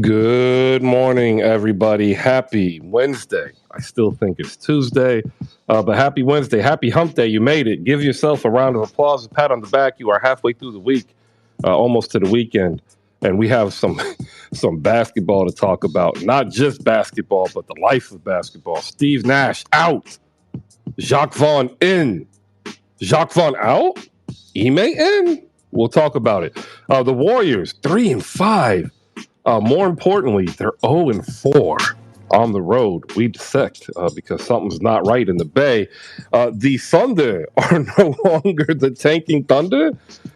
Good morning, everybody. Happy Wednesday. I still think it's Tuesday, but happy Wednesday. Happy hump day. You made it. Give yourself a round of applause, a pat on the back. You are halfway through the week, almost to the weekend. And we have some some basketball to talk about. Not just basketball, but the life of basketball. Steve Nash out. Jacques Vaughn in. Jacques Vaughn out. Ime in. We'll talk about it. The Warriors 3-5. More importantly, they're 0-4 on the road. We dissect because something's not right in the Bay. The Thunder are no longer the tanking Thunder.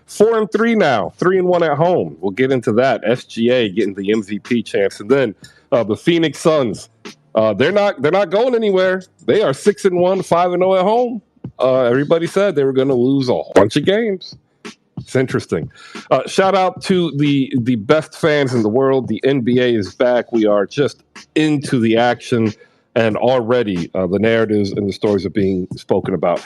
4-3 now, 3-1 at home. We'll get into that. SGA getting the MVP chance, and then the Phoenix Suns. They're not going anywhere. They are 6-1, 5-0 at home. Everybody said they were going to lose a bunch of games. It's interesting. Shout out to the best fans in the world. The NBA is back. We are just into the action, and already the narratives and the stories are being spoken about.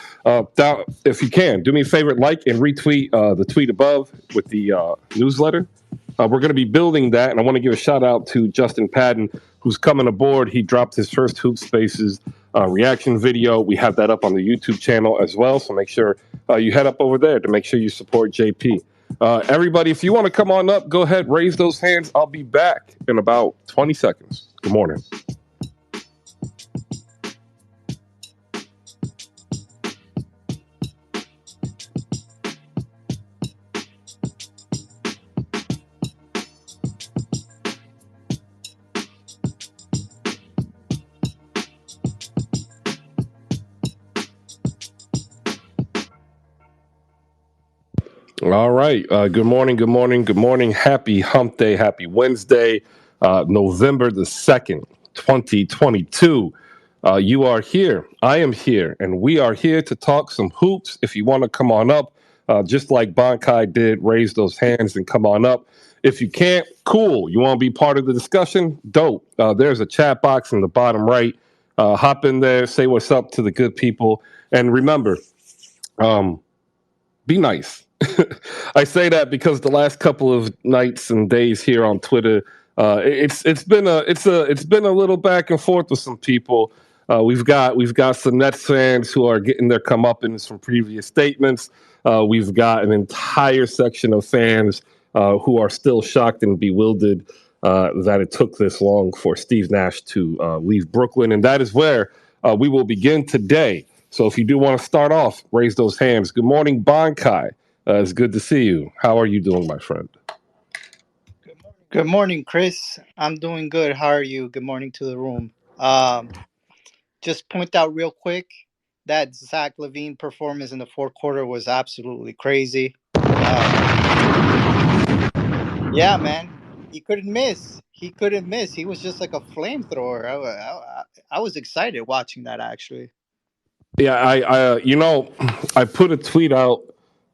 If you can, do me a favor, like and retweet the tweet above with the newsletter. We're going to be building that, and I want to give a shout out to Justin Padden, who's coming aboard. He dropped his first Hoop Spaces reaction video. We have that up on the YouTube channel as well, so make sure you head up over there to make sure you support JP. Everybody, if you want to come on up, go ahead, raise those hands. I'll be back in about 20 seconds. Good morning. All right. Good morning. Good morning. Good morning. Happy hump day. Happy Wednesday, November the 2nd, 2022. You are here. I am here. And we are here to talk some hoops. If you want to come on up, just like Bankai did, raise those hands and come on up. If you can't, cool. You want to be part of the discussion? Dope. There's a chat box in the bottom right. Hop in there, say what's up to the good people. And remember, be nice. I say that because the last couple of nights and days here on Twitter, it's been a little back and forth with some people. We've got some Nets fans who are getting their comeuppance from previous statements. We've got an entire section of fans who are still shocked and bewildered that it took this long for Steve Nash to leave Brooklyn, and that is where we will begin today. So if you do want to start off, raise those hands. Good morning, Bankai. It's good to see you. How are you doing, my friend? Good morning, Chris. I'm doing good. How are you? Good morning to the room. Just point out real quick that Zach Levine performance in the fourth quarter was absolutely crazy. Yeah, man, he couldn't miss. He couldn't miss. He was just like a flamethrower. I was excited watching that actually. Yeah, I put a tweet out.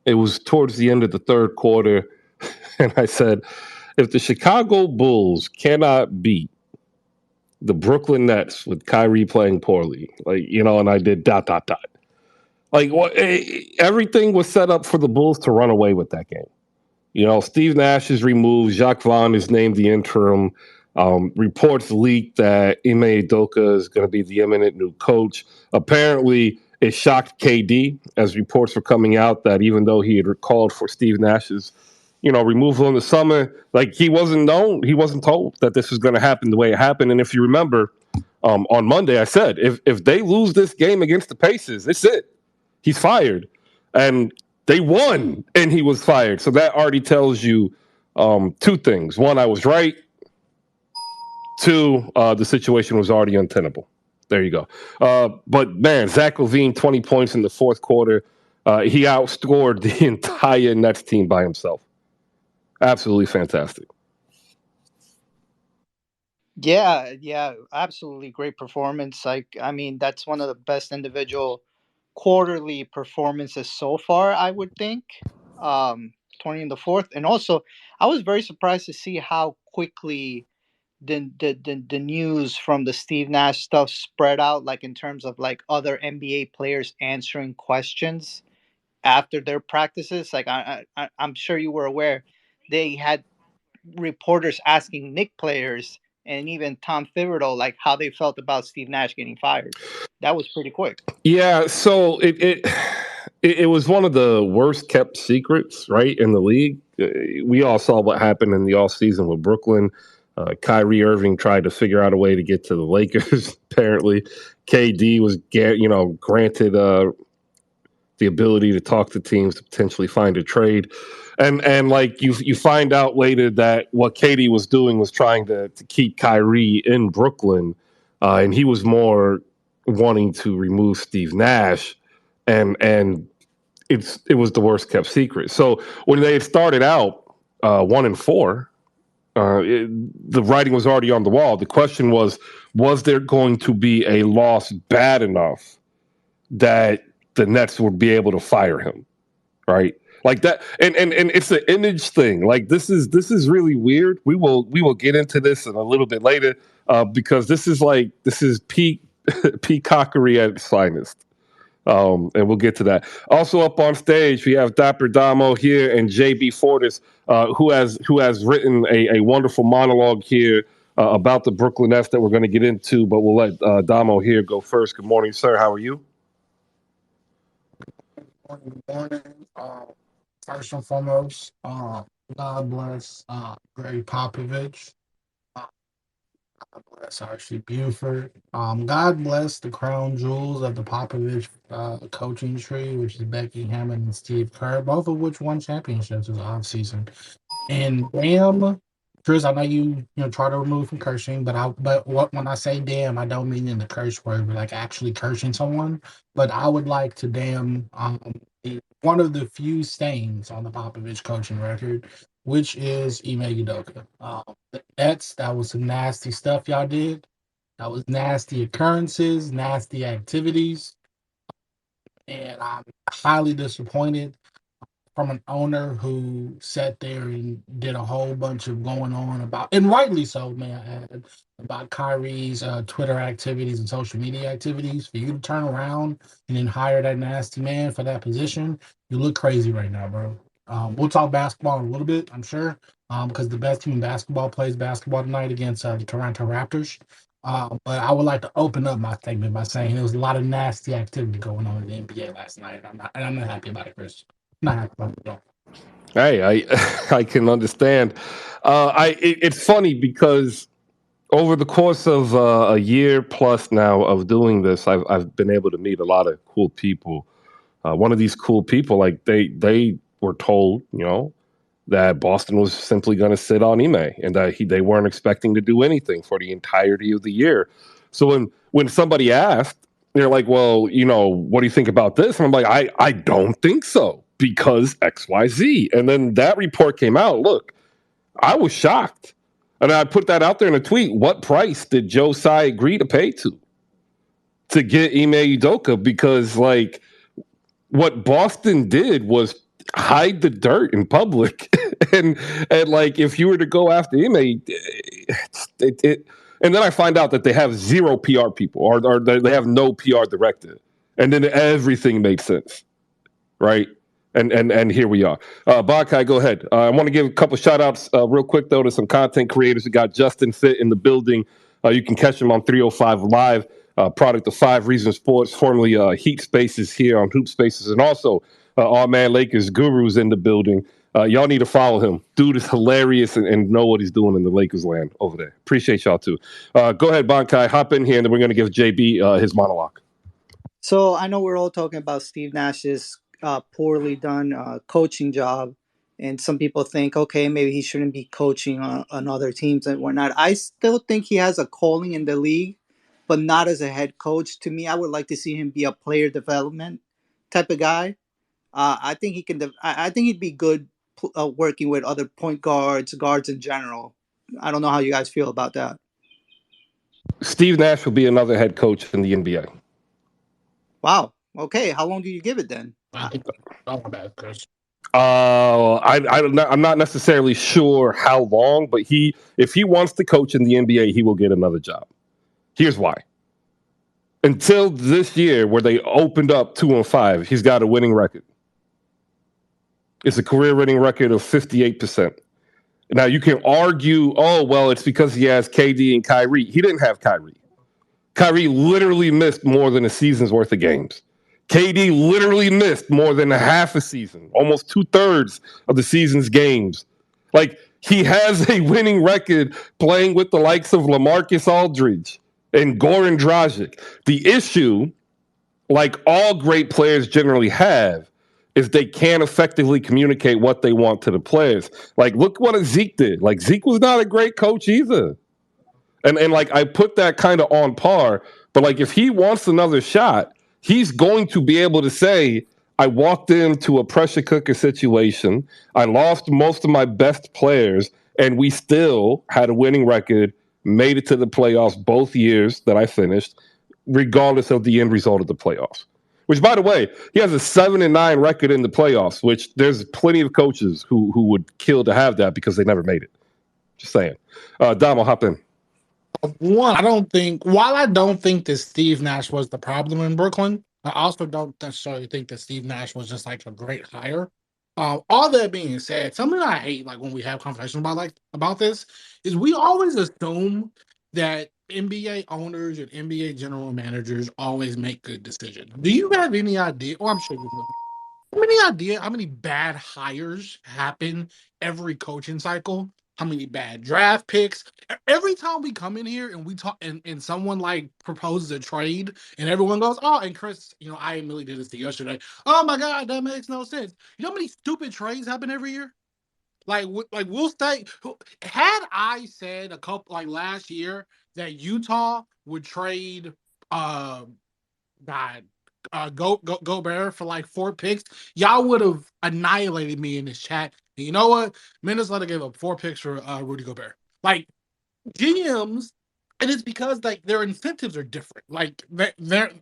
It was towards the end of the third quarter, and I said, if the Chicago Bulls cannot beat the Brooklyn Nets with Kyrie playing poorly, and I did dot dot dot. Everything was set up for the Bulls to run away with that game. Steve Nash is removed. Jacques Vaughn is named the interim. Reports leaked that Ime Udoka is going to be the imminent new coach. Apparently, it shocked KD as reports were coming out that even though he had called for Steve Nash's, removal in the summer, like he wasn't known, he wasn't told that this was going to happen the way it happened. And if you remember, on Monday, I said if they lose this game against the Pacers, it's it. He's fired, and they won, and he was fired. So that already tells you two things: one, I was right; two, the situation was already untenable. There you go. But man, Zach Levine, 20 points in the fourth quarter. He outscored the entire Nets team by himself. Absolutely fantastic. Yeah, absolutely great performance. I mean, that's one of the best individual quarterly performances so far, I would think. 20 in the fourth. And also, I was very surprised to see how quickly the news from the Steve Nash stuff spread out, like in terms of like other NBA players answering questions after their practices. Like I'm sure you were aware, they had reporters asking Nick players and even Tom Thibodeau like how they felt about Steve Nash getting fired. That was pretty quick. Yeah, so it was one of the worst kept secrets, right, in the league. We all saw what happened in the offseason with Brooklyn. Kyrie Irving tried to figure out a way to get to the Lakers. Apparently, KD was granted the ability to talk to teams to potentially find a trade. And like you find out later that what KD was doing was trying to keep Kyrie in Brooklyn, and he was more wanting to remove Steve Nash, and it was the worst kept secret. So when they started out 1-4, the writing was already on the wall. The question was there going to be a loss bad enough that the Nets would be able to fire him, right? Like that, and it's an image thing. Like this is really weird. We will get into this in a little bit later, because this is peak peacockery at its finest. And we'll get to that. Also up on stage, we have Dapper Damo here and JB Fortis, who has written a wonderful monologue here about the Brooklyn Nets that we're going to get into. But we'll let Damo here go first. Good morning, sir. How are you? Good morning. First and foremost, God bless Greg Popovich. Uh, God bless Archie Buford. God bless the crown jewels of the Popovich coaching tree, which is Becky Hammond and Steve Kerr, both of which won championships this offseason. And damn, Chris, I know you try to remove from cursing, but when I say damn, I don't mean in the curse word, but like actually cursing someone. But I would like to damn one of the few stains on the Popovich coaching record, which is Ime Udoka. That was some nasty stuff y'all did. That was nasty occurrences, nasty activities, and I'm highly disappointed from an owner who sat there and did a whole bunch of going on about, and rightly so, may I add, about Kyrie's Twitter activities and social media activities. For you to turn around and then hire that nasty man for that position, you look crazy right now, bro. We'll talk basketball in a little bit, I'm sure, because the best team in basketball plays basketball tonight against the Toronto Raptors. But I would like to open up my statement by saying there was a lot of nasty activity going on in the NBA last night. I'm not happy about it, Chris. Not happy about it at all. Hey, I can understand. It's funny because over the course of a year plus now of doing this, I've been able to meet a lot of cool people. One of these cool people, like they were told, that Boston was simply going to sit on Ime, and that they weren't expecting to do anything for the entirety of the year. So when somebody asked, they're like, "Well, what do you think about this?" And I'm like, "I don't think so because X Y Z." And then that report came out. Look, I was shocked, and I put that out there in a tweet. What price did Joe Tsai agree to pay to get Ime Udoka? Because like what Boston did was hide the dirt in public, and like if you were to go after him, and then I find out that they have zero PR people, or they have no PR director, and then everything makes sense, right? And here we are. Bakai, go ahead. I want to give a couple shout outs real quick though to some content creators. We got Justin Fit in the building. You can catch him on 305 Live, product of 5 Reasons Sports, formerly Heat Spaces here on Hoop Spaces, and also our man Lakers Gurus in the building. Y'all need to follow him. Dude is hilarious and know what he's doing in the Lakers land over there. Appreciate y'all too. Go ahead, Bankai, hop in here, and then we're going to give JB his monologue. So I know we're all talking about Steve Nash's poorly done coaching job, and some people think, okay, maybe he shouldn't be coaching on other teams and whatnot. I still think he has a calling in the league, but not as a head coach. To me, I would like to see him be a player development type of guy. I think he can. I think he'd be good working with other point guards, guards in general. I don't know how you guys feel about that. Steve Nash will be another head coach in the NBA. Wow. Okay. How long do you give it then? I think all about Chris. I'm not necessarily sure how long, but if he wants to coach in the NBA, he will get another job. Here's why. Until this year, where they opened up 2-5, he's got a winning record. It's a career winning record of 58%. Now you can argue, oh well, it's because he has KD and Kyrie. He didn't have Kyrie. Kyrie literally missed more than a season's worth of games. KD literally missed more than a half a season, almost 2/3 of the season's games. Like, he has a winning record playing with the likes of LaMarcus Aldridge and Goran Dragic. The issue, like all great players generally have, is they can't effectively communicate what they want to the players. Like, look what Zeke did. Like, Zeke was not a great coach either. And like, I put that kind of on par, but like, if he wants another shot, he's going to be able to say, I walked into a pressure cooker situation. I lost most of my best players, and we still had a winning record, made it to the playoffs both years that I finished, regardless of the end result of the playoffs. Which, by the way, he has a 7-9 record in the playoffs, which there's plenty of coaches who would kill to have that because they never made it. Just saying. Dom, I'll hop in. One, while I don't think that Steve Nash was the problem in Brooklyn, I also don't necessarily think that Steve Nash was just like a great hire. All that being said, something I hate, like when we have conversations about this, is we always assume that NBA owners and NBA general managers always make good decisions. Do you have any idea? Oh, I'm sure you do. Any idea how many bad hires happen every coaching cycle? How many bad draft picks? Every time we come in here and we talk and someone like proposes a trade and everyone goes, oh, and Chris, I immediately did this to you yesterday. Oh my God, that makes no sense. You know how many stupid trades happen every year? Like we'll stay. Had I said a couple like last year that Utah would trade God, go Bear for like 4 picks, y'all would have annihilated me in this chat. And you know what? Minnesota gave up 4 picks for Rudy Gobert. Like GMs, and it's because like their incentives are different. Like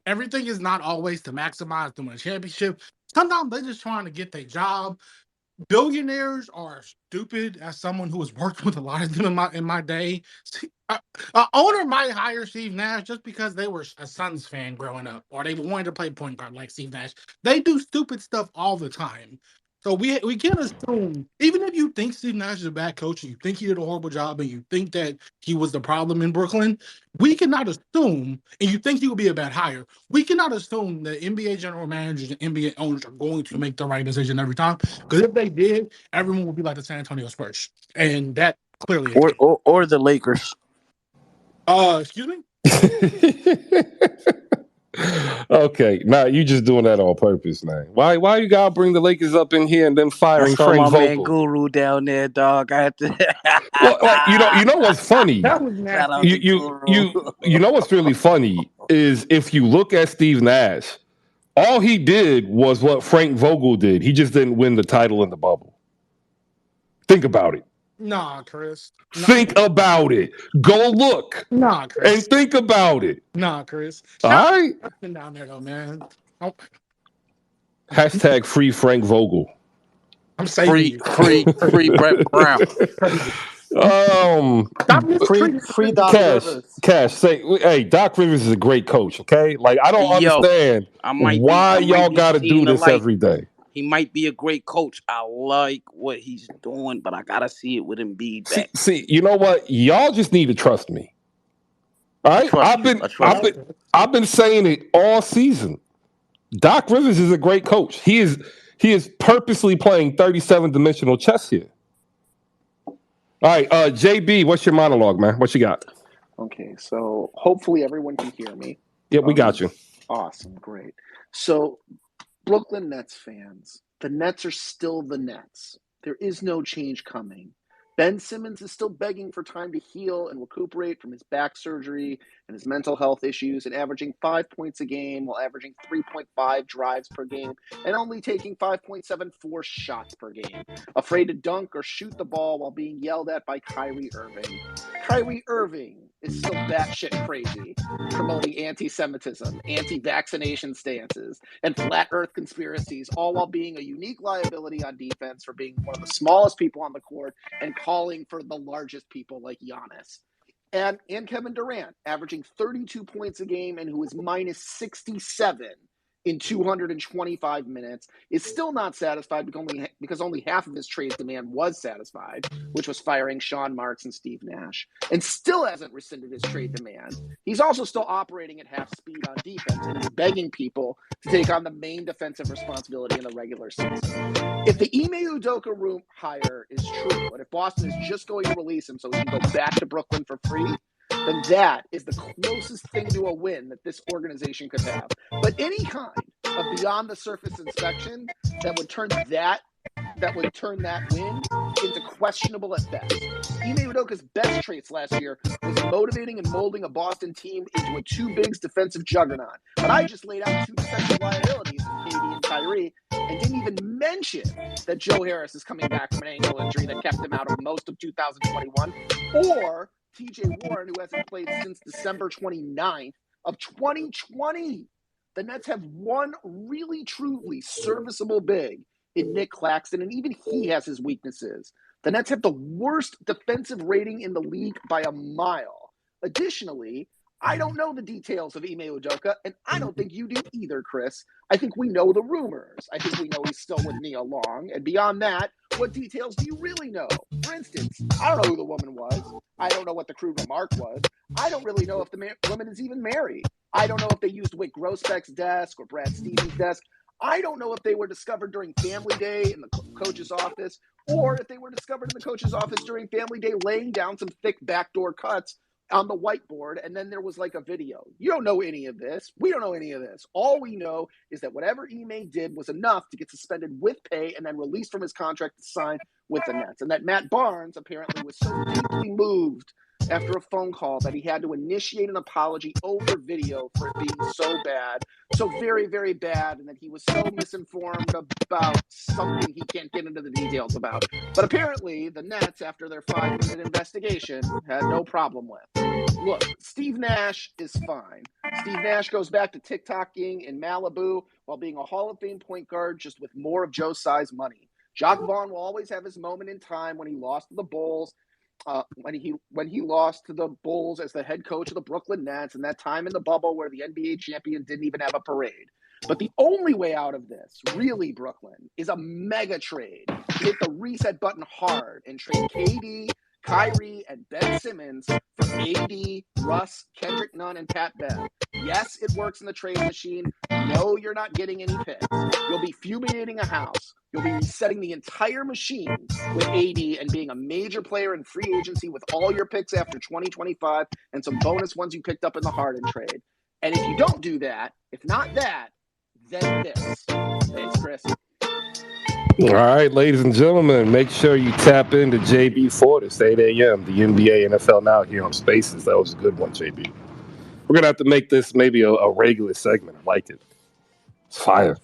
everything is not always to maximize to win a championship. Sometimes they're just trying to get their job. Billionaires are stupid. As someone who has worked with a lot of them in my day, an owner might hire Steve Nash just because they were a Suns fan growing up, or they wanted to play point guard like Steve Nash. They do stupid stuff all the time. So we can't assume, even if you think Steve Nash is a bad coach and you think he did a horrible job and you think that he was the problem in Brooklyn, we cannot assume, and you think he will be a bad hire, we cannot assume that NBA general managers and NBA owners are going to make the right decision every time. Because if they did, everyone would be like the San Antonio Spurs. And that clearly is or the Lakers. Excuse me? Okay, now you just doing that on purpose, man. Why you gotta bring the Lakers up in here and then firing Frank my Vogel? Man Guru down there, dog. I had to. Well, like, you know what's funny? That was nasty. You know what's really funny is if you look at Steve Nash, all he did was what Frank Vogel did. He just didn't win the title in the bubble. Think about it. Nah, Chris. Think about it. Go look. Nah, Chris. And think about it. Nah, Chris. All right. Down there though, man. Hashtag free Frank Vogel. I'm saying free Brett Brown. Free Doc Rivers. Cash, say, hey, Doc Rivers is a great coach, okay? Like, I don't understand why y'all got to do this every day. He might be a great coach. I like what he's doing, but I got to see it with Embiid back. See, you know what? Y'all just need to trust me. All right? I've been saying it all season. Doc Rivers is a great coach. He is purposely playing 37-dimensional chess here. All right, JB, what's your monologue, man? What you got? Okay, so hopefully everyone can hear me. Yeah, we got you. Awesome, great. So, Brooklyn Nets fans, the Nets are still the Nets. There is no change coming. Ben Simmons is still begging for time to heal and recuperate from his back surgery and his mental health issues, and averaging 5 points a game while averaging 3.5 drives per game and only taking 5.74 shots per game. Afraid to dunk or shoot the ball while being yelled at by Kyrie Irving. Kyrie Irving is still batshit crazy, promoting anti-Semitism, anti-vaccination stances, and flat earth conspiracies, all while being a unique liability on defense for being one of the smallest people on the court and calling for the largest people like Giannis. And Kevin Durant, averaging 32 points a game and who is minus 67 in 225 minutes, is still not satisfied because only half of his trade demand was satisfied, which was firing Sean Marks and Steve Nash, and still hasn't rescinded his trade demand. He's also still operating at half speed on defense and is begging people to take on the main defensive responsibility in the regular season. If the Ime Udoka room hire is true, and if Boston is just going to release him so he can go back to Brooklyn for free, then that is the closest thing to a win that this organization could have. But any kind of beyond the surface inspection that would turn that win into questionable at best. Ime Udoka's best traits last year was motivating and molding a Boston team into a two-bigs defensive juggernaut. But I just laid out two defensive liabilities in KD and Kyrie and didn't even mention that Joe Harris is coming back from an ankle injury that kept him out of most of 2021, or TJ Warren, who hasn't played since December 29th of 2020. The Nets have one really, truly serviceable big in Nick Claxton, and even he has his weaknesses. The Nets have the worst defensive rating in the league by a mile. Additionally, I don't know the details of Ime Udoka, and I don't think you do either, Chris. I think we know the rumors. I think we know he's still with Nia Long, and beyond that, what details do you really know? For instance, I don't know who the woman was. I don't know what the crude remark was. I don't really know if the woman is even married. I don't know if they used Wick Grossbeck's desk or Brad Stevens' desk. I don't know if they were discovered during family day in the coach's office, or if they were discovered in the coach's office during family day laying down some thick backdoor cuts on the whiteboard, and then there was like a video. You don't know any of this. We don't know any of this. All we know is that whatever Ime did was enough to get suspended with pay and then released from his contract to sign with the Nets. And that Matt Barnes apparently was so deeply moved after a phone call that he had to initiate an apology over video for it being so bad, so very, very bad, and that he was so misinformed about something he can't get into the details about. But apparently, the Nets, after their 5-minute investigation, had no problem with. Look, Steve Nash is fine. Steve Nash goes back to TikToking in Malibu while being a Hall of Fame point guard, just with more of Joe Tsai's money. Jacques Vaughn will always have his moment in time when he lost to the Bulls. When he lost to the Bulls as the head coach of the Brooklyn Nets, and that time in the bubble where the NBA champion didn't even have a parade. But the only way out of this, really, Brooklyn, is a mega trade. Hit the reset button hard and trade KD, Kyrie, and Ben Simmons for AD, Russ, Kendrick Nunn, and Pat Bev. Yes, it works in the trade machine. No, you're not getting any picks. You'll be fumigating a house. You'll be resetting the entire machine with AD and being a major player in free agency with all your picks after 2025 and some bonus ones you picked up in the Harden trade. And if you don't do that, if not that, then this. Thanks, Chris. All right, ladies and gentlemen, make sure you tap into JB4 this 8 a.m., the NBA NFL Now here on Spaces. That was a good one, JB. We're going to have to make this maybe a regular segment. I like it. It's fire.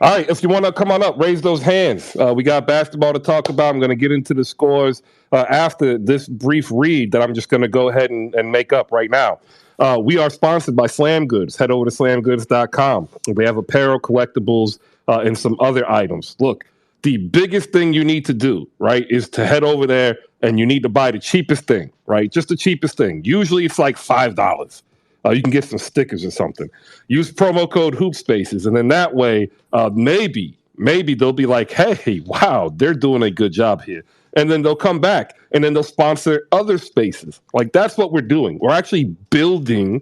All right, if you want to come on up, raise those hands. We got basketball to talk about. I'm going to get into the scores after this brief read that I'm just going to go ahead and make up right now. We are sponsored by Slam Goods. Head over to slamgoods.com. We have apparel, collectibles, and some other items. Look, the biggest thing you need to do, right, is to head over there and you need to buy the cheapest thing, right? Just the cheapest thing. Usually it's like $5. You can get some stickers or something. Use promo code HoopSpaces, and then that way, maybe they'll be like, hey, wow, they're doing a good job here. And then they'll come back, and then they'll sponsor other spaces. Like, that's what we're doing. We're actually building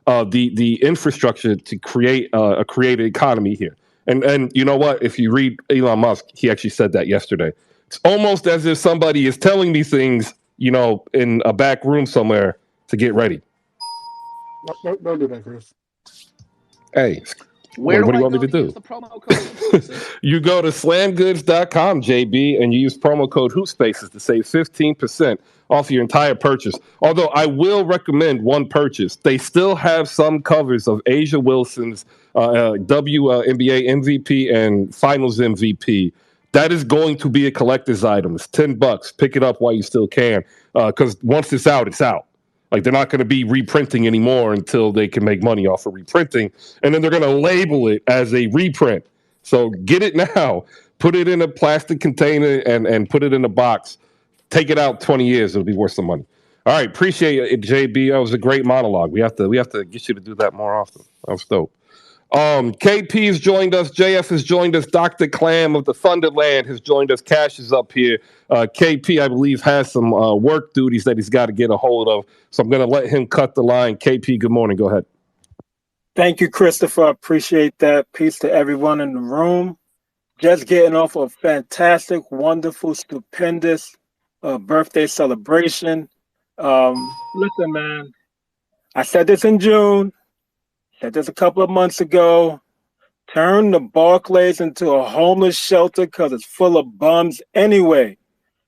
the infrastructure to create a creative economy here. And you know what? If you read Elon Musk, he actually said that yesterday. It's almost as if somebody is telling me things, in a back room somewhere to get ready. Don't do that, Chris. Hey, Where what do I you want me go to do? Use the promo code? You go to slamgoods.com, JB, and you use promo code HoopSpaces to save 15% off your entire purchase. Although I will recommend one purchase. They still have some covers of Asia Wilson's WNBA MVP and Finals MVP. That is going to be a collector's item. It's $10. Pick it up while you still can, because once it's out, it's out. Like, they're not going to be reprinting anymore until they can make money off of reprinting. And then they're going to label it as a reprint. So get it now. Put it in a plastic container and put it in a box. Take it out 20 years. It'll be worth some money. All right. Appreciate it, JB. That was a great monologue. We have to get you to do that more often. That was dope. KP has joined us. JF has joined us. Dr. Clam of the Thunderland has joined us. Cash is up here. KP, I believe, has some work duties that he's got to get a hold of. So I'm going to let him cut the line. KP, good morning. Go ahead. Thank you, Christopher. I appreciate that. Peace to everyone in the room. Just getting off a fantastic, wonderful, stupendous birthday celebration. Listen, man, I said this in June, said this a couple of months ago. Turn the Barclays into a homeless shelter because it's full of bums anyway.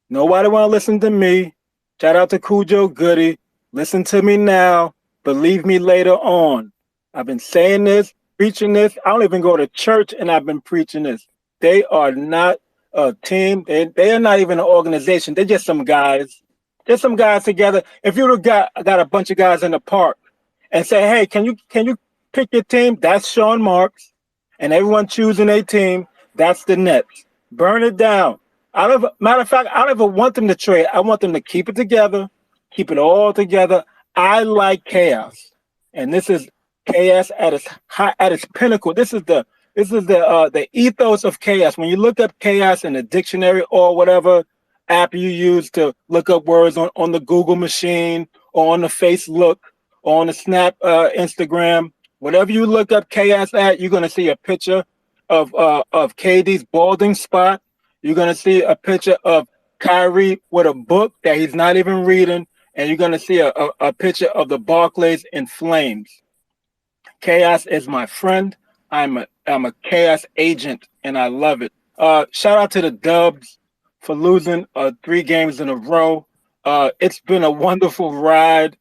Nobody want to listen to me. Shout out to Cujo Goody. Listen to me now. Believe me later on. I've been saying this, preaching this. I don't even go to church and I've been preaching this. They are not a team. They are not even an organization. They're just some guys. Just some guys together. If you would have got a bunch of guys in the park and say, hey, can you pick your team? That's Sean Marks. And everyone choosing a team, that's the Nets. Burn it down. Matter of fact, I don't even want them to trade. I want them to keep it together, keep it all together. I like chaos, and this is chaos at its pinnacle. This is the ethos of chaos. When you look up chaos in the dictionary or whatever app you use to look up words on the Google machine or on the Facebook or on the Snap Instagram, whatever you look up chaos at, you're gonna see a picture of KD's balding spot. You're going to see a picture of Kyrie with a book that he's not even reading, and you're going to see a picture of the Barclays in flames. Chaos is my friend. I'm a chaos agent, and I love it. Shout out to the Dubs for losing 3 games in a row. It's been a wonderful ride.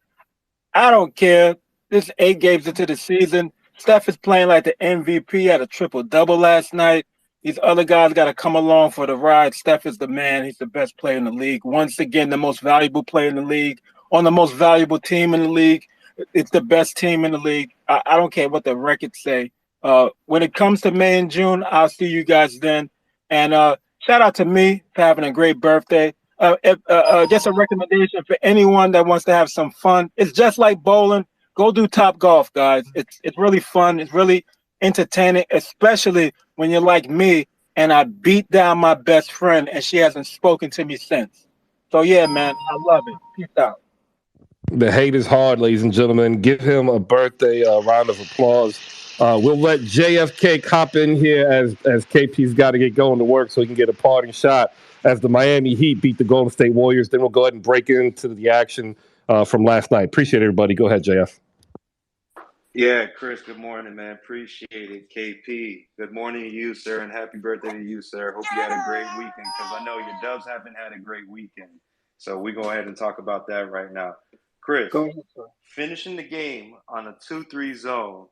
I don't care. This 8 games into the season. Steph is playing like the MVP, had a triple-double last night. These other guys got to come along for the ride. Steph is the man. He's the best player in the league. Once again, the most valuable player in the league, on the most valuable team in the league. It's the best team in the league. I don't care what the records say. When it comes to May and June, I'll see you guys then. And shout out to me for having a great birthday. Just a recommendation for anyone that wants to have some fun. It's just like bowling. Go do Top Golf, guys. It's really fun. It's really entertaining, especially when you're like me and I beat down my best friend and she hasn't spoken to me since. So yeah, man, I love it. Peace out. The hate is hard, ladies and gentlemen. Give him a birthday round of applause. We'll let JFK hop in here as KP's got to get going to work so he can get a parting shot as the Miami Heat beat the Golden State Warriors. Then we'll go ahead and break into the action from last night. Appreciate everybody. Go ahead, JF. Yeah, Chris, good morning, man. Appreciate it. KP, good morning to you, sir, and happy birthday to you, sir. Hope you had a great weekend because I know your Dubs haven't had a great weekend. So we go ahead and talk about that right now. Chris, Go ahead, sir. finishing the game on a 2-3 zone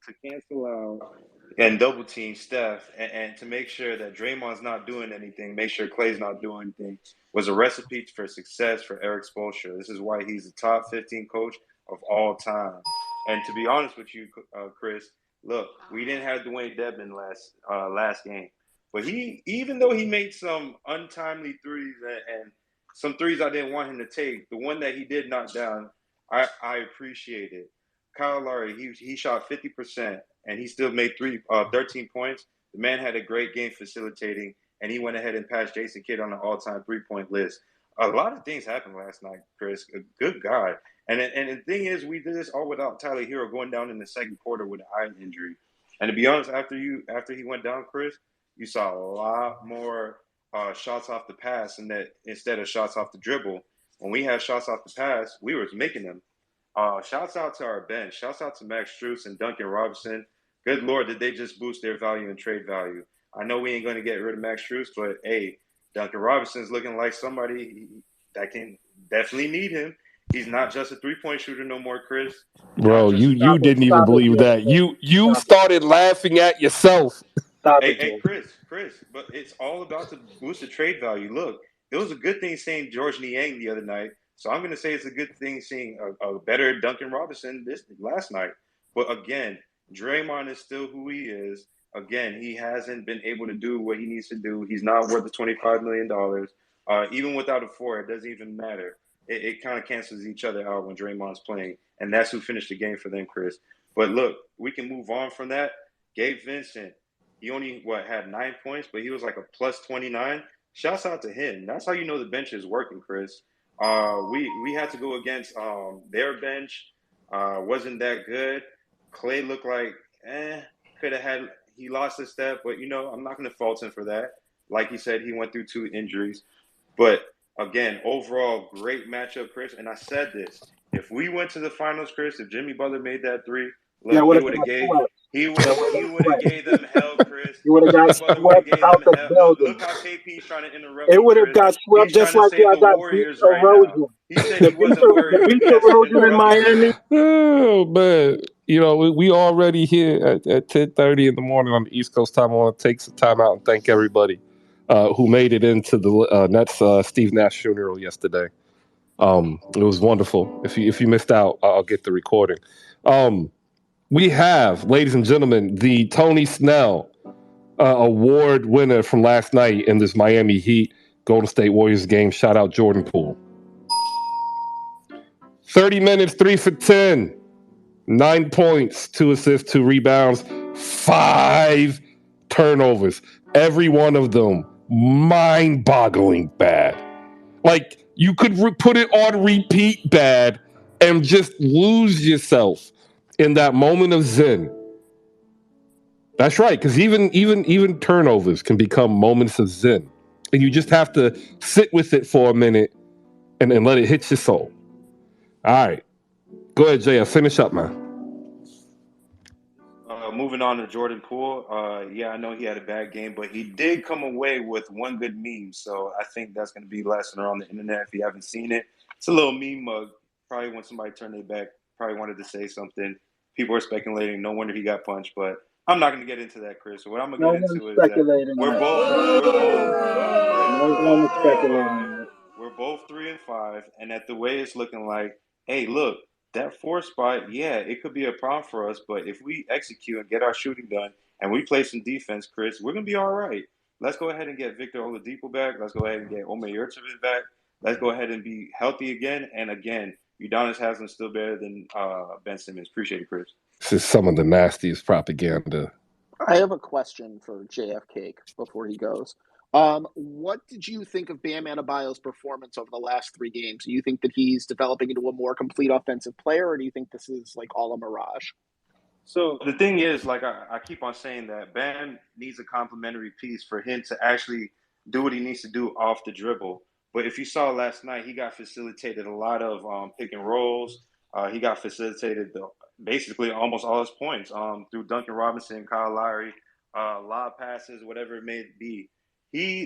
to cancel out and double team Steph and to make sure that Draymond's not doing anything, make sure Clay's not doing anything, was a recipe for success for Eric Spoelstra. This is why he's the top 15 coach of all time. And to be honest with you, Chris, look, we didn't have Dwayne Dedman last game, but even though he made some untimely threes and some threes I didn't want him to take, the one that he did knock down, I appreciate it. Kyle Lowry, he shot 50% and he still made 13 points. The man had a great game facilitating, and he went ahead and passed Jason Kidd on the all-time three-point list. A lot of things happened last night, Chris. A good guy. And the thing is, we did this all without Tyler Hero going down in the second quarter with an eye injury. And to be honest, after he went down, Chris, you saw a lot more shots off the pass instead of shots off the dribble. When we had shots off the pass, we were making them. Shouts out to our bench. Shouts out to Max Strus and Duncan Robinson. Good Lord, did they just boost their value and trade value? I know we ain't going to get rid of Max Strus, but hey, Duncan Robinson's looking like somebody that can definitely need him. He's not just a three-point shooter no more, Chris. Bro, you didn't even believe that. You started laughing at yourself. Hey, Chris, but it's all about the boosted trade value. Look, it was a good thing seeing George Niang the other night, so I'm going to say it's a good thing seeing a better Duncan Robinson last night. But again, Draymond is still who he is. Again, he hasn't been able to do what he needs to do. He's not worth the $25 million. Even without a four, it doesn't even matter. It kind of cancels each other out when Draymond's playing, and that's who finished the game for them, Chris. But look, we can move on from that. Gabe Vincent, he only had 9 points, but he was like a plus 29. Shouts out to him. That's how you know the bench is working, Chris. We had to go against their bench. Wasn't that good. Clay looked like could have had he lost a step, but I'm not going to fault him for that. Like he said, he went through 2 injuries, but again, overall great matchup, Chris. And I said this: if we went to the finals, Chris, if Jimmy Butler made that 3, Yeah, look, would have got swept. he would have gave them hell, Chris. You would have Jimmy got Butler would have swept gave out them the hell. building. Look how KP's trying to interrupt It me, would have Chris. got swept He's just trying to like save the got beat Warriors right now. erosion. He said The he wasn't worried, but beat he has to erosion in interrupt me. Miami. Oh man, we already here at 10:30 in the morning on the East Coast time. I want to take some time out and thank everybody who made it into the Nets Steve Nash funeral yesterday. It was wonderful. If you missed out, I'll get the recording. We have, ladies and gentlemen, the Tony Snell award winner from last night in this Miami Heat Golden State Warriors game. Shout out Jordan Poole. 30 minutes, 3 for 10. 9 points, 2 assists, 2 rebounds, 5 turnovers. Every one of them mind-boggling bad. Like, you could put it on repeat bad and just lose yourself in that moment of zen. That's right, because even turnovers can become moments of zen. And you just have to sit with it for a minute and let it hit your soul. All right. Go ahead, Jay. Finish up, man. Moving on to Jordan Poole. Yeah, I know he had a bad game, but he did come away with one good meme. So I think that's going to be lasting around the internet if you haven't seen it. It's a little meme mug. Probably when somebody turned their back, probably wanted to say something. People are speculating. No wonder he got punched, but I'm not going to get into that, Chris. So what I'm going to No get one's into is that speculating we're that. No both one's 3 and speculating 5. that. We're both 3 and 5, and at the way it's looking like, hey, look, that 4 spot, yeah, it could be a problem for us, but if we execute and get our shooting done and we play some defense, Chris, we're going to be all right. Let's go ahead and get Victor Oladipo back. Let's go ahead and get Omer Yurtseven back. Let's go ahead and be healthy again. And again, Udonis Haslam's still better than Ben Simmons. Appreciate it, Chris. This is some of the nastiest propaganda. I have a question for JF Cake before he goes. What did you think of Bam Adebayo's performance over the last 3 games? Do you think that he's developing into a more complete offensive player, or do you think this is like all a mirage? So the thing is, like I keep on saying that Bam needs a complementary piece for him to actually do what he needs to do off the dribble. But if you saw last night, he got facilitated a lot of pick and rolls. He got facilitated basically almost all his points through Duncan Robinson, Kyle Lowry, lob passes, whatever it may be.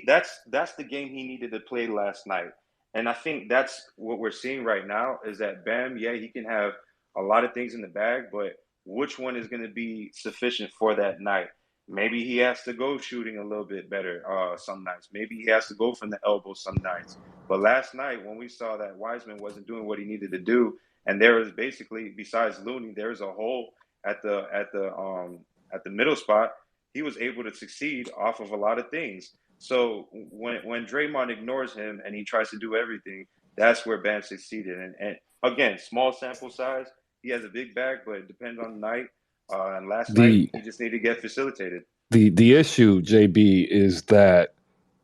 That's the game he needed to play last night. And I think that's what we're seeing right now is that Bam, yeah, he can have a lot of things in the bag, but which one is going to be sufficient for that night? Maybe he has to go shooting a little bit better some nights. Maybe he has to go from the elbow some nights. But last night, when we saw that Wiseman wasn't doing what he needed to do, and there was basically, besides Looney, there's a hole at the middle spot. He was able to succeed off of a lot of things. So when Draymond ignores him and he tries to do everything, that's where Bam succeeded. And again, small sample size. He has a big bag, but it depends on the night. And last night, he just needed to get facilitated. The issue, JB, is that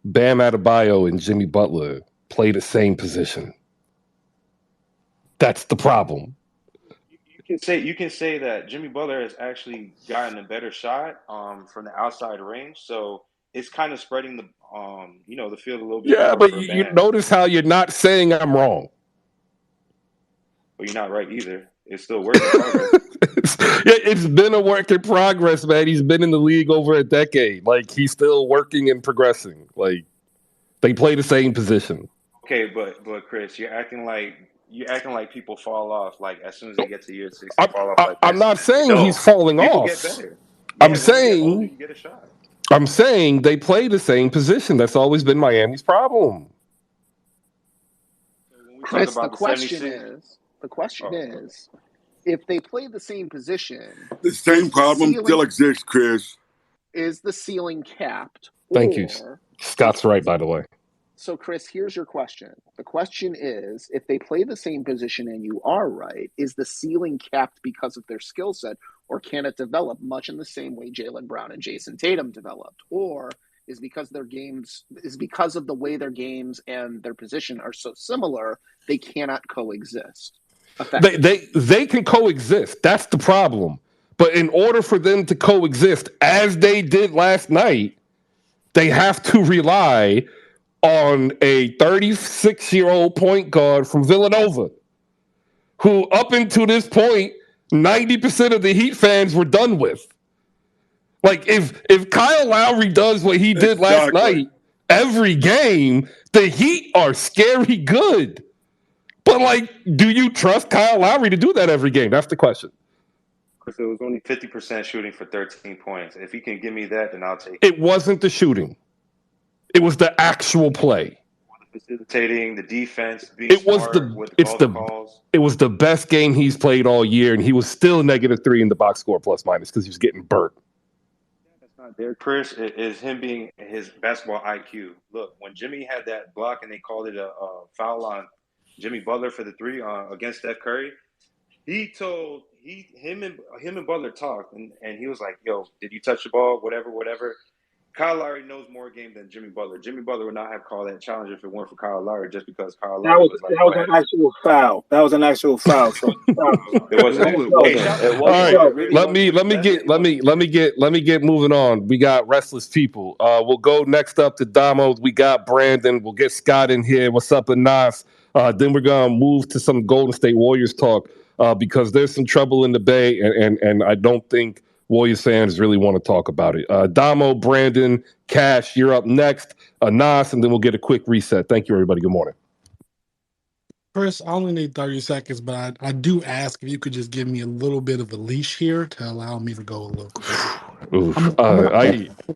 Bam Adebayo and Jimmy Butler play the same position. That's the problem. You can say that Jimmy Butler has actually gotten a better shot from the outside range, so it's kind of spreading the the field a little bit. Yeah, more but for you Bam. notice how you're not saying I'm wrong. But you're not right either. It's still work in progress. It's been a work in progress, man. He's been in the league over a decade. Like, he's still working and progressing. Like, they play the same position. Okay, but Chris, you're acting like people fall off like as soon as they get to year 6, I'm, fall off like I'm that. not saying No, he's falling people off. get better. I'm When you get older, saying you get a shot. I'm saying they play the same position. That's always been Miami's problem. So when we talk Chris, about the question oh, is, if they play the same position, the same problem still exists, Chris. Is the ceiling capped? Thank you. Scott's right, by the way. So, Chris, here's your question. The question is, if they play the same position and you are right, is the ceiling capped because of their skill set, or can it develop much in the same way Jaylen Brown and Jason Tatum developed? Or is because because of the way their games and their position are so similar, they cannot coexist effectively? They can coexist. That's the problem. But in order for them to coexist, as they did last night, they have to rely on a 36-year-old point guard from Villanova, who up until this point, 90% of the Heat fans were done with. Like if Kyle Lowry does what he did last night, every game, the Heat are scary good. But like, do you trust Kyle Lowry to do that every game? That's the question. Chris, it was only 50% shooting for 13 points. If he can give me that, then I'll take it. It wasn't the shooting. It was the actual play. Facilitating, the defense, being smart with all the calls. It was the best game he's played all year, and he was still -3 in the box score plus minus because he was getting burnt. That's not there, Chris. It is him being his basketball IQ. Look, when Jimmy had that block and they called it a foul on Jimmy Butler for the three against Steph Curry, him and Butler talked, and he was like, "Yo, did you touch the ball? Whatever." Kyle Lowry knows more game than Jimmy Butler. Jimmy Butler would not have called that challenge if it weren't for Kyle Lowry, just because Kyle Lowry was like, that was an actual foul. That was an actual foul. So it wasn't. All right, let me get moving on. We got restless people. We'll go next up to Damo. We got Brandon. We'll get Scott in here. What's up, and Nash? Then we're gonna move to some Golden State Warriors talk because there's some trouble in the Bay, and I don't think Warriors fans really want to talk about it. Damo, Brandon, Cash, you're up next. Nas, and then we'll get a quick reset. Thank you, everybody. Good morning. Chris, I only need 30 seconds, but I do ask if you could just give me a little bit of a leash here to allow me to go a little quicker.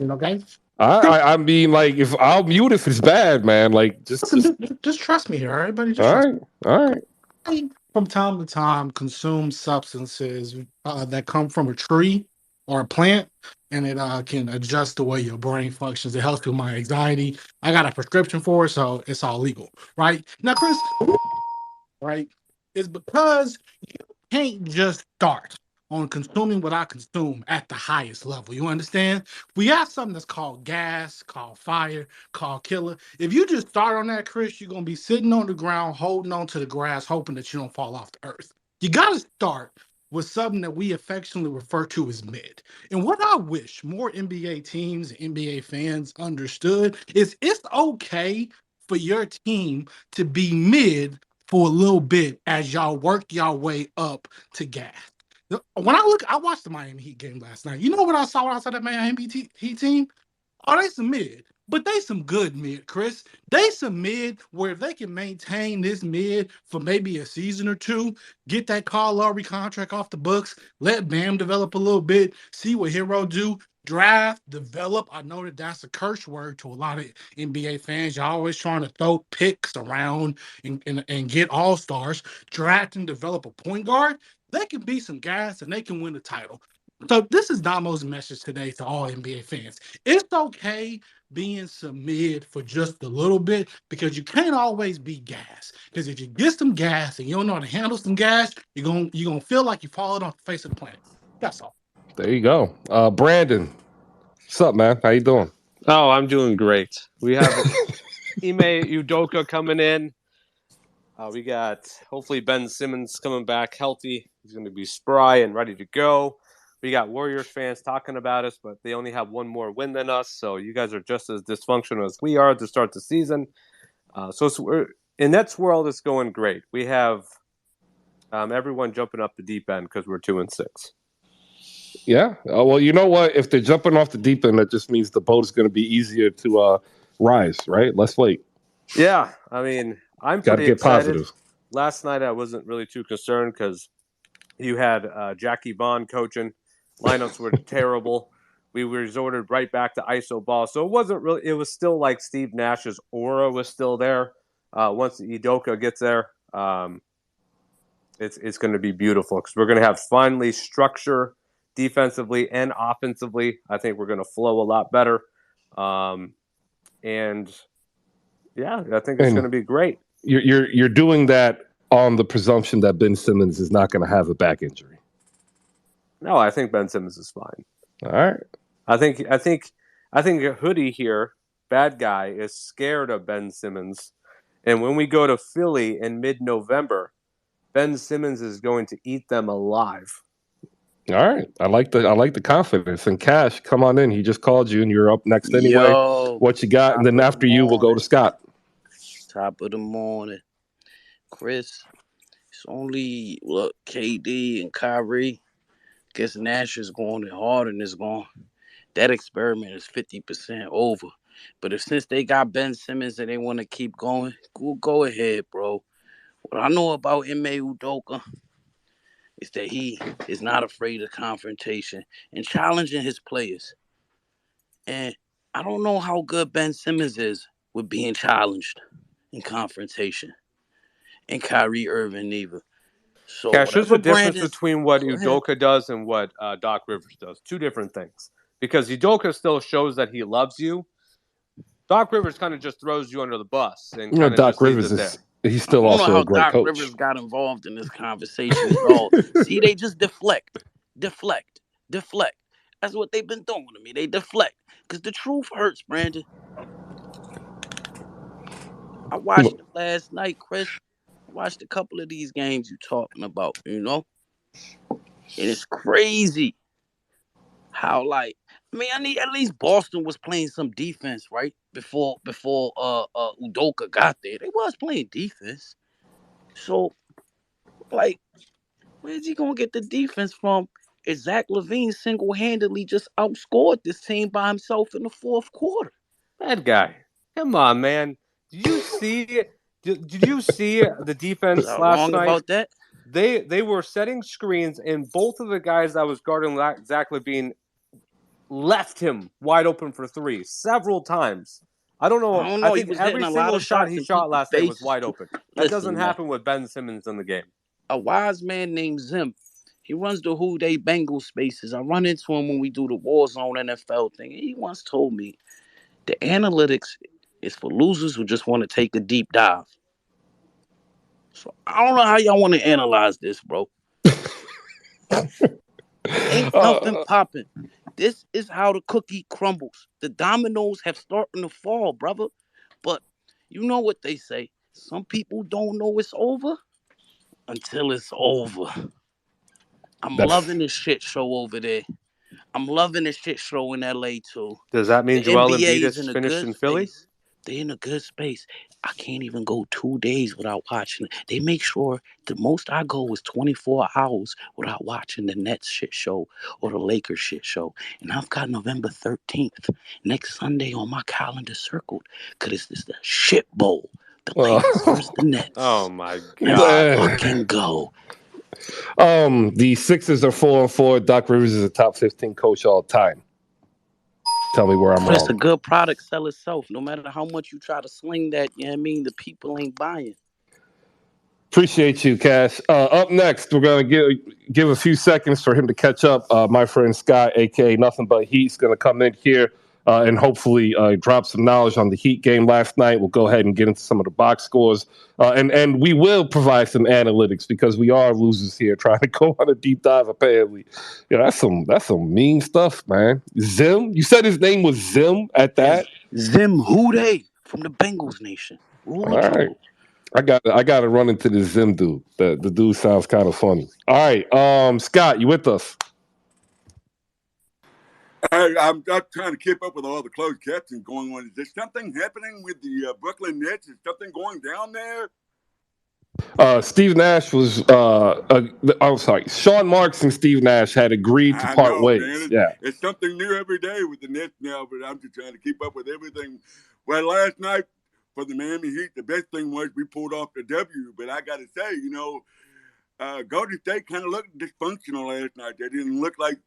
Okay? I mean, like, if I'll mute if it's bad, man. Like, just trust me here, all right, buddy? All right. From time to time, consume substances that come from a tree or a plant, and it can adjust the way your brain functions. It helps with my anxiety. I got a prescription for it, so it's all legal, right? Now, Chris, right, is because you can't just start on consuming what I consume at the highest level. You understand? We have something that's called gas, called fire, called killer. If you just start on that, Chris, you're going to be sitting on the ground, holding on to the grass, hoping that you don't fall off the earth. You got to start with something that we affectionately refer to as mid. And what I wish more NBA teams and NBA fans understood is it's okay for your team to be mid for a little bit as y'all work y'all way up to gas. When I watched the Miami Heat game last night. You know what I saw when I saw that Miami Heat team? Oh, they some mid, but they some good mid, Chris. They some mid where if they can maintain this mid for maybe a season or two, get that Kyle Lowry contract off the books, let Bam develop a little bit, see what Hero do, draft, develop. I know that that's a curse word to a lot of NBA fans. You're always trying to throw picks around and get all-stars. Draft and develop a point guard. They can be some guys and they can win the title. So this is Damo's message today to all NBA fans. It's okay being some mid for just a little bit because you can't always be gas. Because if you get some gas and you don't know how to handle some gas, you're gonna feel like you're falling off the face of the planet. That's all. There you go. Brandon, what's up, man? How you doing? Oh, I'm doing great. We have Ime Udoka coming in. We got hopefully Ben Simmons coming back healthy. He's going to be spry and ready to go. We got Warriors fans talking about us, but they only have one more win than us. So you guys are just as dysfunctional as we are to start the season. In Nets world, it's going great. We have everyone jumping up the deep end because we're 2-6. Yeah. Well, you know what? If they're jumping off the deep end, that just means the boat is going to be easier to rise, right? Let's wait. Yeah. I mean, I'm got to get excited. Positive. Last night, I wasn't really too concerned because you had Jackie Bond coaching. Lineups were terrible. We resorted right back to ISO ball. So it wasn't really – it was still like Steve Nash's aura was still there. Once Udoka gets there, it's going to be beautiful because we're going to have finally structure defensively and offensively. I think we're going to flow a lot better. And Yeah, I think it's And going to be great. you're doing that on the presumption that Ben Simmons is not going to have a back injury. No, I think Ben Simmons is fine. All right. I think a hoodie here, bad guy, is scared of Ben Simmons. And when we go to Philly in mid-November, Ben Simmons is going to eat them alive. All right. I like the confidence. And Cash, come on in. He just called you and you're up next anyway. Yo, What you got? And top then of the after you, we'll go to morning. Scott. Top of the morning. Chris, it's only, look, KD and Kyrie. Guess Nash is going and Harden is going. That experiment is 50% over. But if since they got Ben Simmons and they want to keep going, go ahead, bro. What I know about Ime Udoka is that he is not afraid of confrontation and challenging his players. And I don't know how good Ben Simmons is with being challenged in confrontation. And Kyrie Irving neither. So Cash, there's a whatever difference Brandon, between what go ahead. Udoka does and what Doc Rivers does. Two different things. Because Udoka still shows that he loves you. Doc Rivers kind of just throws you under the bus and kind of Doc just leaves Rivers it there. he's I still don't know also how a great Doc coach. Rivers got involved in this conversation at all. See, they just deflect. That's what they've been doing to me. They deflect. Because the truth hurts, Brandon. I watched it last night, Chris. I watched a couple of these games you talking about, And it's crazy how, like, I need at least Boston was playing some defense, right? Before Udoka got there. They was playing defense. So, like, where's he gonna get the defense from? Is Zach LaVine single-handedly just outscored this team by himself in the fourth quarter? Bad guy. Come on, man. Did you see? Did you see the Was defense I last wrong night? about that? They were setting screens, and both of the guys that was guarding Zach LaVine left him wide open for three several times. I don't know. I don't I know. He think was hitting every a lot single of shot shots he in shot people's last night was faces. wide open. That doesn't Listen, man. happen with Ben Simmons in the game. A wise man named Zim. He runs the Who They Bengals spaces. I run into him when we do the Warzone NFL thing. He once told me the analytics is for losers who just want to take a deep dive. So I don't know how y'all want to analyze this, bro. Ain't nothing popping. This is how the cookie crumbles. The dominoes have starting to fall, brother. But you know what they say. Some people don't know it's over until it's over. I'm That's loving this shit show over there. I'm loving this shit show in LA too. Does that mean The Joel NBA Embiid is is in a finished good in Philly? space. They're in a good space. I can't even go 2 days without watching it. They make sure the most I go is 24 hours without watching the Nets shit show or the Lakers shit show. And I've got November 13th, next Sunday, on my calendar circled because it's the shit bowl. The Lakers versus the Nets. Oh my Let's God! fucking go. The Sixers are 4-4. Doc Rivers is a top 15 coach all time. Tell me where I'm Chris, a wrong. good product sell itself. No matter how much you try to sling that, you know what I mean? The people ain't buying. Appreciate you, Cash. Up next, we're going to give a few seconds for him to catch up. My friend Scott, a.k.a. Nothing But Heat's going to come in here and hopefully drop some knowledge on the Heat game last night. We'll go ahead and get into some of the box scores. And we will provide some analytics because we are losers here trying to go on a deep dive, apparently. Yeah, that's some mean stuff, man. Zim? You said his name was Zim at that? Zim Who They from the Bengals Nation. Rule All of right. true. I got to run into this Zim dude. The dude sounds kind of funny. All right, Scott, you with us? I'm not trying to keep up with all the closed captions going on. Is there something happening with the Brooklyn Nets? Is something going down there? Steve Nash was. I'm sorry. Sean Marks and Steve Nash had agreed to I part know, ways. man. Yeah. It's something new every day with the Nets now, but I'm just trying to keep up with everything. Well, last night for the Miami Heat, the best thing was we pulled off the W. But I got to say, Golden State kind of looked dysfunctional last night. They didn't look like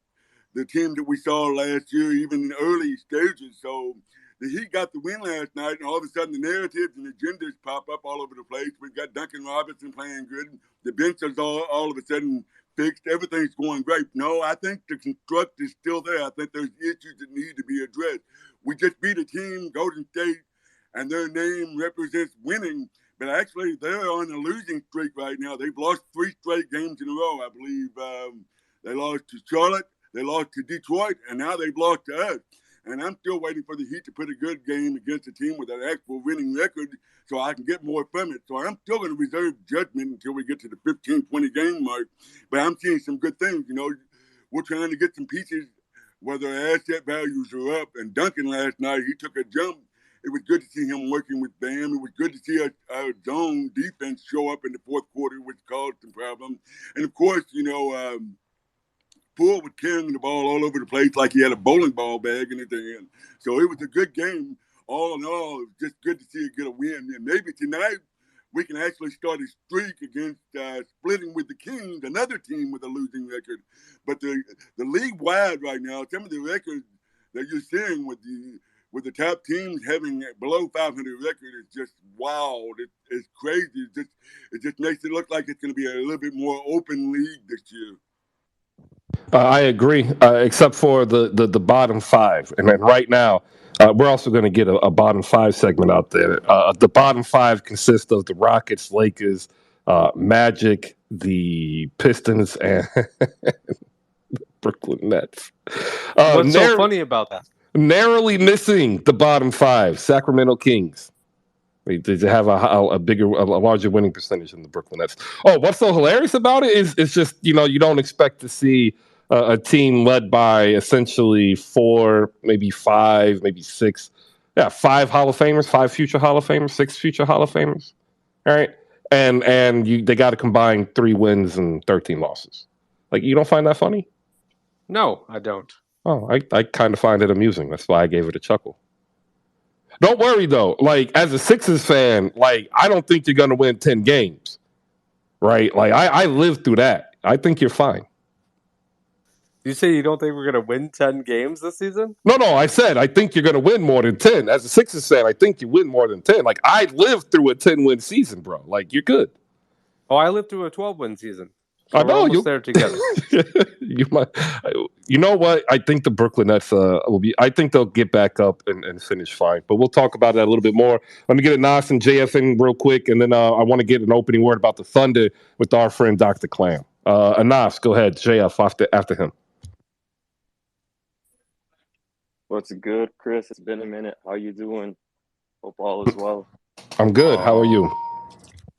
the team that we saw last year, even in the early stages. So the Heat got the win last night, and all of a sudden the narratives and agendas pop up all over the place. We've got Duncan Robinson playing good. The bench is all of a sudden fixed. Everything's going great. No, I think the construct is still there. I think there's issues that need to be addressed. We just beat a team, Golden State, and their name represents winning. But actually, they're on a losing streak right now. They've lost 3 straight games in a row, I believe. They lost to Charlotte, they lost to Detroit, and now they've lost to us. And I'm still waiting for the Heat to put a good game against a team with an actual winning record so I can get more from it. So I'm still going to reserve judgment until we get to the 15, 20 game mark. But I'm seeing some good things. We're trying to get some pieces, whether asset values are up. And Duncan last night, he took a jump. It was good to see him working with Bam. It was good to see our zone defense show up in the fourth quarter, which caused some problems. And, of course, Poole was carrying the ball all over the place like he had a bowling ball bag in his hand. So it was a good game. All in all, it was just good to see it get a win. And maybe tonight we can actually start a streak against splitting with the Kings, another team with a losing record. But the league-wide right now, some of the records that you're seeing with the top teams having below 500 record is just wild. It's crazy. It just makes it look like it's going to be a little bit more open league this year. I agree, except for the bottom 5. And then right now, we're also going to get a bottom 5 segment out there. The bottom 5 consists of the Rockets, Lakers, Magic, the Pistons, and Brooklyn Nets. What's so funny about that? Narrowly missing the bottom 5, Sacramento Kings. They have a larger winning percentage than the Brooklyn Nets. Oh, what's so hilarious about it is it's just, you don't expect to see a team led by essentially 4, maybe 5, maybe 6. Yeah, 5 Hall of Famers, 5 future Hall of Famers, 6 future Hall of Famers. All right. And they got to combine 3 wins and 13 losses. Like, you don't find that funny? No, I don't. Oh, I kind of find it amusing. That's why I gave it a chuckle. Don't worry, though. Like, as a Sixers fan, like, I don't think you're going to win 10 games, right? Like, I lived through that. I think you're fine. You say you don't think we're going to win 10 games this season? No, I said I think you're going to win more than 10. As a Sixers fan, I think you win more than 10. Like, I lived through a 10-win season, bro. Like, you're good. Oh, I lived through a 12-win season. So I know, we're almost there together. You know what? I think the Brooklyn Nets will be. I think they'll get back up and finish fine. But we'll talk about that a little bit more. Let me get a Nash and JF in real quick, and then I want to get an opening word about the Thunder with our friend Dr. Clam. Anas, go ahead. JF after him. What's good, Chris? It's been a minute. How you doing? Hope all is well. I'm good. How are you?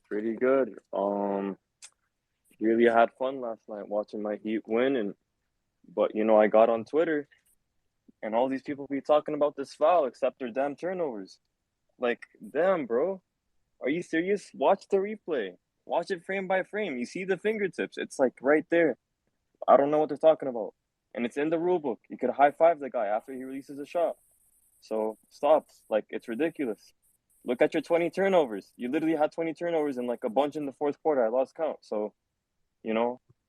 Pretty good. Really had fun last night watching my Heat win, but I got on Twitter, and all these people be talking about this foul, except their damn turnovers. Like, damn, bro, are you serious? Watch the replay. Watch it frame by frame. You see the fingertips. It's like right there. I don't know what they're talking about, and it's in the rule book. You could high five the guy after he releases a shot. So stop. Like, it's ridiculous. Look at your 20 turnovers. You literally had 20 turnovers and like a bunch in the fourth quarter. I lost count. So,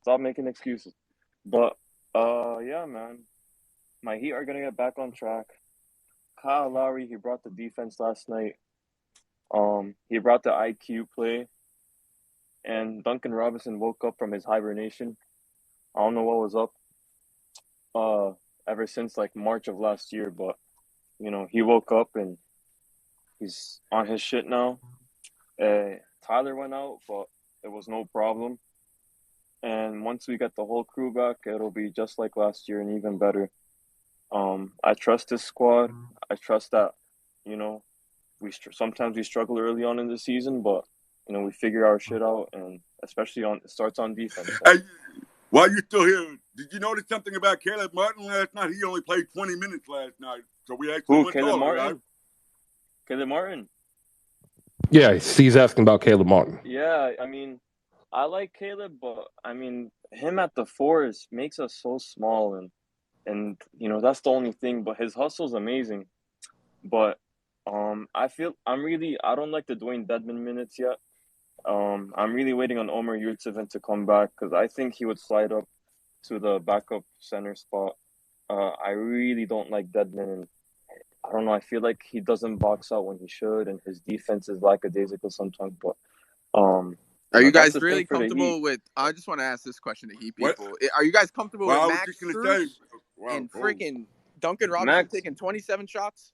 stop making excuses. But, yeah, man. My Heat are going to get back on track. Kyle Lowry, he brought the defense last night. He brought the IQ play. And Duncan Robinson woke up from his hibernation. I don't know what was up ever since like March of last year, but, he woke up and he's on his shit now. Tyler went out, but it was no problem. And once we get the whole crew back, it'll be just like last year and even better. I trust this squad. I trust that, sometimes we struggle early on in the season, but, we figure our shit out, and especially it starts on defense. So. Hey, while you're still here, did you notice something about Caleb Martin last night? He only played 20 minutes last night, so we actually went Caleb taller, Martin? right? Caleb Martin? Yeah, he's asking about Caleb Martin. Yeah, I mean, I like Caleb, but I mean, him at the 4 makes us so small, and that's the only thing. But his hustle's amazing. But I don't like the Dwayne Dedmon minutes yet. I'm really waiting on Omer Yurtseven to come back because I think he would slide up to the backup center spot. I really don't like Dedmon, and I don't know. I feel like he doesn't box out when he should, and his defense is lackadaisical sometimes. But are you guys really comfortable with? I just want to ask this question to Heat people. What? Are you guys comfortable with Max Strus and freaking Duncan Robinson taking 27 shots?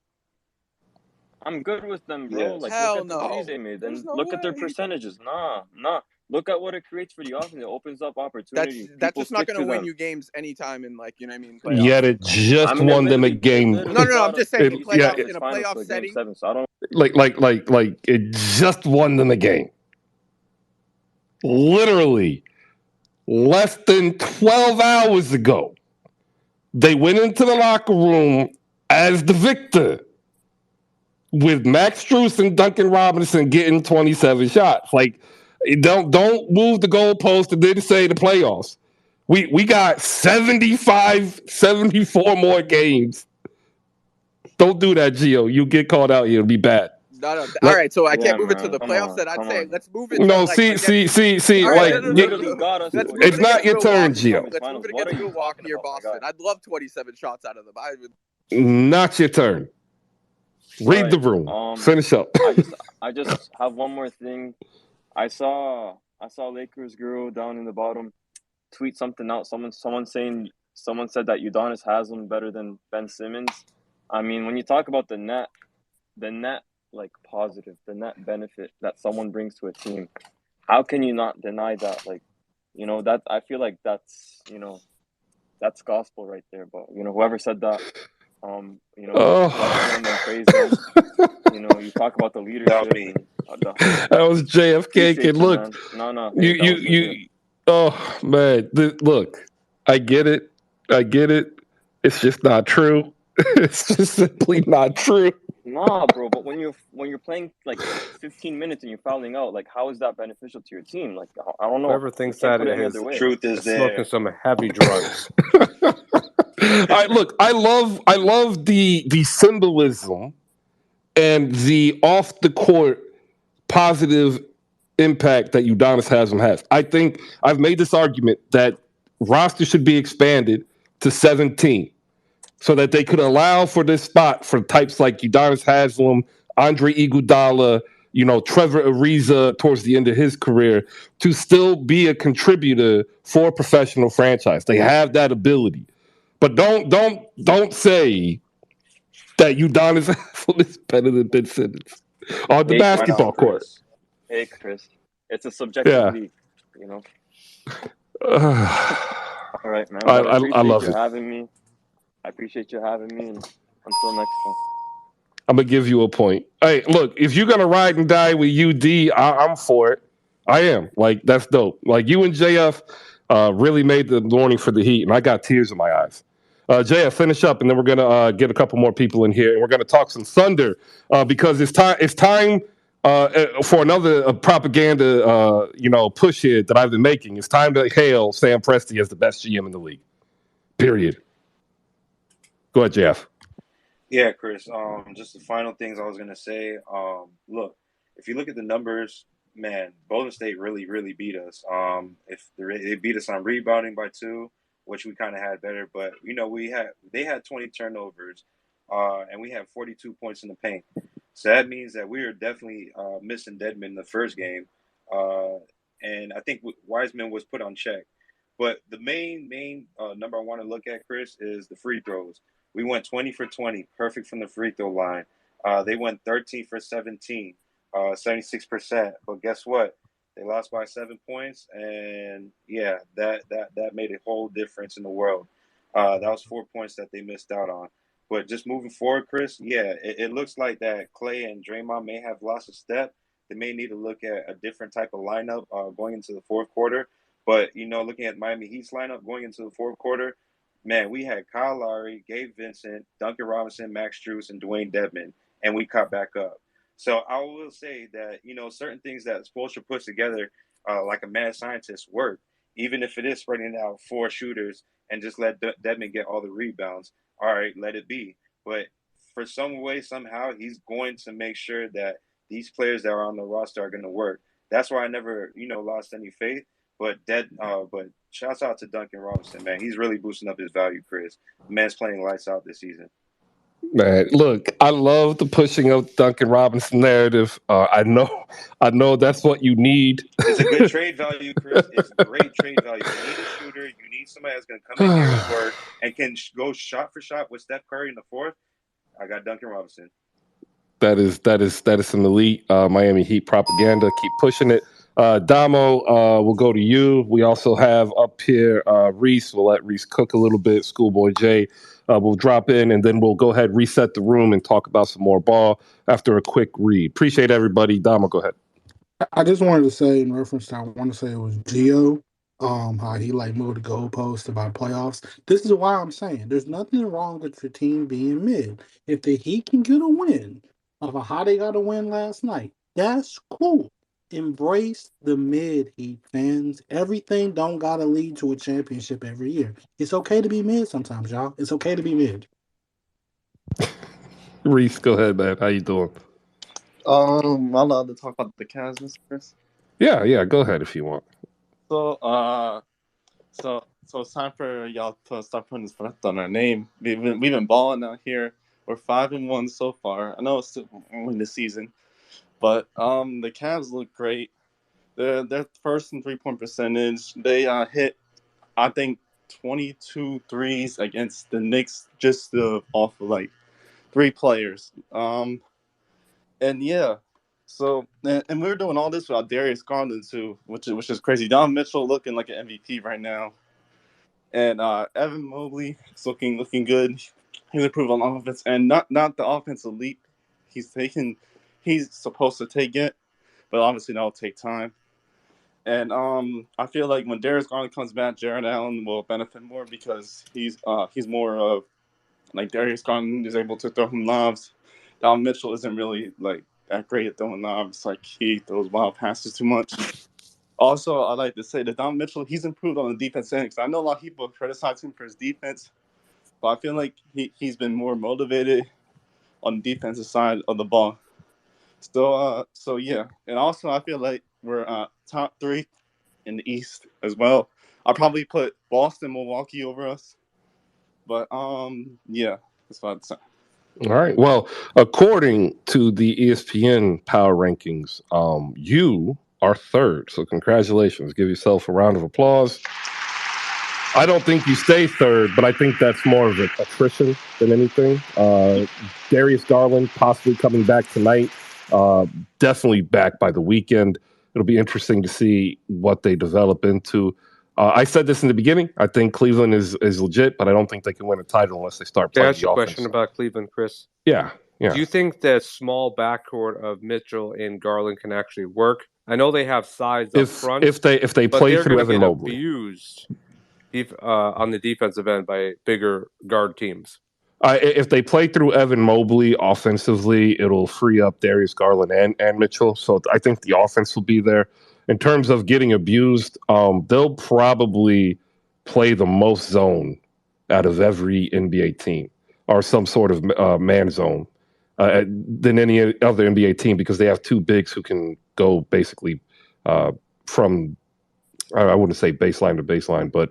I'm good with them, bro. Yes. Like, Hell look at the threes no. they made, There's and no look at their way. percentages. Nah. Look at what it creates for the offense. It opens up opportunities. That's People just not stick going to to win them. you games anytime in, like, you know what I mean, Yet playoffs. it just I mean, won them a it game. literally No. I'm got us just saying from in Eastern Yeah, playoffs, Conference in a Finals playoff to a Game setting. 7. So I don't. like it just won them a game. Literally less than 12 hours ago, they went into the locker room as the victor with Max Strus and Duncan Robinson getting 27 shots. Like, don't move the goalpost and then say the playoffs. We got 75, 74 more games. Don't do that, Gio. You get called out here. It'll be bad. No. All right, so I Yeah, can't move it to man. the Come playoffs. Then on. I'd Come say on. let's move it to No, like see. All right, Bro, Like it literally got us to Let's a move it's it Game not against your 7 turn, Milwaukee. Gio. Conference Let's move Finals. it What are against you Milwaukee talking or about, my Boston. guy? I'd love 27 shots out of them. Not your turn. All Read right. the room. Finish up. I just have one more thing. I saw Lakers girl down in the bottom tweet something out. Someone said that Udonis Haslam better than Ben Simmons. I mean, when you talk about the net like positive, the net benefit that someone brings to a team, how can you not deny that? Like, that I feel like that's that's gospel right there. But whoever said that, bless them and praise them. You talk about the That was leadership me. and That was JFK. appreciate Kid, you, look, man. No, you, hey, that you, was legit. you. Oh man, look, I get it. It's just not true. It's just simply not true. Nah, bro. But when you're playing like 15 minutes and you're fouling out, like how is that beneficial to your team? Like I don't know. Whoever You thinks can't that put it any is other way. Truth is smoking there. some heavy drugs. I love the symbolism and the off the court positive impact that Udonis Haslam has. I think I've made this argument that roster should be expanded to 17 so that they could allow for this spot for types like Udonis Haslam, Andre Iguodala, Trevor Ariza towards the end of his career to still be a contributor for a professional franchise. They have that ability. But don't say that Udonis Haslam is better than Ben Simmons on the Hey, Why not, basketball Chris. court. Chris? Hey, Chris. It's a subjective Yeah. league, you know. I, All right, man. But I I appreciate love you it. having me. And until next time. I'm gonna give you a point. Hey, look, if you're gonna ride and die with UD, I'm for it. I am. Like, that's dope. Like, you and JF really made the morning for the Heat, and I got tears in my eyes. JF, finish up, and then we're gonna get a couple more people in here, and we're gonna talk some Thunder because it's time. It's time for another propaganda, push here that I've been making. It's time to hail Sam Presti as the best GM in the league. Period. Go ahead, JF. Yeah, Chris. Just the final things I was gonna say. Look, if you look at the numbers, man, Golden State really, really beat us. If they beat us on rebounding by 2, which we kind of had better, but they had 20 turnovers, and we had 42 points in the paint. So that means that we are definitely missing Dedmon in the first game, and I think Wiseman was put on check. But the main number I want to look at, Chris, is the free throws. We went 20 for 20, perfect from the free throw line. They went 13 for 17, 76%. But guess what? They lost by 7 points, and yeah, that made a whole difference in the world. That was 4 points that they missed out on. But just moving forward, Chris, yeah, it looks like that Clay and Draymond may have lost a step. They may need to look at a different type of lineup going into the fourth quarter. But, looking at Miami Heat's lineup going into the fourth quarter, man, we had Kyle Lowry, Gabe Vincent, Duncan Robinson, Max Strus, and Dwayne Dedmon, and we caught back up. So I will say that, certain things that Spoelstra puts together, like a mad scientist, work, even if it is spreading out 4 shooters and just let Dedmon get all the rebounds. All right, let it be. But for some way, somehow, he's going to make sure that these players that are on the roster are going to work. That's why I never, lost any faith. But shouts out to Duncan Robinson, man. He's really boosting up his value, Chris. The man's playing lights out this season. Man, look, I love the pushing of Duncan Robinson narrative. I know that's what you need. It's a good trade value, Chris. It's great trade value. You need a shooter. You need somebody that's going to come in here and work and can go shot for shot with Steph Curry in the fourth. I got Duncan Robinson. That is some elite Miami Heat propaganda. Keep pushing it. Damo, we'll go to you. We also have up here Reese. We'll let Reese cook a little bit. Schoolboy J will drop in, and then we'll go ahead, reset the room, and talk about some more ball after a quick read. Appreciate everybody. Damo, go ahead. I just wanted to say in reference to, I want to say it was Gio, how he like moved the goalpost about playoffs. This is why I'm saying there's nothing wrong with your team being mid. If the Heat can get a win of how they got a win last night, that's cool. Embrace the mid, Heat fans. Everything don't gotta lead to a championship every year. It's okay to be mid sometimes, y'all. It's okay to be mid. Reese, go ahead, man. How you doing? I'm allowed to talk about the Cavs, Mr. Chris. Yeah. Go ahead if you want. So it's time for y'all to start putting respect on our name. We've been balling out here. We're 5-1 so far. I know it's still only the season, but the Cavs look great. They're first in 3-point percentage. They hit, I think, 22 threes against the Knicks just off of like 3 players. And yeah, so and we're doing all this without Darius Garland too, which is crazy. Don Mitchell looking like an MVP right now, and Evan Mobley is looking good. He's improved on offense, and not the offensive leap he's supposed to take it, but obviously that'll take time. And I feel like when Darius Garland comes back, Jared Allen will benefit more because he's more of like Darius Garland is able to throw him lobs. Don Mitchell isn't really like that great at throwing lobs. Like he throws wild passes too much. Also, I like to say that Don Mitchell, he's improved on the defense end. Because I know a lot of people criticize him for his defense, but I feel like he's been more motivated on the defensive side of the ball. So yeah, and also I feel like we're top 3 in the East as well. I'll probably put Boston, Milwaukee over us, but yeah, that's what I'd say. All right. Well, according to the ESPN power rankings, you are third. So congratulations. Give yourself a round of applause. I don't think you stay third, but I think that's more of an attrition than anything. Darius Garland possibly coming back tonight. Definitely back by the weekend. It'll be interesting to see what they develop into. I said this in the beginning. I think Cleveland is legit, but I don't think they can win a title unless they start Can I playing ask the a offense. question about Cleveland, Chris? Yeah. Do you think that small backcourt of Mitchell and Garland can actually work? I know they have size up front. If they but play they're through going to Evan get Mobley. abused on the defensive end by bigger guard teams. If they play through Evan Mobley offensively, it'll free up Darius Garland and Mitchell. So I think the offense will be there. In terms of getting abused, they'll probably play the most zone out of every NBA team or some sort of man zone than any other NBA team because they have 2 bigs who can go basically from, I wouldn't say baseline to baseline, but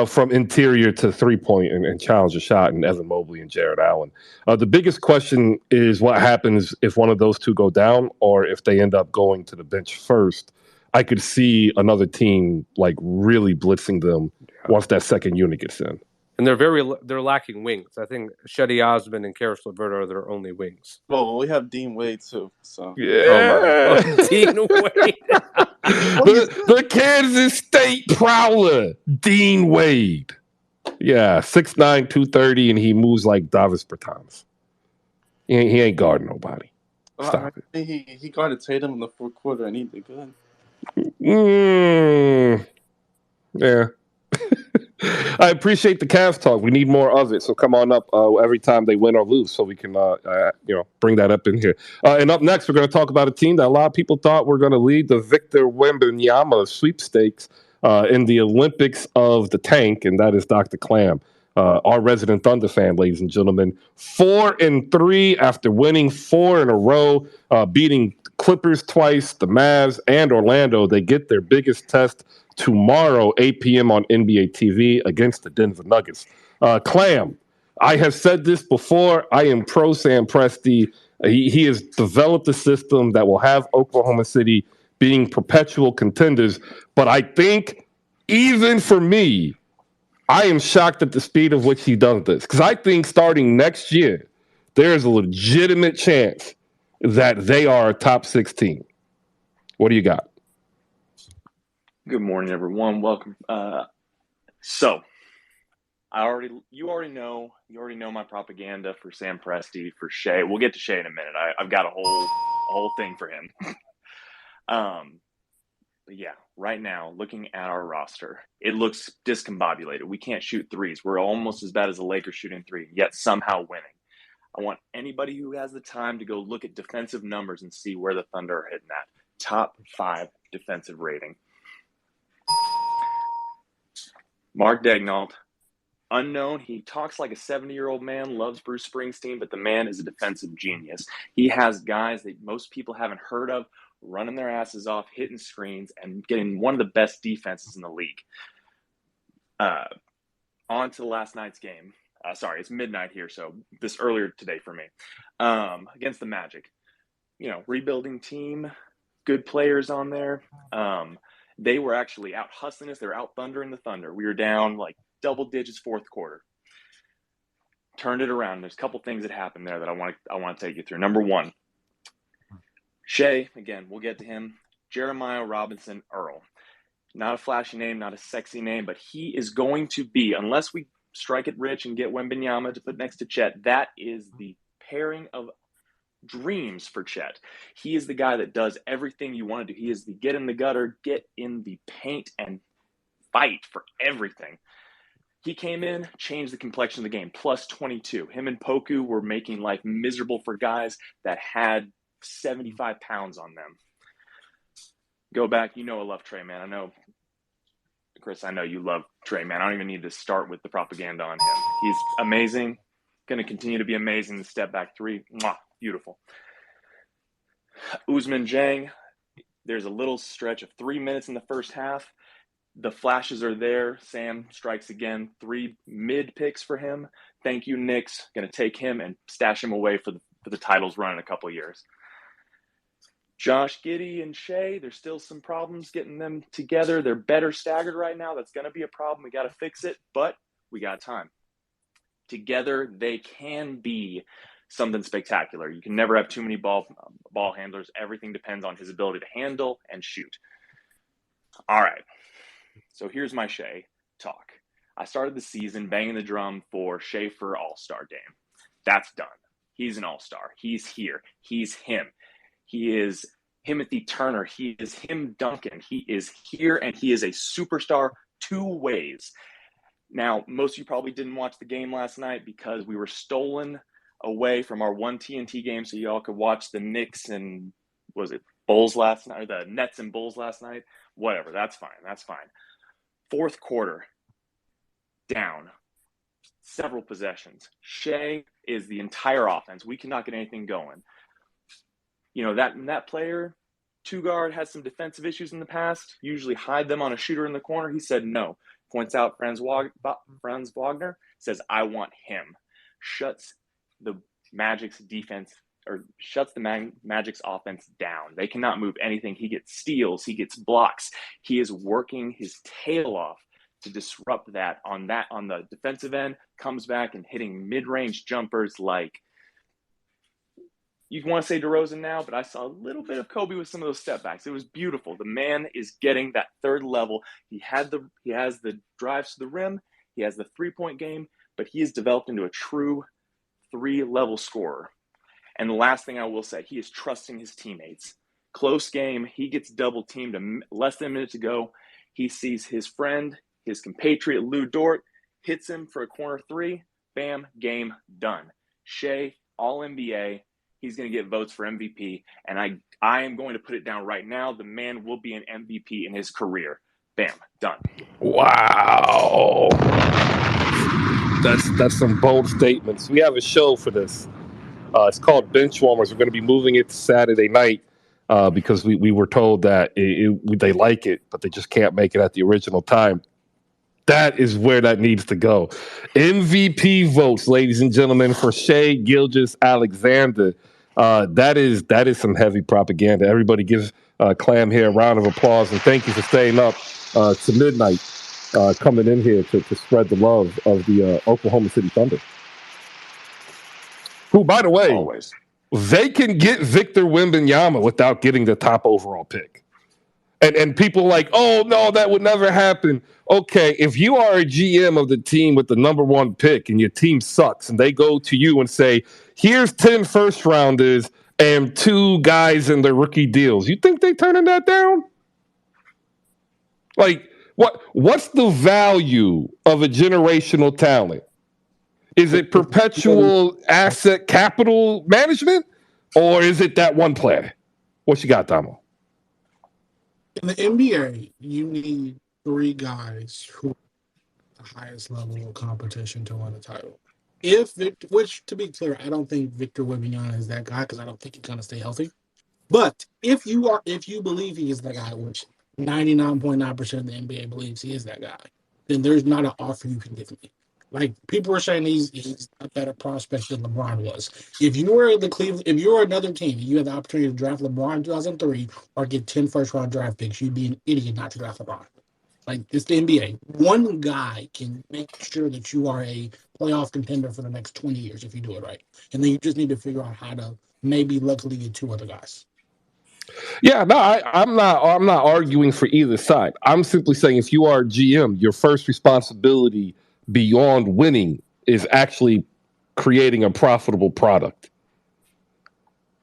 from interior to 3-point and challenge a shot, and Evan Mobley and Jared Allen. The biggest question is what happens if one of those 2 go down or if they end up going to the bench first. I could see another team like really blitzing them once that second unit gets in. And they're lacking wings. I think Shetty Osman and Karis LeVert are their only wings. Well, we have Dean Wade too. So yeah, Dean Wade. the Kansas State prowler, Dean Wade. Yeah, 6'9", 230, and he moves like Davis Bertans. He ain't guarding nobody. Stop it. He guarded Tatum in the 4th quarter, and he did good. Yeah. I appreciate the Cavs talk. We need more of it, so come on up every time they win or lose, so we can bring that up in here. And up next, we're going to talk about a team that a lot of people thought were going to lead the Victor Wembanyama sweepstakes in the Olympics of the Tank, and that is Dr. Clam, our resident Thunder fan, ladies and gentlemen. 4-3 after winning 4 in a row, beating Clippers twice, the Mavs, and Orlando. They get their biggest test tomorrow, 8 p.m. on NBA TV against the Denver Nuggets. Clam, I have said this before. I am pro Sam Presti. He has developed a system that will have Oklahoma City being perpetual contenders. But I think even for me, I am shocked at the speed of which he does this. Because I think starting next year, there's a legitimate chance that they are a top 6 team. What do you got? Good morning, everyone. Welcome. So, you already know my propaganda for Sam Presti, for Shea. We'll get to Shea in a minute. I've got a whole thing for him. But yeah, right now, looking at our roster, it looks discombobulated. We can't shoot threes. We're almost as bad as the Lakers shooting three, yet somehow winning. I want anybody who has the time to go look at defensive numbers and see where the Thunder are hitting at. Top 5 defensive rating. Mark Daignault, unknown. He talks like a 70-year-old man, loves Bruce Springsteen, but the man is a defensive genius. He has guys that most people haven't heard of running their asses off, hitting screens, and getting one of the best defenses in the league. On to last night's game. Sorry, it's midnight here, so this earlier today for me. Against the Magic. Rebuilding team, good players on there. They were actually out hustling us. They were out thundering the Thunder. We were down like double digits fourth quarter. Turned it around. There's a couple things that happened there that I want to take you through. Number one, Shea, again, we'll get to him. Jeremiah Robinson Earl. Not a flashy name, not a sexy name, but he is going to be, unless we strike it rich and get Wembanyama to put next to Chet, that is the pairing of dreams for Chet. He is the guy that does everything you want to do. He is the get in the gutter, get in the paint, and fight for everything. He came in, changed the complexion of the game, plus 22. Him and Poku were making life miserable for guys that had 75 pounds on them. Go back, I love Trey, man. I know, Chris, I know you love Trey, man. I don't even need to start with the propaganda on him. He's amazing, going to continue to be amazing. The step back three, mwah, beautiful. Ousmane Dieng, there's a little stretch of 3 minutes in the first half. The flashes are there. Sam strikes again. 3 mid picks for him. Thank you, Knicks. Going to take him and stash him away for the titles run in a couple of years. Josh Giddey and Shea, there's still some problems getting them together. They're better staggered right now. That's going to be a problem. We got to fix it, but we got time. Together, they can be something spectacular. You can never have too many ball handlers. Everything depends on his ability to handle and shoot. All right. So here's my Shea talk. I started the season banging the drum for Shea for All-Star game. That's done. He's an All-Star. He's here. He's him. He is Timothy Turner. He is him Duncan. He is here, and he is a superstar 2 ways. Now, most of you probably didn't watch the game last night because we were stolen away from our one TNT game so y'all could watch the Knicks and, Bulls last night, or the Nets and Bulls last night? Whatever, that's fine. Fourth quarter, down several possessions. Shea is the entire offense. We cannot get anything going. That player, 2-guard, has some defensive issues in the past, usually hide them on a shooter in the corner. He said no. Points out Franz Wagner, says, I want him. Shuts the Magic's defense, or shuts the Magic's offense down. They cannot move anything. He gets steals. He gets blocks. He is working his tail off to disrupt that on the defensive end, comes back and hitting mid-range jumpers like, you want to say DeRozan now, but I saw a little bit of Kobe with some of those step backs. It was beautiful. The man is getting that third level. He has the drives to the rim. He has the 3-point game, but he is developed into a true 3-level scorer. And the last thing I will say, he is trusting his teammates. Close game. He gets double teamed less than a minute to go. He sees his friend, his compatriot, Lou Dort, hits him for a corner 3. Bam, game done. Shea, all NBA. He's going to get votes for MVP, and I am going to put it down right now. The man will be an MVP in his career. Bam, done. Wow. That's some bold statements. We have a show for this. It's called Benchwarmers. We're going to be moving it to Saturday night because we were told that they like it, but they just can't make it at the original time. That is where that needs to go. MVP votes, ladies and gentlemen, for Shea Gilgeous-Alexander. That is some heavy propaganda. Everybody give Clam here a round of applause, and thank you for staying up to midnight, coming in here to spread the love of the Oklahoma City Thunder. Who, by the way, always. they can get Victor Wembanyama without getting the top overall pick. And people like, oh, no, that would never happen. Okay, if you are a GM of the team with the number one pick and your team sucks and they go to you and say, here's 10 first rounders and 2 guys in their rookie deals, you think they turning that down? Like, what's the value of a generational talent? Is it perpetual asset capital management, or is it that one player? What you got, Damo? In the NBA, you need 3 guys who are the highest level of competition to win a title. Which to be clear, I don't think Victor Wembanyama is that guy because I don't think he's gonna stay healthy. But if you believe he is that guy, which 99.9% of the NBA believes he is that guy, then there's not an offer you can give me. Like people are saying he's a better prospect than LeBron was. If you were if you were another team and you had the opportunity to draft LeBron in 2003 or get 10 first round draft picks, you'd be an idiot not to draft LeBron. Like it's the NBA. One guy can make sure that you are a playoff contender for the next 20 years if you do it right. And then you just need to figure out how to maybe luckily get 2 other guys. Yeah, no, I'm not arguing for either side. I'm simply saying if you are a GM, your first responsibility beyond winning is actually creating a profitable product.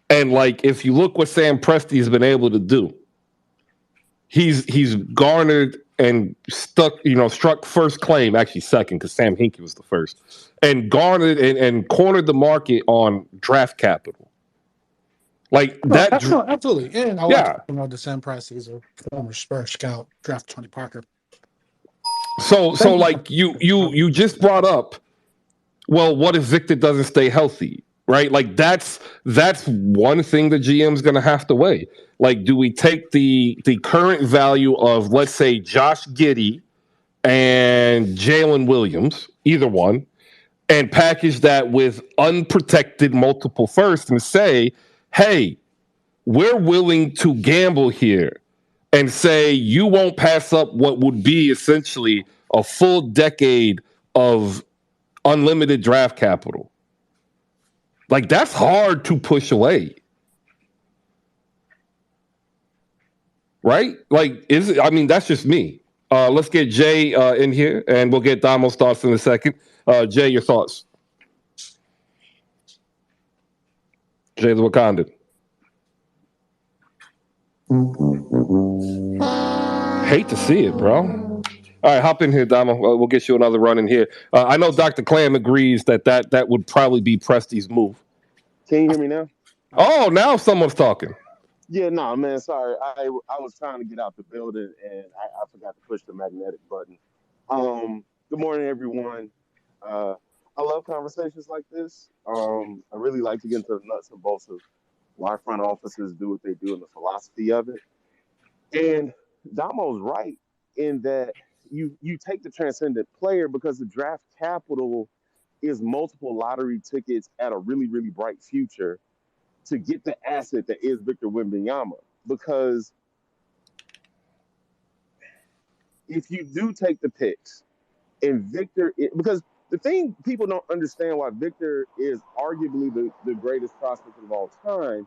And like if you look what Sam Presti has been able to do, he's garnered and struck first claim, actually second, because Sam Hinkie was the first, and garnered and cornered the market on draft capital. Like that, absolutely. And I like the Sam Presti is a former Spurs scout, drafted Tony Parker. So like you just brought up, well, what if Victor doesn't stay healthy, right? Like that's one thing the GM's going to have to weigh. Like, do we take the current value of, let's say, Josh Giddey and Jalen Williams, either one, and package that with unprotected multiple firsts and say, hey, we're willing to gamble here and say you won't pass up what would be essentially a full decade of unlimited draft capital. Like that's hard to push away. Right? Like that's just me. Let's get Jay in here and we'll get Damo's thoughts in a second. Jay, your thoughts. Jay the Wakandan. Hate to see it, bro. All right, hop in here, Damo. We'll get you another run in here. I know Dr. Clam agrees that would probably be Presti's move. Can you hear me now? Oh, now someone's talking. Yeah, no, man, sorry. I was trying to get out the building and I forgot to push the magnetic button. Good morning, everyone. I love conversations like this. I really like to get into the nuts and bolts of why front offices do what they do and the philosophy of it. And Damo's right in that you take the transcendent player because the draft capital is multiple lottery tickets at a really, really bright future to get the asset that is Victor Wembanyama. Because if you do take the picks and because the thing people don't understand why Victor is arguably the greatest prospect of all time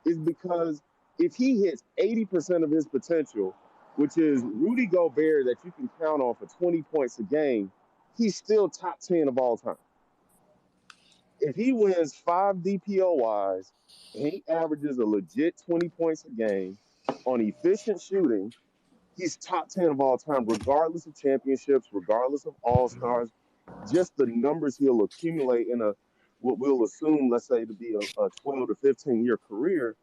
is because if he hits 80% of his potential, which is Rudy Gobert that you can count on for 20 points a game, he's still top 10 of all time. If he wins 5 DPOYs and he averages a legit 20 points a game on efficient shooting, he's top 10 of all time, regardless of championships, regardless of all-stars. Just the numbers he'll accumulate in what we'll assume, let's say, to be a 12 to 15-year career.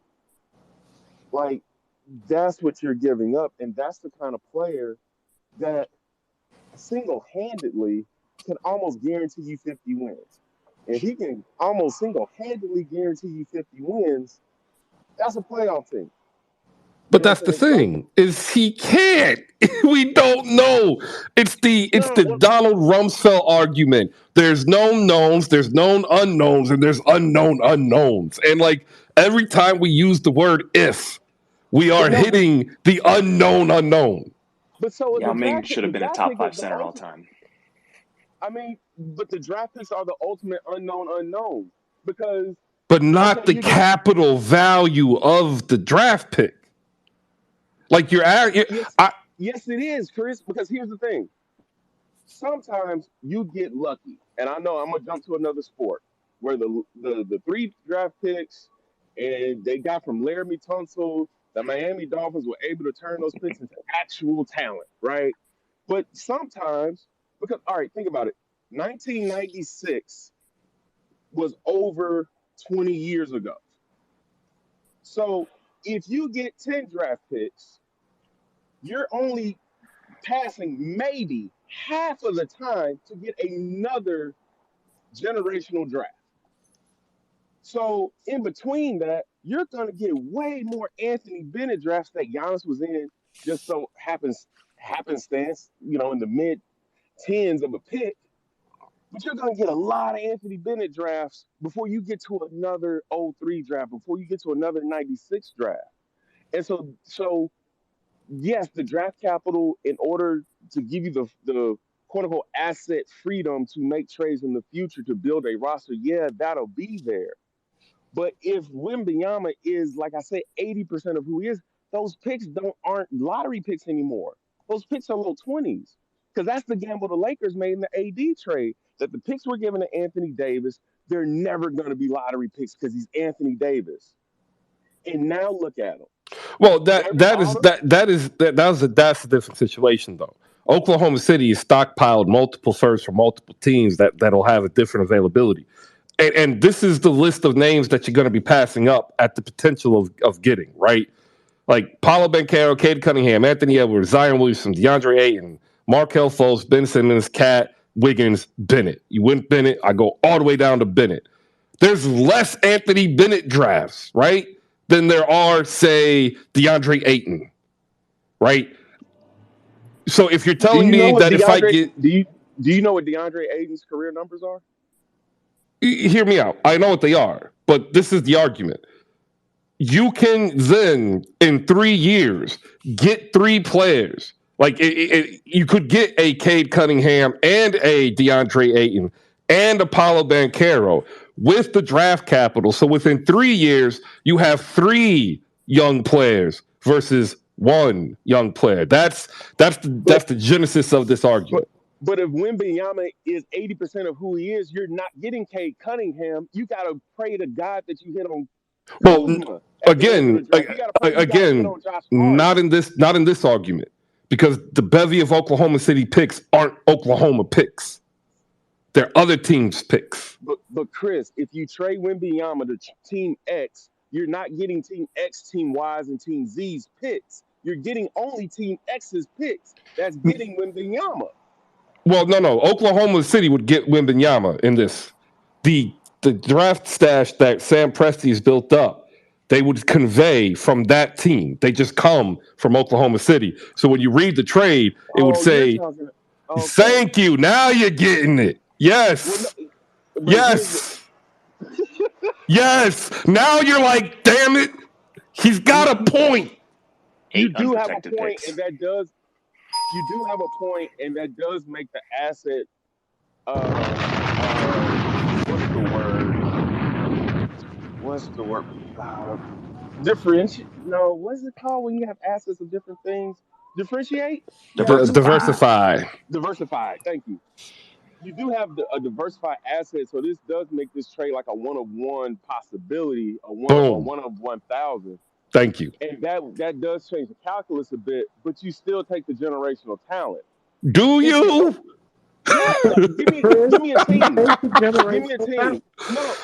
Like, that's what you're giving up. And that's the kind of player that single-handedly can almost guarantee you 50 wins. If he can almost single-handedly guarantee you 50 wins, that's a playoff team. But that's the thing, is he can't. We don't know. It's the Donald Rumsfeld argument. There's known knowns, there's known unknowns, and there's unknown unknowns. And like every time we use the word if, we are hitting the unknown unknown. But so Yao Ming should have been a top 5 center all time. I mean, but the draft picks are the ultimate unknown unknown because but not the capital value of the draft pick. Like yes, it is, Chris. Because here's the thing: sometimes you get lucky, and I know I'm gonna jump to another sport where the three draft picks and they got from Laramie Tunsil, the Miami Dolphins were able to turn those picks into actual talent, right? But sometimes, because all right, think about it. 1996 was over 20 years ago. So if you get 10 draft picks, you're only passing maybe half of the time to get another generational draft. So in between that, you're gonna get way more Anthony Bennett drafts that Giannis was in just so happenstance, in the mid tens of a pick. But you're gonna get a lot of Anthony Bennett drafts before you get to another '03 draft, before you get to another '96 draft. And so yes, the draft capital in order to give you the quote unquote asset freedom to make trades in the future to build a roster, yeah, that'll be there. But if Wimbyama is, like I said, 80% of who he is, those picks aren't lottery picks anymore. Those picks are low 20s. Because that's the gamble the Lakers made in the AD trade. That the picks were given to Anthony Davis, they're never going to be lottery picks because he's Anthony Davis. And now look at him. Well, that's a different situation though. Oklahoma City has stockpiled multiple firsts for multiple teams that'll have a different availability. And this is the list of names that you're going to be passing up at the potential of getting, right? Like Paulo Banchero, Cade Cunningham, Anthony Edwards, Zion Williamson, DeAndre Ayton, Markel Fultz, Ben Simmons, Cat, Wiggins, Bennett. You went Bennett, I go all the way down to Bennett. There's less Anthony Bennett drafts, right, than there are, say, DeAndre Ayton, right? So if you're telling me that if I get... Do you know what DeAndre Ayton's career numbers are? Hear me out. I know what they are, but this is the argument. You can then, in 3 years, get three players. Like you could get a Cade Cunningham and a DeAndre Ayton and a Paulo Banchero with the draft capital. So within 3 years, you have three young players versus one young player. That's the genesis of this argument. But if Wembanyama is 80% of who he is, you're not getting Cade Cunningham. You got to pray to God that you hit on Kuzma. Again, not in this argument, because the bevy of Oklahoma City picks aren't Oklahoma picks. They're other teams' picks. But Chris, if you trade Wembanyama to Team X, you're not getting Team X, Team Y's, and Team Z's picks. You're getting only Team X's picks. That's getting Wembanyama. Well, no. Oklahoma City would get Wembanyama in this. The draft stash that Sam Presti's built up, they would convey from that team. They just come from Oklahoma City. So when you read the trade, it would say, "Thank you. Now you're getting it." Yes. Yes. Yes. Now you're like, damn it. He's got a point. You do have a point, and that does. You do have a point, and that does make the asset. What's the word? Differentiate? No, what's it called when you have assets of different things? Differentiate? Diversify. Diversify. Thank you. You do have a diversified asset, so this does make this trade like a one-of-one possibility, a one of 1,000. Thank you. And that does change the calculus a bit, but you still take the generational talent. Do you? Yeah, give me a team. Give me a team.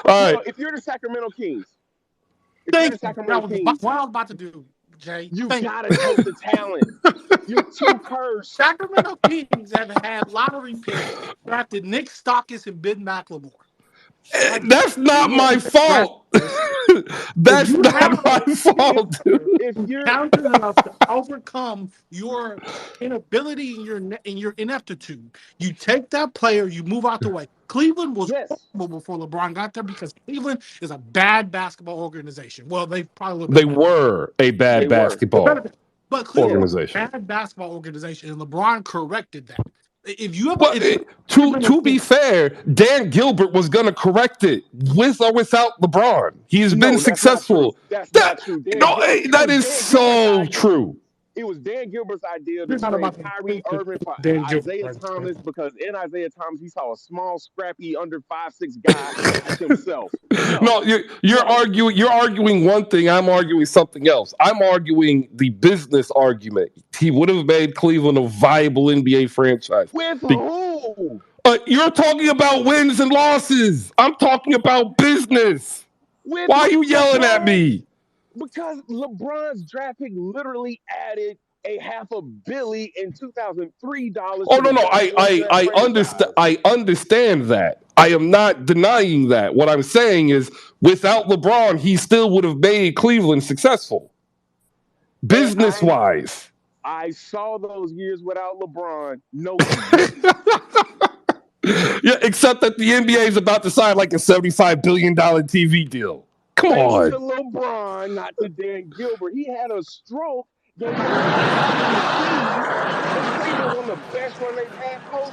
No, if you're the Sacramento Kings, what I was about to do, Jay. You gotta take the talent. You're too cursed. Sacramento Kings have had lottery picks drafted Nick Stockis and Ben McLemore. That's not my fault. That's not my fault. If you're talented enough to overcome your inability and your ineptitude, you take that player, you move out the way. Cleveland was horrible before LeBron got there because Cleveland is a bad basketball organization. Well, they probably were a bad basketball but Cleveland organization. Was a bad basketball organization, and LeBron corrected that. If you have, But to be fair, Dan Gilbert was going to correct it with or without LeBron. He has been No, that's not true. successful. That's not true. That is so true. It was Dan Gilbert's idea to You're not trade about Kyrie Irving for Dan Gilbert. Isaiah Thomas because in Isaiah Thomas he saw a small, scrappy, under 5'6" guy like himself. No, you're arguing one thing. I'm arguing something else. I'm arguing the business argument. He would have made Cleveland a viable NBA franchise. With who? You're talking about wins and losses. I'm talking about business. With Why are you yelling LeBron? at me? Because LeBron's draft pick literally added a $500 million in 2003 dollars. Oh no, I understand that. I am not denying that. What I'm saying is, without LeBron, he still would have made Cleveland successful, business wise. I saw those years without LeBron. No. Yeah, except that the NBA is about to sign like a $75 billion TV deal. Come on. Thanks to LeBron, not to Dan Gilbert. He had a stroke. Gave him Cleveland one of the best run they've had post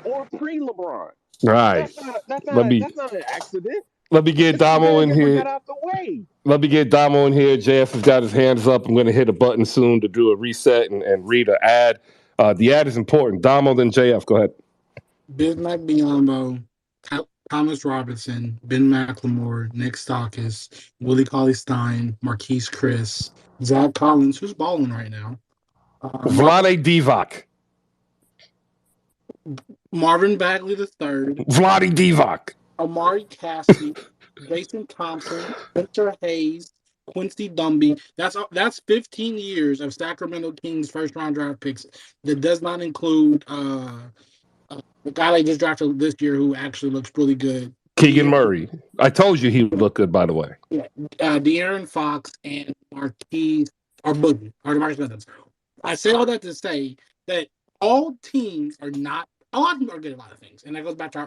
or pre-LeBron. Right. That's not an accident. Let me get Damo in here. Got out the way. Let me get Damo in here. JF has got his hands up. I'm going to hit a button soon to do a reset and read an ad. The ad is important. Damo, then JF. Go ahead. Bismack Biyombo, Thomas Robinson, Ben McLemore, Nick Stokes, Willie Cauley-Stein, Marquise Chris, Zach Collins, who's balling right now. Vlade Divac. Marvin Bagley III. Vlade Divac. Amari Cassey, Jason Thompson, Spencer Hayes, Quincy Dumby. That's 15 years of Sacramento Kings first-round draft picks. That does not include the guy they just drafted this year who actually looks really good. Keegan Murray. I told you he would look good, by the way. Yeah, De'Aaron Fox and Marquise Boogie are the Marcus Cousins. I say all that to say that all teams are not. A lot of them are good at a lot of things, and that goes back to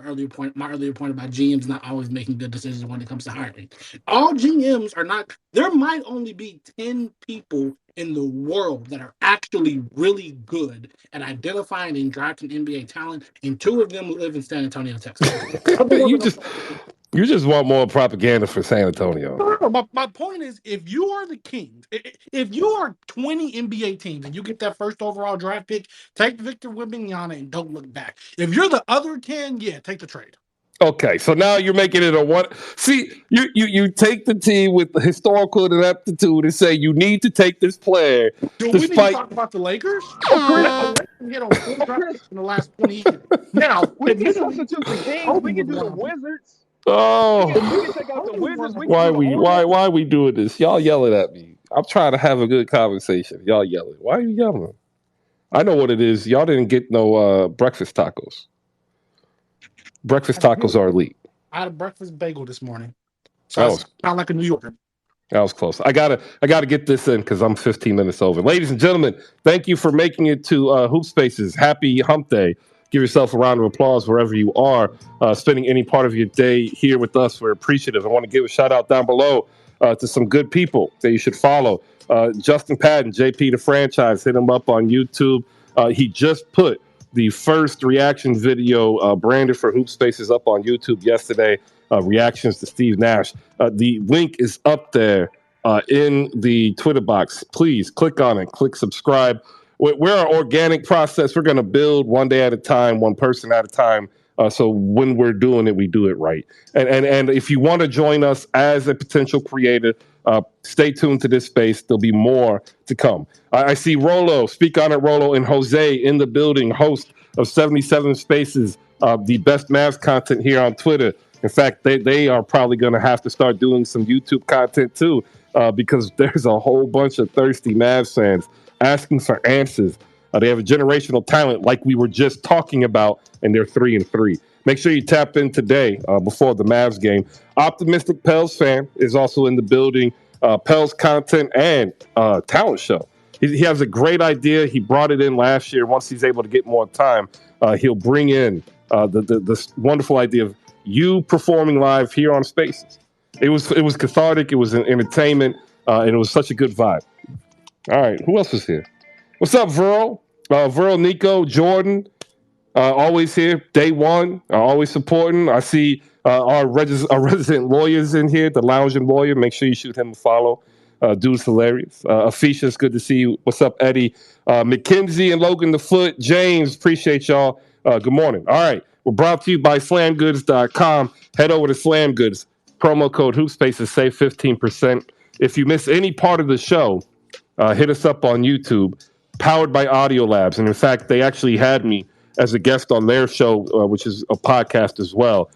my earlier point about GMs not always making good decisions when it comes to hiring. All GMs are not. There might only be 10 people in the world that are actually really good at identifying and drafting NBA talent, and 2 of them live in San Antonio, Texas. You just want more propaganda for San Antonio. My point is, if you are the Kings, if you are 20 NBA teams and you get that first overall draft pick, take Victor Wembanyama and don't look back. If you're the other 10, yeah, take the trade. Okay, so now you're making it a one. See, you take the team with the historical ineptitude and say you need to take this player. Do we need to talk about the Lakers? The Lakers hit on 4 draft picks in the last 20 years. Now, we can substitute the Kings. We can do the Wizards. Oh, we can take out the Wizards. Why are we doing this? Y'all yelling at me. I'm trying to have a good conversation. Y'all yelling. Why are you yelling? I know what it is. Y'all didn't get no breakfast tacos. Breakfast tacos are elite. I had a breakfast bagel this morning. So I sound like a New Yorker. That was close. I gotta get this in because I'm 15 minutes over. Ladies and gentlemen, thank you for making it to Hoop Spaces. Happy Hump Day. Give yourself a round of applause wherever you are spending any part of your day here with us. We're appreciative. I want to give a shout out down below to some good people that you should follow. Justin Patton, JP the Franchise, hit him up on YouTube. He just put the first reaction video branded for Hoop Spaces up on YouTube yesterday. Reactions to Steve Nash. The link is up there in the Twitter box. Please click on it. Click subscribe. We're an organic process. We're going to build one day at a time, one person at a time. So when we're doing it, we do it right. And if you want to join us as a potential creator, stay tuned to this space. There'll be more to come. I see Rolo, Speak On It Rolo, and Jose in the building, host of 77 Spaces, the best Mavs content here on Twitter. In fact, they are probably going to have to start doing some YouTube content too, because there's a whole bunch of thirsty Mavs fans asking for answers. They have a generational talent like we were just talking about, and they're 3-3. Make sure you tap in today before the Mavs game. Optimistic Pels fan is also in the building. Pels content and talent show. He has a great idea. He brought it in last year. Once he's able to get more time, he'll bring in the wonderful idea of you performing live here on Spaces. It was cathartic. It was an entertainment, and it was such a good vibe. All right, who else is here? What's up, Verl? Verl, Nico, Jordan. Always here, day one. Always supporting. I see our resident lawyers in here, the lounging lawyer. Make sure you shoot him a follow. Dude's hilarious. Aficia's good to see you. What's up, Eddie? McKenzie and Logan the Foot. James, appreciate y'all. Good morning. All right. We're brought to you by slamgoods.com. Head over to SlamGoods. Promo code HoopSpaces. Save 15%. If you miss any part of the show, hit us up on YouTube. Powered by Audio Labs. And in fact, they actually had me as a guest on their show, which is a podcast as well,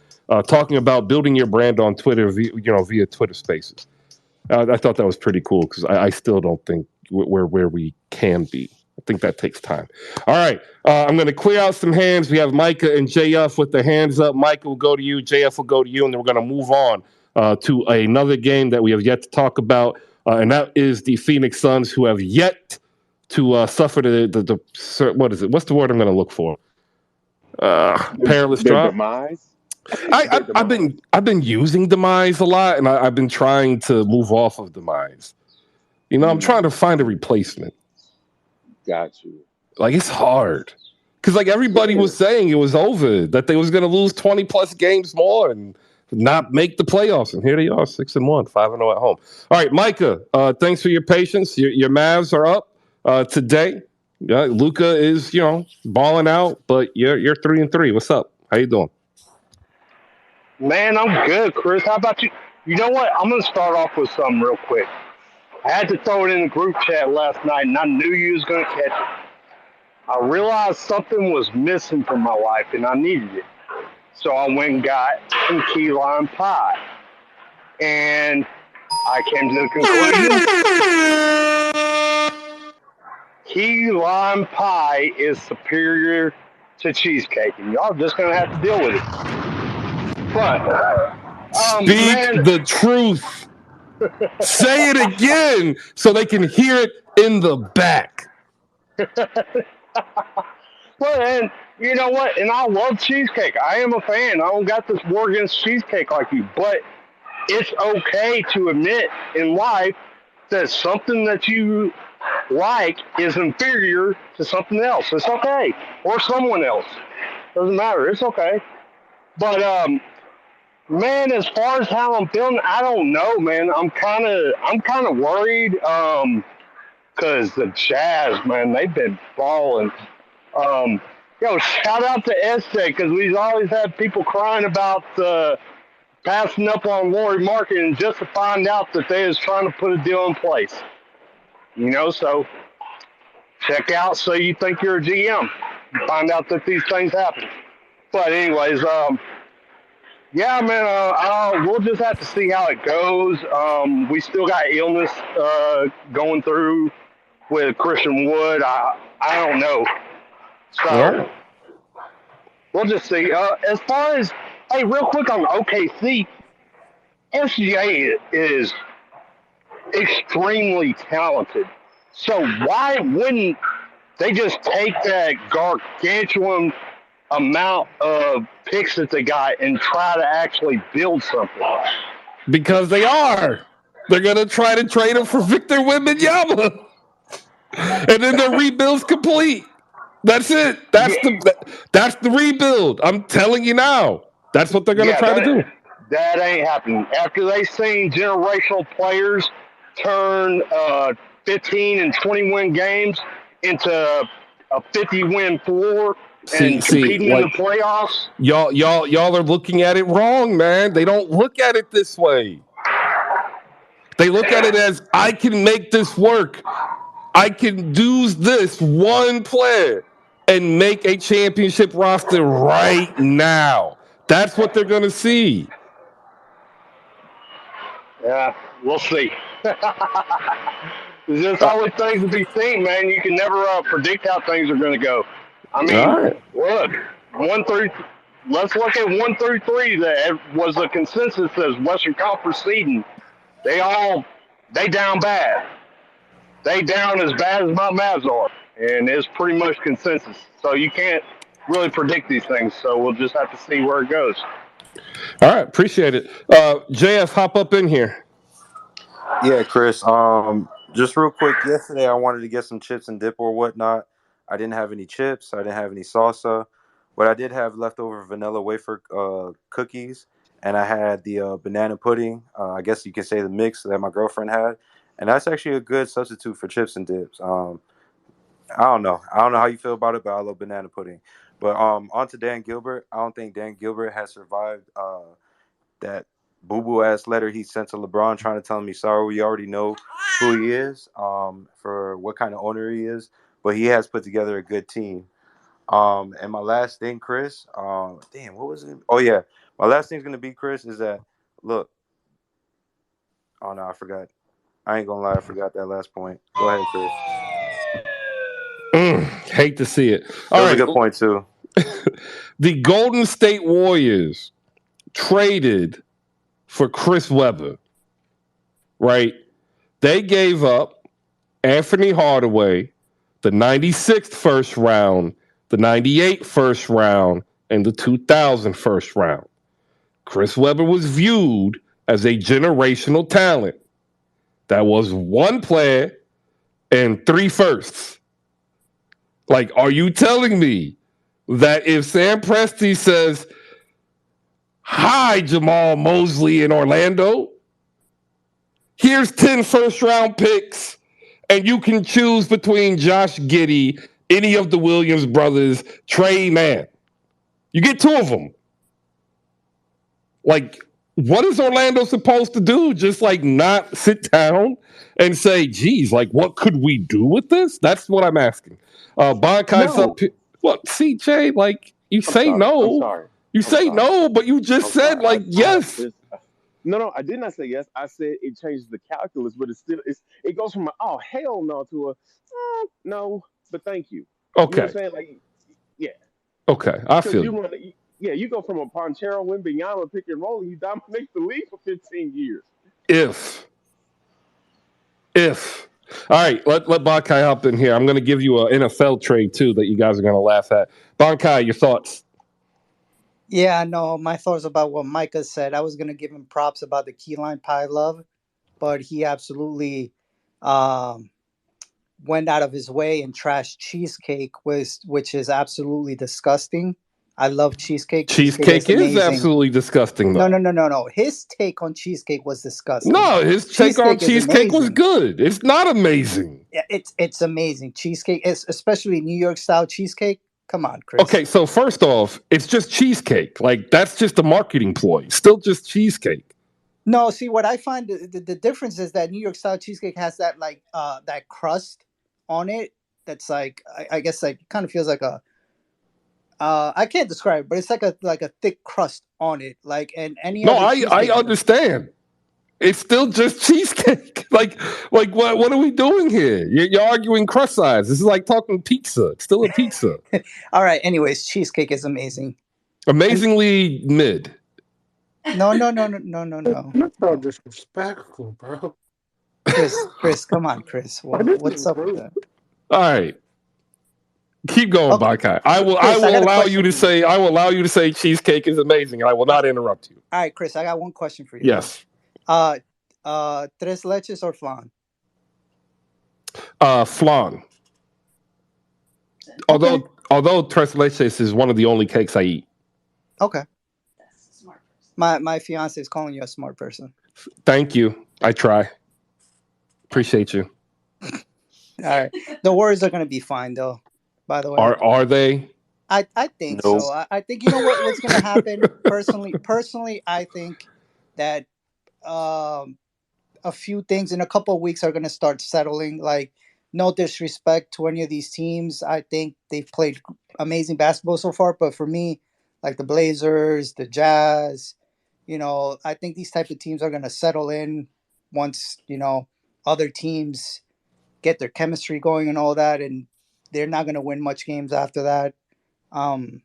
talking about building your brand on Twitter, via Twitter Spaces. I thought that was pretty cool because I still don't think we're where we can be. I think that takes time. All right, I'm going to clear out some hands. We have Micah and JF with their hands up. Micah will go to you, JF will go to you, and then we're going to move on to another game that we have yet to talk about, and that is the Phoenix Suns, who have yet to suffer the what is it? What's the word I'm going to look for? Perilous Their drop. demise. I've been using demise a lot, and I've been trying to move off of demise. I'm trying to find a replacement. Got you. Like, it's hard because everybody was saying it was over, that they was going to lose 20 plus games more and not make the playoffs, and here they are, 6-1, 5-0 at home. All right, Micah, thanks for your patience. Your Mavs are up today. Luka is balling out, but you're 3-3. What's up? How you doing? Man, I'm good, Chris. How about you? You know what? I'm going to start off with something real quick. I had to throw it in the group chat last night, and I knew you was going to catch it. I realized something was missing from my life, and I needed it. So I went and got some key lime pie. And I came to the conclusion key lime pie is superior to cheesecake, and y'all just going to have to deal with it. But, Speak the truth. Say it again so they can hear it in the back. Well, and you know what? And I love cheesecake. I am a fan. I don't got this war against cheesecake like you. But it's okay to admit in life that something that you like is inferior to something else. It's okay. Or someone else. Doesn't matter. It's okay. But, man, as far as how I'm feeling, I don't know, man. I'm kind of worried because the Jazz, man, they've been balling. Shout out to SJ because we've always had people crying about passing up on Laurie Marketing just to find out that they was trying to put a deal in place. So check out So You Think You're a GM. Find out that these things happen. But anyways, yeah, man, we'll just have to see how it goes. We still got illness going through with Christian Wood. I don't know. So we'll just see. As far as, hey, real quick on OKC, SGA is extremely talented. So why wouldn't they just take that gargantuan amount of picks that they got and try to actually build something? Because they are. They're going to try to trade him for Victor Wembanyama. And then the rebuild's complete. That's it. That's the rebuild. I'm telling you now. That's what they're going to try to do. That ain't happening. After they seen generational players turn 15 and 20-win games into a 50-win floor and competing in the playoffs. Y'all are looking at it wrong, man. They don't look at it this way. They look at it as, I can make this work. I can do this one player and make a championship roster right now. That's what they're going to see. Yeah, we'll see. There's just always things to be seen, man. You can never predict how things are going to go. I mean, look, let's look at 1 through 3. That was a consensus as Western Conference seeding. They down bad. They down as bad as my Mavs are, and it's pretty much consensus. So you can't really predict these things. So we'll just have to see where it goes. All right, appreciate it. JF, hop up in here. Yeah, Chris. Just real quick. Yesterday, I wanted to get some chips and dip or whatnot. I didn't have any chips. I didn't have any salsa. but I did have leftover vanilla wafer cookies, and I had the banana pudding. I guess you could say the mix that my girlfriend had, and that's actually a good substitute for chips and dips. I don't know. I don't know how you feel about it, but I love banana pudding. But on to Dan Gilbert. I don't think Dan Gilbert has survived that boo boo ass letter he sent to LeBron trying to tell him he's sorry. We already know who he is, for what kind of owner he is, but he has put together a good team. And my last thing, Chris, damn, what was it? Oh yeah, my last thing's gonna be, Chris, is that look. Oh no, I forgot. I ain't gonna lie, I forgot that last point. Go ahead, Chris. Hate to see it. That was a good point too. The Golden State Warriors traded for Chris Webber, right? They gave up Anthony Hardaway, the 96th first round, the 98 first round, and the 2000 first round. Chris Webber was viewed as a generational talent. That was one player and 3 firsts. Like, are you telling me that if Sam Presti says, hi, Jamal Mosley in Orlando, here's 10 first-round picks, and you can choose between Josh Giddey, any of the Williams brothers, Trey Mann. You get 2 of them. Like, what is Orlando supposed to do? Just, like, not sit down and say, geez, like, what could we do with this? That's what I'm asking. Bonkai's up here. What, CJ, like, you say no. I'm sorry. You say no, but you just said, like, yes. No, I did not say yes. I said it changes the calculus, but it goes from oh hell no to a no, but thank you. Okay. You know what I'm saying? Like, yeah. Okay, I feel you go from a Ponchero Wimbenyama pick and roll, and you dominate the league for 15 years. If. All right, let Bankai hop in here. I'm going to give you an NFL trade, too, that you guys are going to laugh at. Bankai, your thoughts? Yeah, no, my thoughts about what Micah said. I was going to give him props about the key lime pie love, but he absolutely went out of his way and trashed cheesecake, which is absolutely disgusting. I love cheesecake. Cheesecake is absolutely disgusting, though. No. His take on cheesecake was disgusting. No, his take on cheesecake was good. It's not amazing. Yeah, it's amazing. Cheesecake, especially New York style cheesecake. Come on, Chris. Okay, so first off, it's just cheesecake. Like, that's just a marketing ploy. Still just cheesecake. No, see, what I find the difference is that New York style cheesecake has that that crust on it. That's like I guess like kind of feels like a I can't describe it, but it's like a thick crust on it. Like and any no, other I understand. It's still just cheesecake. like what are we doing here? You're arguing crust size. This is like talking pizza. It's still a pizza. All right. Anyways, cheesecake is amazing. Amazingly mid. No. That's so disrespectful, bro. Chris, come on, Chris. What's up with that? All right. Keep going, Bakai. I will allow you to say cheesecake is amazing, and I will not interrupt you. All right, Chris, I got one question for you. Yes. Tres leches or flan? Flan. Okay. Although tres leches is one of the only cakes I eat. Okay. My fiance is calling you a smart person. Thank you. I try. Appreciate you. All right. The Warriors are going to be fine, though. By the way, are they? I think so. I think you know what's going to happen. Personally, I think that a few things in a couple of weeks are going to start settling. Like, no disrespect to any of these teams. I think they've played amazing basketball so far. But for me, like the Blazers, the Jazz, I think these type of teams are going to settle in once, other teams get their chemistry going and all that. And they're not going to win much games after that. And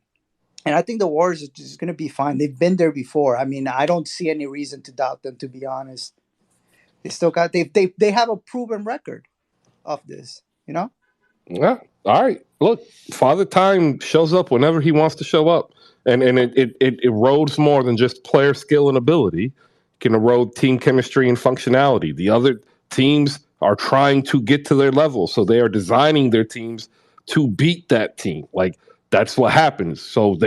I think the Warriors are just going to be fine. They've been there before. I mean, I don't see any reason to doubt them, to be honest. They still got they have a proven record of this, Yeah. All right. Look, Father Time shows up whenever he wants to show up. And it erodes more than just player skill and ability. It can erode team chemistry and functionality. The other teams are trying to get to their level. So they are designing their teams to beat that team. Like, That's what happens. So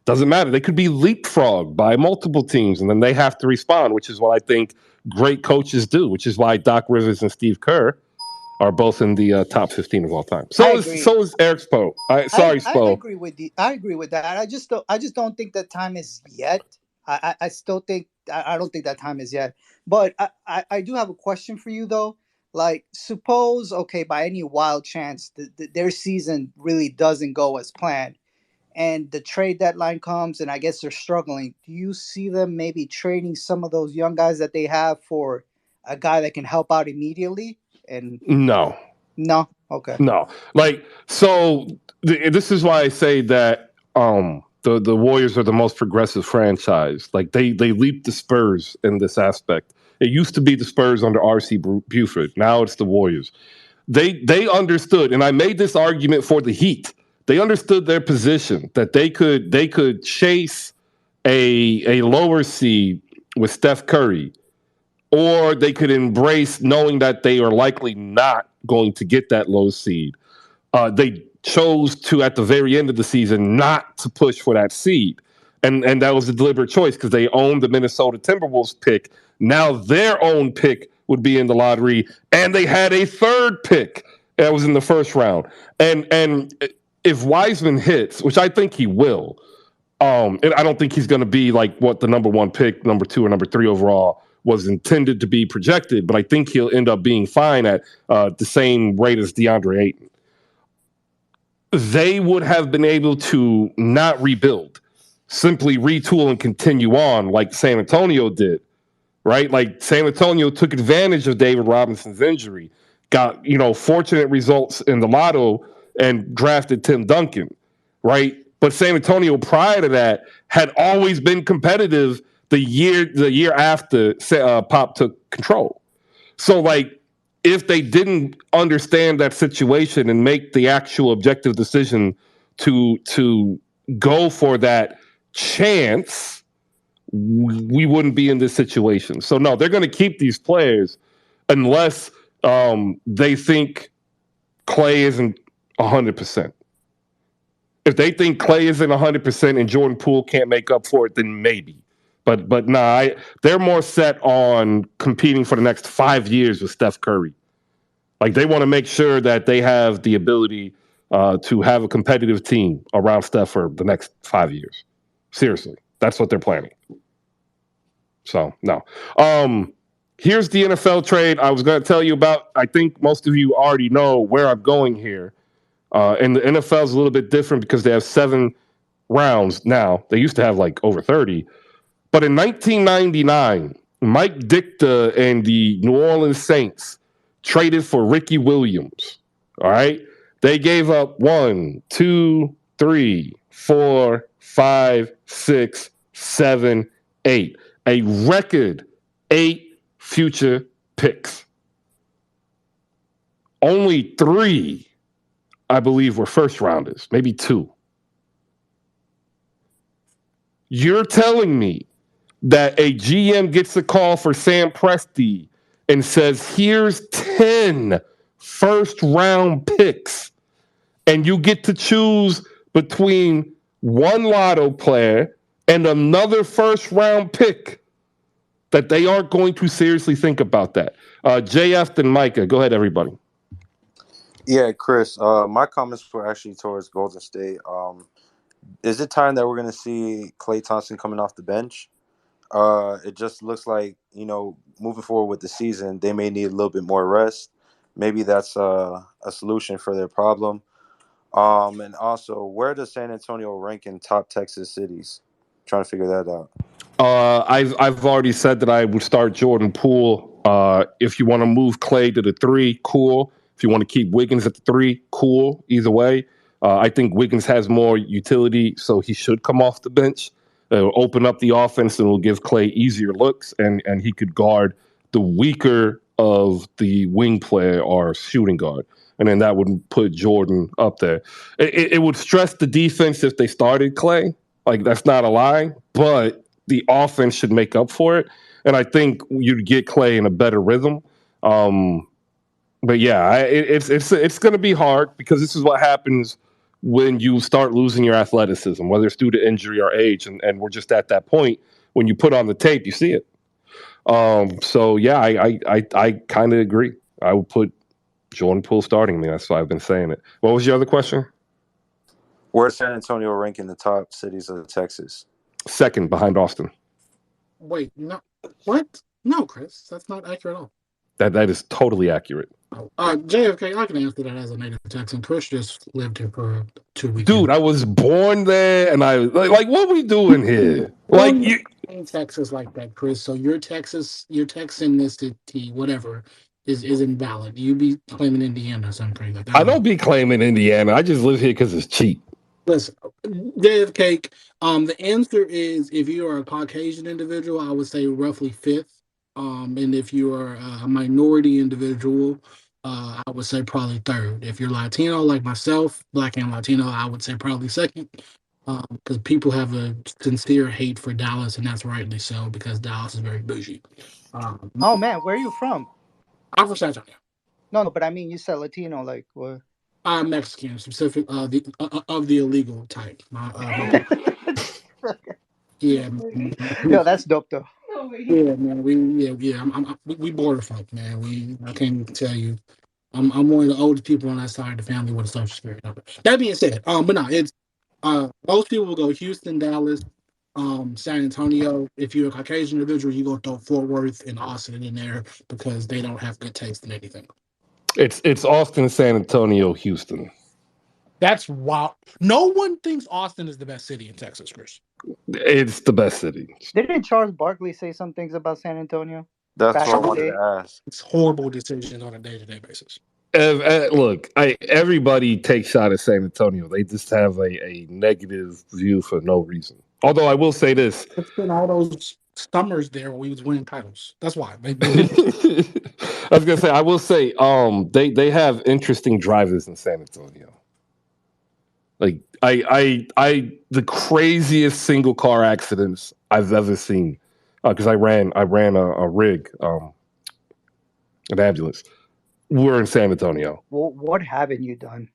doesn't matter. They could be leapfrogged by multiple teams, and then they have to respond, which is what I think great coaches do, which is why Doc Rivers and Steve Kerr are both in the top 15 of all time. I agree. So is Eric Spo. Sorry, I Spo. agree with you. I agree with that. I just don't think that time is yet. I still think I don't think that time is yet. But I do have a question for you though. Like, suppose, okay, by any wild chance, their season really doesn't go as planned, and the trade deadline comes, and I guess they're struggling. Do you see them maybe trading some of those young guys that they have for a guy that can help out immediately? And No. Okay. No, like so. This is why I say that the Warriors are the most progressive franchise. Like they leaped the Spurs in this aspect. It used to be the Spurs under R.C. Buford. Now it's the Warriors. They understood, and I made this argument for the Heat. They understood their position that they could chase a lower seed with Steph Curry, or they could embrace knowing that they are likely not going to get that low seed. They chose to, at the very end of the season, not to push for that seed. And that was a deliberate choice because they owned the Minnesota Timberwolves pick. Now their own pick would be in the lottery, and they had a third pick that was in the first round. And if Wiseman hits, which I think he will, and I don't think he's going to be like what the number one pick, number two, or number three overall was intended to be projected, but I think he'll end up being fine at the same rate as DeAndre Ayton. They would have been able to not rebuild, simply retool and continue on like San Antonio did, right? Like San Antonio took advantage of David Robinson's injury, got, fortunate results in the lotto and drafted Tim Duncan, right? But San Antonio prior to that had always been competitive the year after Pop took control. So like, if they didn't understand that situation and make the actual objective decision to go for that chance, we wouldn't be in this situation. So no, they're going to keep these players unless they think Clay isn't 100%. If they think Clay isn't 100% and Jordan Poole can't make up for it, then maybe. But nah, they're more set on competing for the next 5 years with Steph Curry. Like they want to make sure that they have the ability to have a competitive team around Steph for the next 5 years. Seriously, that's what they're planning. So no. Here's the NFL trade I was going to tell you about. I think most of you already know where I'm going here. And the NFL is a little bit different because they have 7 rounds now. They used to have like over 30. But in 1999, Mike Ditka and the New Orleans Saints traded for Ricky Williams. All right. They gave up 1, 2, 3, 4, 5, 6, 7, 8. A record 8 future picks. Only 3, I believe, were first rounders, maybe 2. You're telling me that a GM gets a call for Sam Presti and says, here's 10 first-round picks, and you get to choose between one lotto player and another first-round pick, that they aren't going to seriously think about that. JF and Micah, go ahead, everybody. Yeah, Chris, my comments were actually towards Golden State. Is it time that we're going to see Klay Thompson coming off the bench? It just looks like, moving forward with the season, they may need a little bit more rest. Maybe that's a solution for their problem. And also, where does San Antonio rank in top Texas cities? Trying to figure that out. I've already said that I would start Jordan Poole. If you want to move Klay to the 3, cool. If you want to keep Wiggins at the 3, cool. Either way, I think Wiggins has more utility, so he should come off the bench. It'll open up the offense and will give Klay easier looks, and he could guard the weaker of the wing player or shooting guard. And then that would put Jordan up there. It would stress the defense if they started Klay. Like, that's not a lie, but the offense should make up for it. And I think you'd get Klay in a better rhythm. But yeah, it's going to be hard because this is what happens when you start losing your athleticism, whether it's due to injury or age, and we're just at that point when you put on the tape, you see it. So yeah, I kind of agree. I would put Jordan Poole starting me. That's why I've been saying it. What was your other question? Where's San Antonio rank in the top cities of Texas? Second behind Austin. Wait, no, what? No, Chris, that's not accurate at all. That is totally accurate. JFK, I can answer that as a native Texan. Chris just lived here for 2 weeks. Dude, I was born there, and I like what we doing here? Like you in Texas like that, Chris. So your Texanicity, whatever, is invalid. You be claiming Indiana or something crazy like that. I don't be claiming Indiana. I just live here because it's cheap. Listen, JFK. The answer is if you are a Caucasian individual, I would say roughly fifth. And if you are a minority individual, I would say probably third. If you're Latino like myself, Black and Latino, I would say probably second. Because people have a sincere hate for Dallas, and that's rightly so, because Dallas is very bougie. Oh man, where are you from? I'm from San Antonio. No, but I mean, you said Latino, like what? I'm Mexican, specific of the illegal type. Yeah, yo, that's dope though. Yeah, man. We border folk, man. I can't tell you. I'm one of the oldest people on that side of the family with a social security number. That being said, but no, it's most people will go Houston, Dallas, San Antonio. If you're a Caucasian individual, you go throw Fort Worth and Austin in there because they don't have good taste in anything. It's Austin, San Antonio, Houston. That's wild. No one thinks Austin is the best city in Texas, Chris. It's the best city. Didn't Charles Barkley say some things about San Antonio? That's what I wanted to ask. It's horrible decisions on a day-to-day basis. Look, everybody takes shot at San Antonio. They just have a negative view for no reason. Although I will say this. It's been all those summers there when we was winning titles. That's why. I was gonna say, I will say, they have interesting drivers in San Antonio. Like I the craziest single car accidents I've ever seen, because I ran a rig, an ambulance. We're in San Antonio. Well, what haven't you done?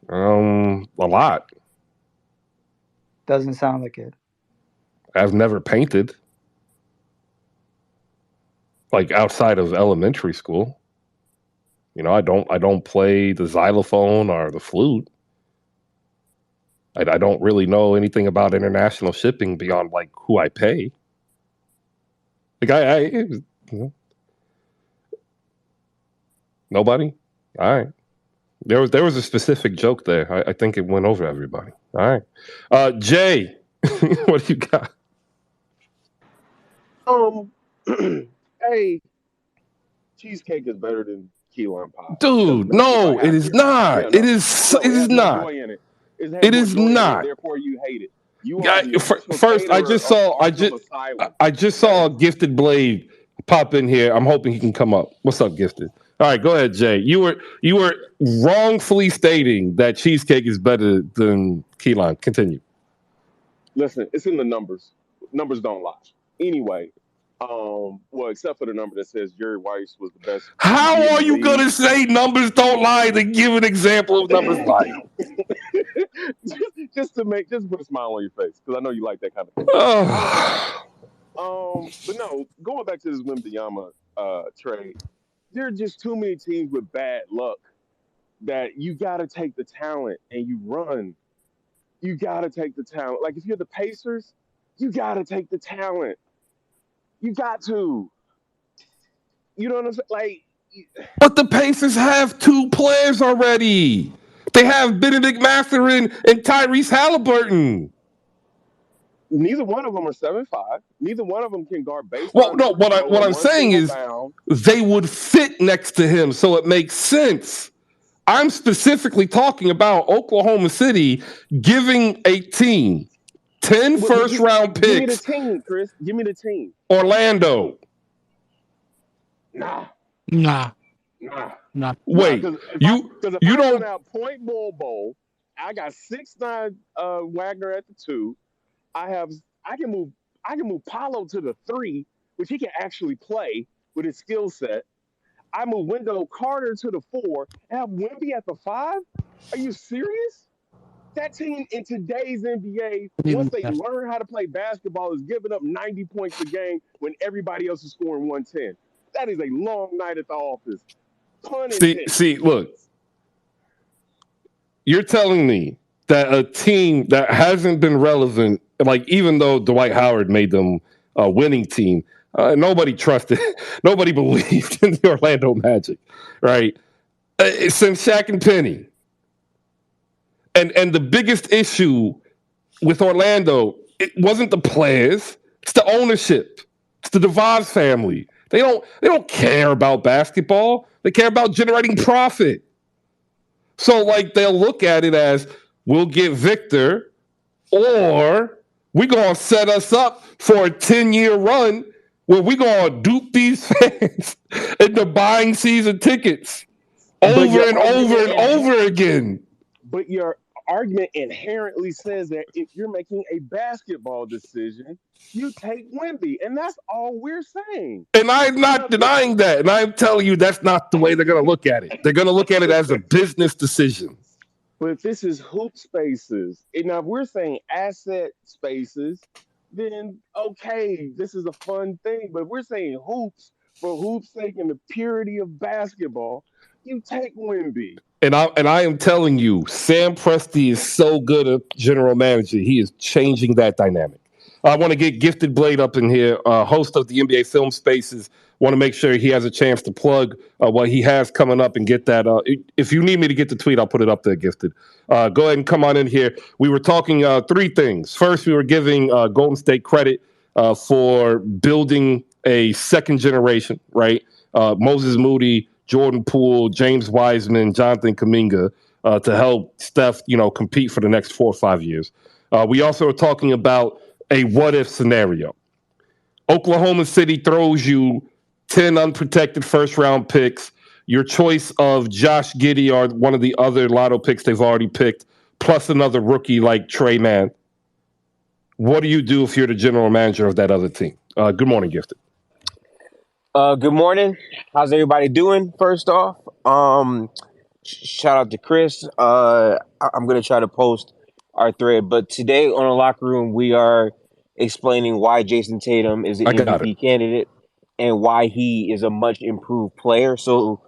A lot. Doesn't sound like it. I've never painted, like outside of elementary school. You know, I don't play the xylophone or the flute. I don't really know anything about international shipping beyond like who I pay. Like you know, nobody. All right. There was a specific joke there. I think it went over everybody. All right. Jay, what do you got? Hey, cheesecake is better than key lime pie. Dude, no, it is not. Yeah, no. It is not. Joy in it. It is not. Therefore, you hate it. First, I just saw Gifted Blade pop in here. I'm hoping he can come up. What's up, Gifted? All right, go ahead, Jay. You were wrongfully stating that cheesecake is better than key lime. Continue. Listen, it's in the numbers. Numbers don't lie. Anyway, well, except for the number that says Jerry Rice was the best. How are you gonna say numbers don't lie to give an example of numbers lying? just put a smile on your face, because I know you like that kind of thing. But no, going back to this Wembanyama trade, there are just too many teams with bad luck that you got to take the talent and you run. You got to take the talent. Like if you're the Pacers, you got to take the talent. You got to. You know what I'm saying? Like, but the Pacers have two players already. They have Benedict Mathurin and Tyrese Halliburton. Neither one of them are 7'5". Neither one of them can guard baseline. Well, no, what I'm saying is they would fit next to him, so it makes sense. I'm specifically talking about Oklahoma City giving a team 10 first-round picks. Give me the team, Chris. Give me the team. Orlando. Nah. Wait, you don't out point bowl. I got 6'9" Wagner at the 2. I can move Paolo to the 3, which he can actually play with his skill set. I move Wendell Carter to the 4 and have Wemby at the 5. Are you serious? That team in today's NBA, once they learn how to play basketball, is giving up 90 points a game when everybody else is scoring 110. That is a long night at the office. Pun intended. Look, you're telling me that a team that hasn't been relevant, like even though Dwight Howard made them a winning team, nobody trusted, nobody believed in the Orlando Magic, right? Since Shaq and Penny, and the biggest issue with Orlando, it wasn't the players, it's the ownership, it's the DeVos family. They don't care about basketball. They care about generating profit. So, like, they'll look at it as we'll get Victor, or we're going to set us up for a 10-year run where we're going to dupe these fans into buying season tickets over and over and over again. But your argument inherently says that if you're making a basketball decision, you take Wemby. And that's all we're saying. And I'm not denying that. And I'm telling you that's not the way they're going to look at it. They're going to look at it as a business decision. But if this is hoop spaces, and now if we're saying asset spaces, then okay, this is a fun thing. But if we're saying hoops for hoops' sake and the purity of basketball, you take Wemby. And I am telling you, Sam Presti is so good a general manager. He is changing that dynamic. I want to get Gifted Blade up in here, host of the NBA Film Spaces. Want to make sure he has a chance to plug what he has coming up and get that. If you need me to get the tweet, I'll put it up there, Gifted. Go ahead and come on in here. We were talking three things. First, we were giving Golden State credit for building a second generation, right? Moses Moody, Jordan Poole, James Wiseman, Jonathan Kuminga to help Steph, compete for the next 4 or 5 years. We also are talking about a what-if scenario. Oklahoma City throws you 10 unprotected first-round picks, your choice of Josh Giddey or one of the other lotto picks they've already picked, plus another rookie like Trey Mann. What do you do if you're the general manager of that other team? Good morning, Gifted. Good morning. How's everybody doing? First off, shout out to Chris. I'm gonna try to post our thread, but today on the locker room we are explaining why Jason Tatum is an MVP candidate and why he is a much improved player. So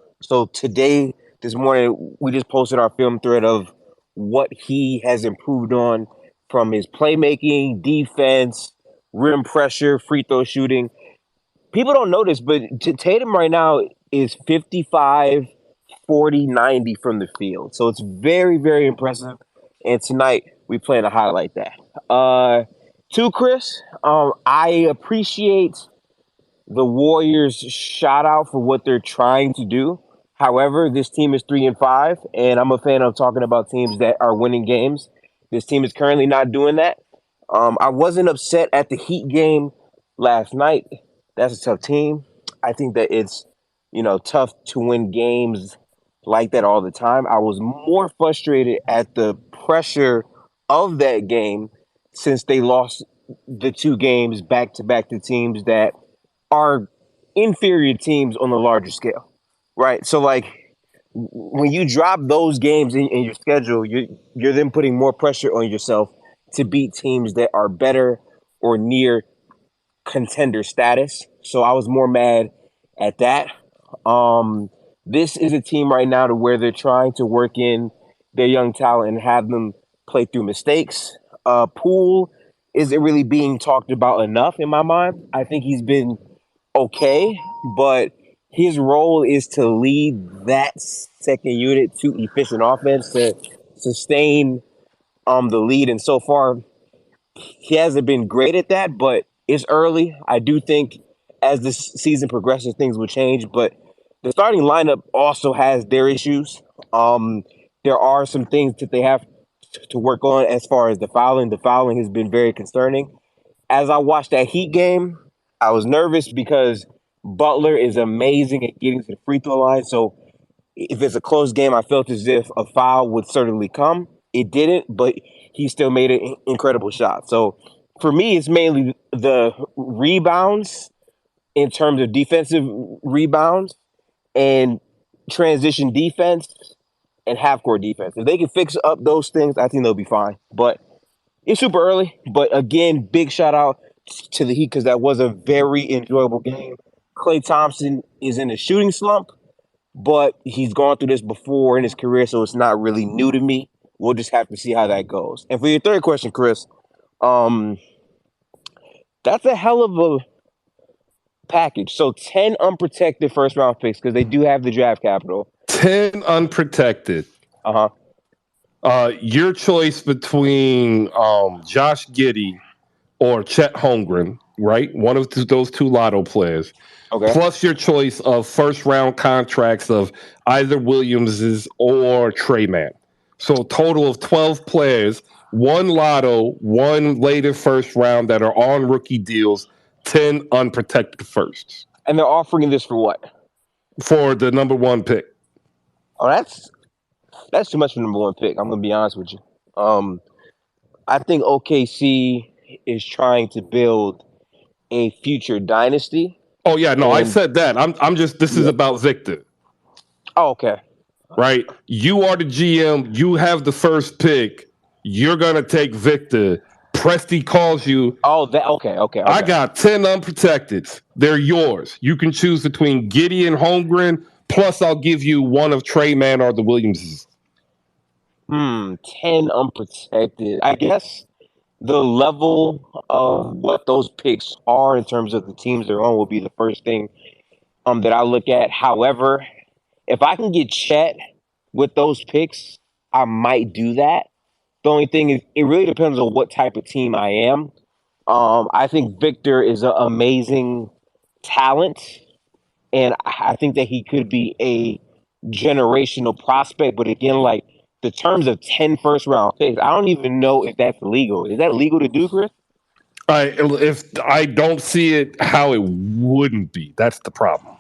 today, this morning, we just posted our film thread of what he has improved on from his playmaking, defense, rim pressure, free throw shooting. People don't notice, but Tatum right now is 55, 40, 90 from the field. So it's very, very impressive. And tonight we plan to highlight that. To Chris, I appreciate the Warriors shout out for what they're trying to do. However, this team is 3-5, and I'm a fan of talking about teams that are winning games. This team is currently not doing that. I wasn't upset at the Heat game last night. That's a tough team. I think that it's, tough to win games like that all the time. I was more frustrated at the pressure of that game since they lost the 2 games back to back to teams that are inferior teams on the larger scale, right? So, like, when you drop those games in your schedule, you're then putting more pressure on yourself to beat teams that are better or near contender status. So I was more mad at that. This is a team right now to where they're trying to work in their young talent and have them play through mistakes. Poole isn't really being talked about enough in my mind. I think he's been okay, but his role is to lead that second unit to efficient offense to sustain the lead. And so far, he hasn't been great at that, but it's early. I do think as the season progresses, things will change. But the starting lineup also has their issues. There are some things that they have to work on as far as the fouling. The fouling has been very concerning. As I watched that Heat game, I was nervous because Butler is amazing at getting to the free throw line. So if it's a close game, I felt as if a foul would certainly come. It didn't, but he still made an incredible shot. So for me, it's mainly the rebounds in terms of defensive rebounds and transition defense and half court defense. If they can fix up those things, I think they'll be fine. But it's super early. But again, big shout out to the Heat because that was a very enjoyable game. Klay Thompson is in a shooting slump, but he's gone through this before in his career, so it's not really new to me. We'll just have to see how that goes. And for your third question, Chris, that's a hell of a package. So 10 unprotected first round picks because they do have the draft capital. 10 unprotected. Your choice between Josh Giddey or Chet Holmgren, right? One of those two lotto players. Okay. Plus your choice of first round contracts of either Williams's or Trey Man. So a total of 12 players, one lotto, one later first round that are on rookie deals, 10 unprotected firsts. And they're offering this for what? For the number one pick. Oh, that's too much for the number one pick. I'm gonna be honest with you. I think OKC is trying to build a future dynasty. Oh yeah, no, I said that. I'm just this is about Victor. Oh, okay. Right? You are the GM, you have the first pick, you're gonna take Victor. Presti calls you. Oh, that okay. I got 10 unprotected. They're yours. You can choose between Giddey and Holmgren, plus I'll give you one of Trey Man or the Williamses. 10 unprotected. I guess the level of what those picks are in terms of the teams they're on will be the first thing that I look at. However, if I can get Chet with those picks, I might do that. The only thing is, it really depends on what type of team I am. I think Victor is an amazing talent, and I think that he could be a generational prospect. But again, like the terms of 10 first round picks, I don't even know if that's legal. Is that legal to do, Chris? If I don't see it, how it wouldn't be. That's the problem.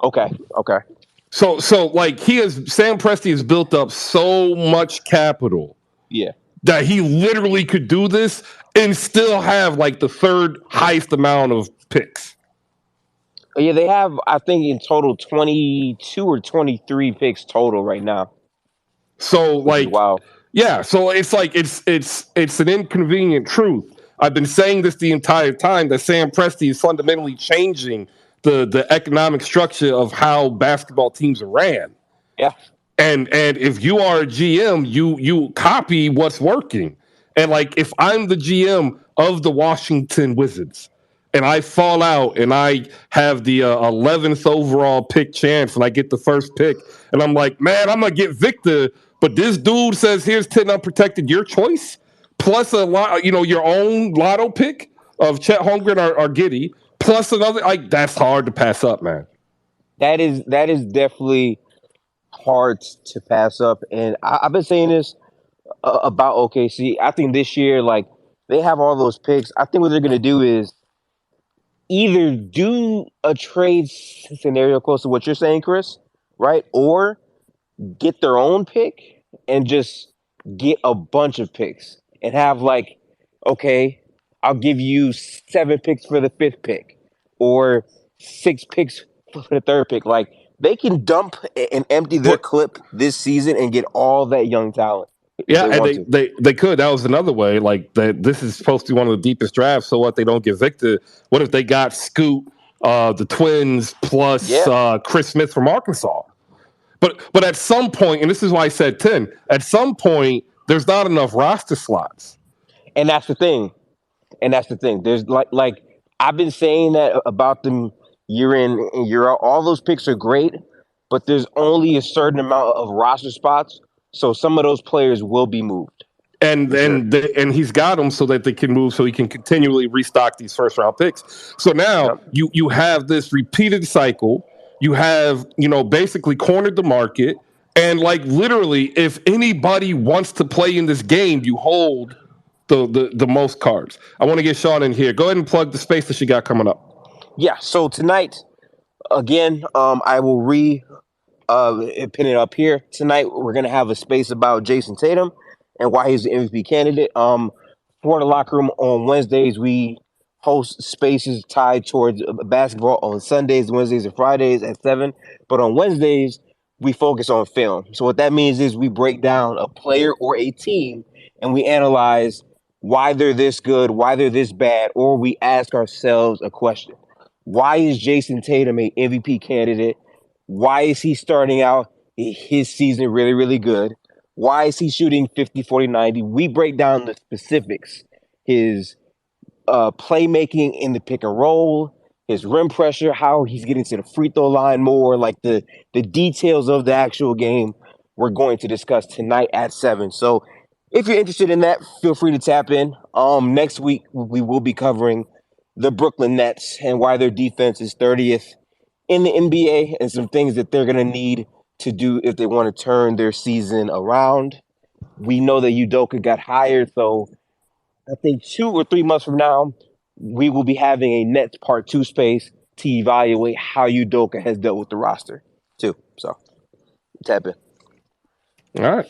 Okay. So like Sam Presti has built up so much capital. Yeah. That he literally could do this and still have like the third highest amount of picks. Yeah, they have, I think, in total 22 or 23 picks total right now. So like, wow. Yeah, so it's like it's an inconvenient truth. I've been saying this the entire time that Sam Presti is fundamentally changing the economic structure of how basketball teams are ran. Yeah. And if you are a GM, you copy what's working. And like if I'm the GM of the Washington Wizards and I fall out and I have the 11th overall pick chance and I get the first pick and I'm like, man, I'm going to get Victor, but this dude says here's 10 unprotected, your choice, plus a lot, your own lotto pick of Chet Holmgren or Giddey, plus another, like that's hard to pass up, man. That is definitely hard to pass up. And I've been saying this about OKC. I think this year, like, they have all those picks. I think what they're going to do is either do a trade scenario close to what you're saying, Chris, right? Or get their own pick and just get a bunch of picks and have like, okay, I'll give you 7 picks for the 5th pick or 6 picks for the 3rd pick. Like, they can dump and empty their clip this season and get all that young talent. Yeah, and they could. That was another way. Like this is supposed to be one of the deepest drafts. So what? They don't get Victor. What if they got Scoot, the Twins plus Chris Smith from Arkansas? But at some point, and this is why I said 10. At some point, there's not enough roster slots. And that's the thing. There's like I've been saying that about them year in and year out. All those picks are great, but there's only a certain amount of roster spots. So some of those players will be moved. And he's got them so that they can move, so he can continually restock these first round picks. So now you have this repeated cycle. You have basically cornered the market, and like literally, if anybody wants to play in this game, you hold the most cards. I want to get Sean in here. Go ahead and plug the space that you got coming up. Yeah. So tonight, again, I will pin it up here. Tonight, we're going to have a space about Jason Tatum and why he's the MVP candidate. For the locker room on Wednesdays, we host spaces tied towards basketball on Sundays, Wednesdays, and Fridays at 7. But on Wednesdays, we focus on film. So what that means is we break down a player or a team and we analyze why they're this good, why they're this bad, or we ask ourselves a question. Why is Jason Tatum an MVP candidate? Why is he starting out his season really, really good? Why is he shooting 50, 40, 90? We break down the specifics. His playmaking in the pick and roll, his rim pressure, how he's getting to the free throw line more, like the details of the actual game we're going to discuss tonight at 7. So if you're interested in that, feel free to tap in. Next week we will be covering the Brooklyn Nets and why their defense is 30th in the NBA and some things that they're going to need to do if they want to turn their season around. We know that Udoka got hired, so I think 2 or 3 months from now, we will be having a Nets Part 2 space to evaluate how Udoka has dealt with the roster, too. So, tap in. All right.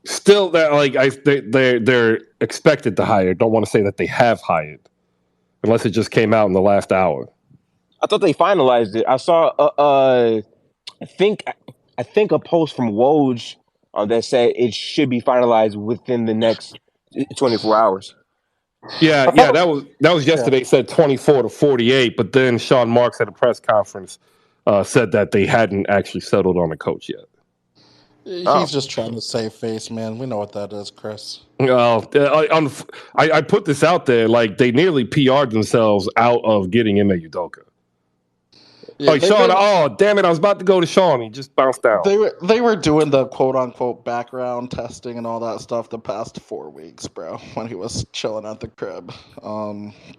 Still, that they're expected to hire. Don't want to say that they have hired, unless it just came out in the last hour. I thought they finalized it. I saw, I think a post from Woj that said it should be finalized within the next 24 hours. Yeah, that was yesterday. Said 24 to 48, but then Sean Marks at a press conference said that they hadn't actually settled on a coach yet. He's just trying to save face, man. We know what that is, Chris. Well, I put this out there. Like, they nearly PR'd themselves out of getting Ime Udoka. Yeah, like, Sean, damn it, I was about to go to Sean. He just bounced out. They were doing the quote-unquote background testing and all that stuff the past 4 weeks, bro, when he was chilling at the crib.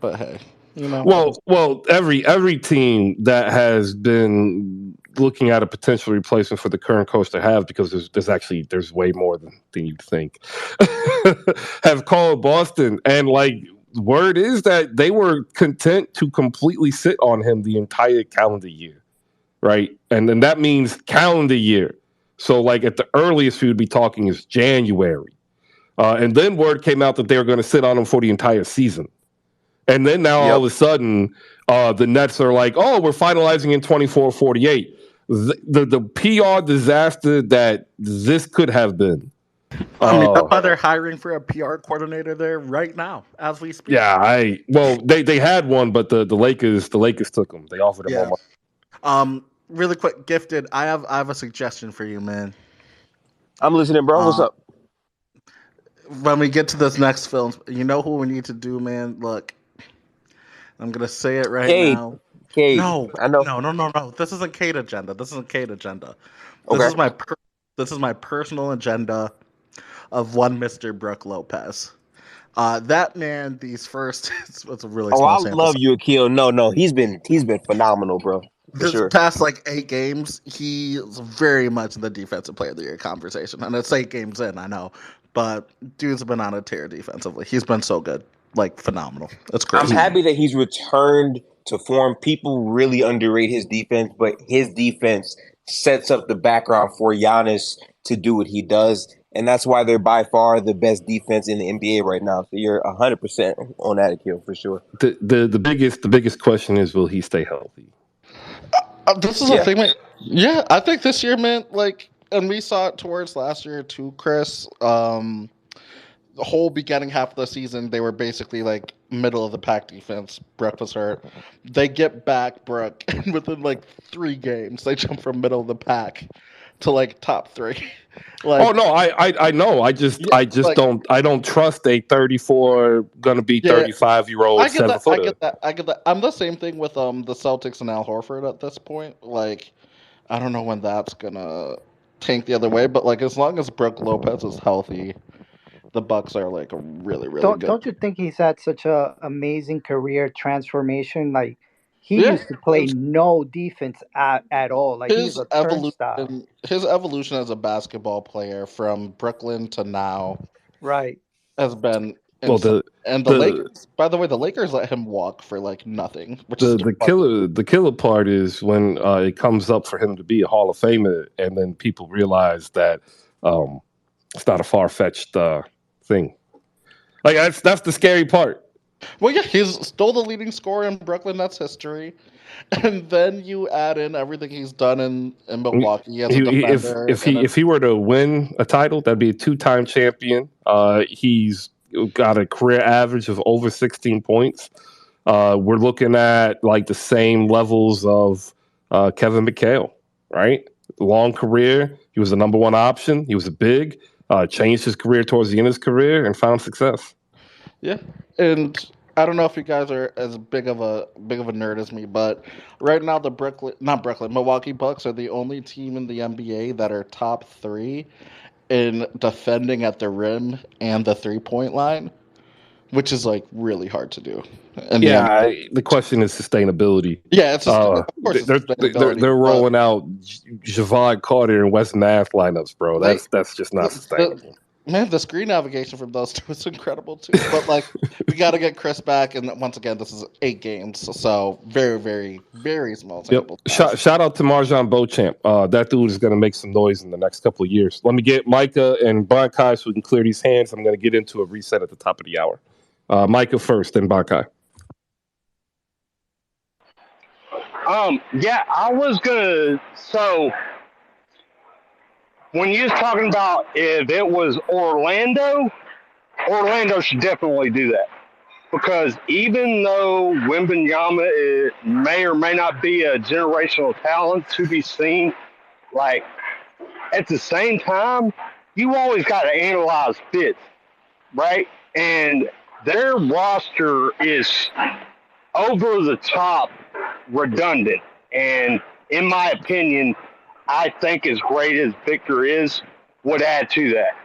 But hey, you know. Well, every team that has been looking at a potential replacement for the current coach they have, because there's way more than you'd think, have called Boston, and like, word is that they were content to completely sit on him the entire calendar year, right? And then that means calendar year. So like, at the earliest we would be talking is January, and then word came out that they were going to sit on him for the entire season. And then now all of a sudden, the Nets are like, oh, we're finalizing in 24-48. The PR disaster that this could have been. I mean, that's why they're hiring for a PR coordinator there right now, as we speak. Yeah, they had one, but the Lakers took him. They offered him more money. Really quick, Gifted, I have a suggestion for you, man. I'm listening, bro. What's up? When we get to this next film, you know who we need to do, man? Look, I'm gonna say it right now. Kate, no, I know. No. This isn't Kate agenda. This Okay. This is my personal agenda of one Mr. Brook Lopez. That man, these first, it's a really small sample. I love you, Akil. No, he's been phenomenal, bro. This past 8 games, he's very much in the defensive player of the year conversation, and it's 8 games in, I know, but dude's been on a tear defensively. He's been so good, phenomenal. It's crazy. I'm happy that he's returned to form. People really underrate his defense, but his defense sets up the background for Giannis to do what he does, and that's why they're by far the best defense in the NBA right now. So you're 100% on that, Akil, for sure. The biggest question is, will he stay healthy? This is a thing, man. Yeah, I think this year, man, and we saw it towards last year too, Chris. The whole beginning half of the season, they were basically middle of the pack defense. Brook was hurt. They get back Brook, and within 3 games, they jump from middle of the pack to top 3. Oh no, I know. I just don't trust a 34 gonna be 35-year-old 7-footer. I get that. I'm the same thing with the Celtics and Al Horford at this point. I don't know when that's gonna tank the other way, but as long as Brook Lopez is healthy, the Bucks are a really good. Don't you think he's had such a amazing career transformation? He used to play no defense at all. He's a turnstile. His evolution as a basketball player from Brooklyn to now, right, has been insane. The Lakers, by the way, the Lakers let him walk for nothing. Which the killer part is when it comes up for him to be a Hall of Famer, and then people realize that it's not a far-fetched thing. That's the scary part. Well, yeah, he's still the leading scorer in Brooklyn Nets history. And then you add in everything he's done in Milwaukee as a If defender if he if he were to win a title, that'd be a 2-time champion. He's got a career average of over 16 points. We're looking at like the same levels of Kevin McHale, right? Long career. He was the number one option. He was a big. Changed his career towards the end of his career and found success. Yeah, and I don't know if you guys are as big of a nerd as me, but right now the Milwaukee Bucks are the only team in the NBA that are top three in defending at the rim and the 3-point line, which is like really hard to do in the NBA. Yeah, the question is sustainability. Yeah, of course it's sustainability, They're but rolling out Javon Carter and Wes Nath lineups, bro. like That's just not sustainable. man, the screen navigation from those two is incredible too. But like, we got to get Chris back, and once again, this is 8 games, so very, very, very small Yep. sample size. Shout out to Marjan Beauchamp. That dude is going to make some noise in the next couple of years. Let me get Micah and Bankai so we can clear these hands. I'm going to get into a reset at the top of the hour. Micah first, then Bankai. Yeah, I was gonna. So when you was talking about if it was Orlando, Orlando should definitely do that because even though Wembanyama may or may not be a generational talent to be seen, like at the same time, you always got to analyze fits, right? And their roster is over the top redundant. And in my opinion, I think as great as Victor is, would add to that.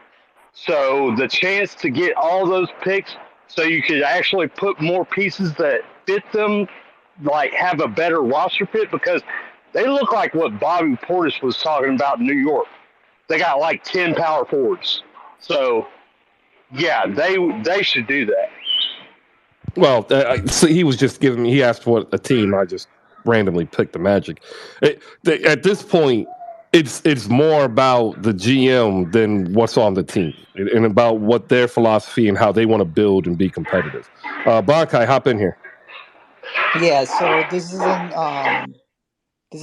So the chance to get all those picks so you could actually put more pieces that fit them, like have a better roster fit, because they look like what Bobby Portis was talking about in New York. They got like 10 power forwards. So, yeah, they should do that. Well, so he was just giving me. He asked what a team. I just randomly picked the Magic. At this point, it's more about the GM than what's on the team, and about what their philosophy and how they want to build and be competitive. Bankai, hop in here. Yeah, so this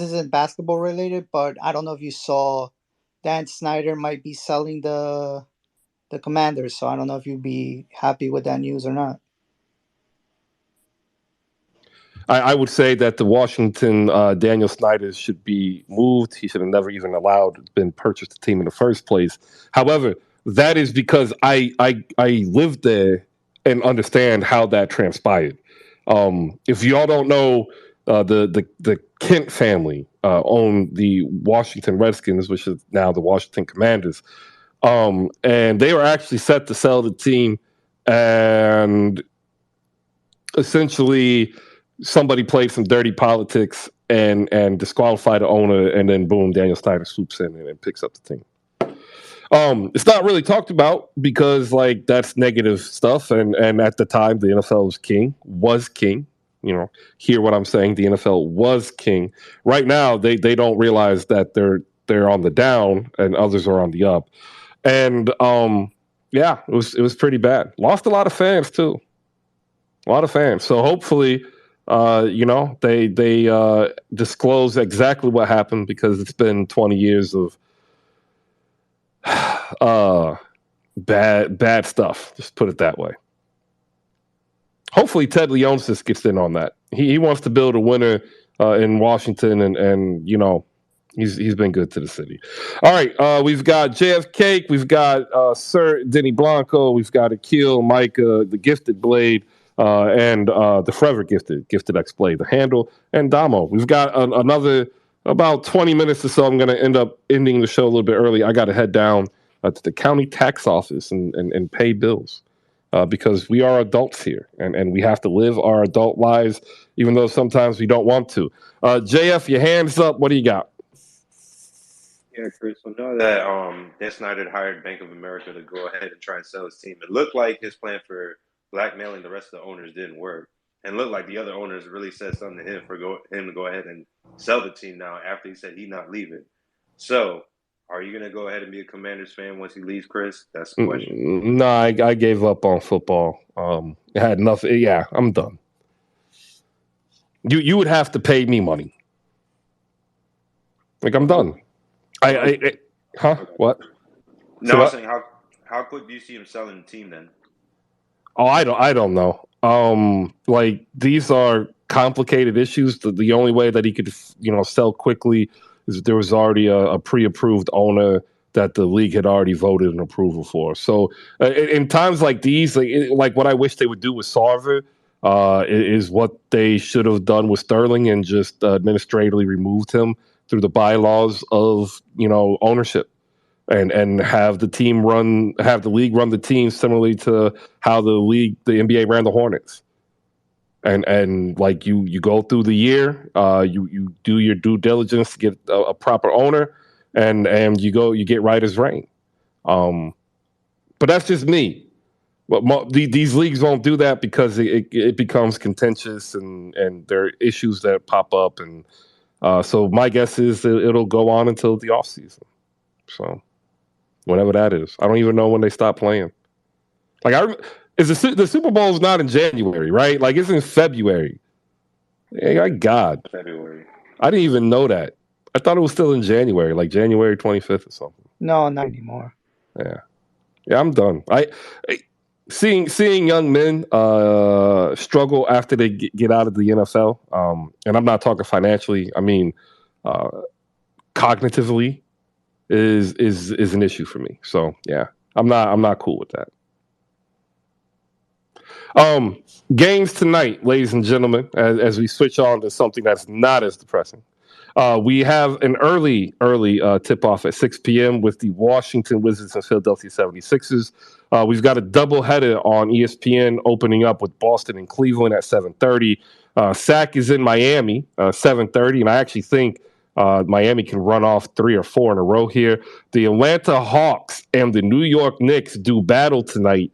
isn't basketball related, but I don't know if you saw Dan Snyder might be selling the Commanders, so I don't know if you'd be happy with that news or not. I would say that the Washington Daniel Snyder should be moved. He should have never even been purchased the team in the first place. However, that is because I lived there and understand how that transpired. If y'all don't know, the Kent family owned the Washington Redskins, which is now the Washington Commanders, and they were actually set to sell the team, and essentially somebody played some dirty politics and disqualified the owner, and then boom, Daniel Snyder swoops in and picks up the team. It's not really talked about because like that's negative stuff, and at the time the NFL was king. You know, hear what I'm saying? The NFL was king. Right now, they don't realize that they're on the down and others are on the up, and yeah, it was pretty bad. Lost a lot of fans too. A lot of fans. So hopefully, they disclose exactly what happened because it's been 20 years of bad stuff. Just put it that way. Hopefully, Ted Leonsis gets in on that. He wants to build a winner in Washington, and he's been good to the city. All right, we've got JFK, we've got Sir Denny Blanco, we've got Akil, Micah, the Gifted Blade. And the forever gifted X Blade, the handle, and Damo. We've got another about 20 minutes or so. I'm going to end up ending the show a little bit early. I got to head down to the county tax office and pay bills because we are adults here and we have to live our adult lives, even though sometimes we don't want to. JF, your hands up. What do you got? Yeah, Chris, we know that Dan Snyder hired Bank of America to go ahead and try and sell his team. It looked like his plan for blackmailing the rest of the owners didn't work. And looked like the other owners really said something to him for him to go ahead and sell the team now after he said he's not leaving. So, are you going to go ahead and be a Commanders fan once he leaves, Chris? That's the question. No, I gave up on football. I had nothing. Yeah, I'm done. You would have to pay me money. Like I'm done. What? No, I was saying how quick do you see him selling the team then? Oh, I don't know. Like these are complicated issues. The only way that he could, sell quickly is if there was already a pre-approved owner that the league had already voted an approval for. So in times like these, like what I wish they would do with Sarver, is what they should have done with Sterling and just administratively removed him through the bylaws of ownership. And have the league run the team similarly to how the NBA ran the Hornets. And like you go through the year, you do your due diligence to get a proper owner, and you get right as rain. But that's just me. But these leagues won't do that because it becomes contentious and there are issues that pop up, and so my guess is that it'll go on until the off season. So. Whenever that is, I don't even know when they stop playing. Like, the Super Bowl is not in January, right? Like, it's in February. Hey, God, February. I didn't even know that. I thought it was still in January, like January 25th or something. No, not anymore. Yeah, I'm done. Seeing young men struggle after they get out of the NFL, and I'm not talking financially. I mean, cognitively. Is an issue for me. So yeah, I'm not cool with that. Games tonight, ladies and gentlemen, as we switch on to something that's not as depressing. We have an early tip-off at 6 p.m. with the Washington Wizards and Philadelphia 76ers. We've got a doubleheader on ESPN opening up with Boston and Cleveland at 7:30. SAC is in Miami, 7:30, and I actually think Miami can run off 3 or 4 in a row here. The Atlanta Hawks and the New York Knicks do battle tonight.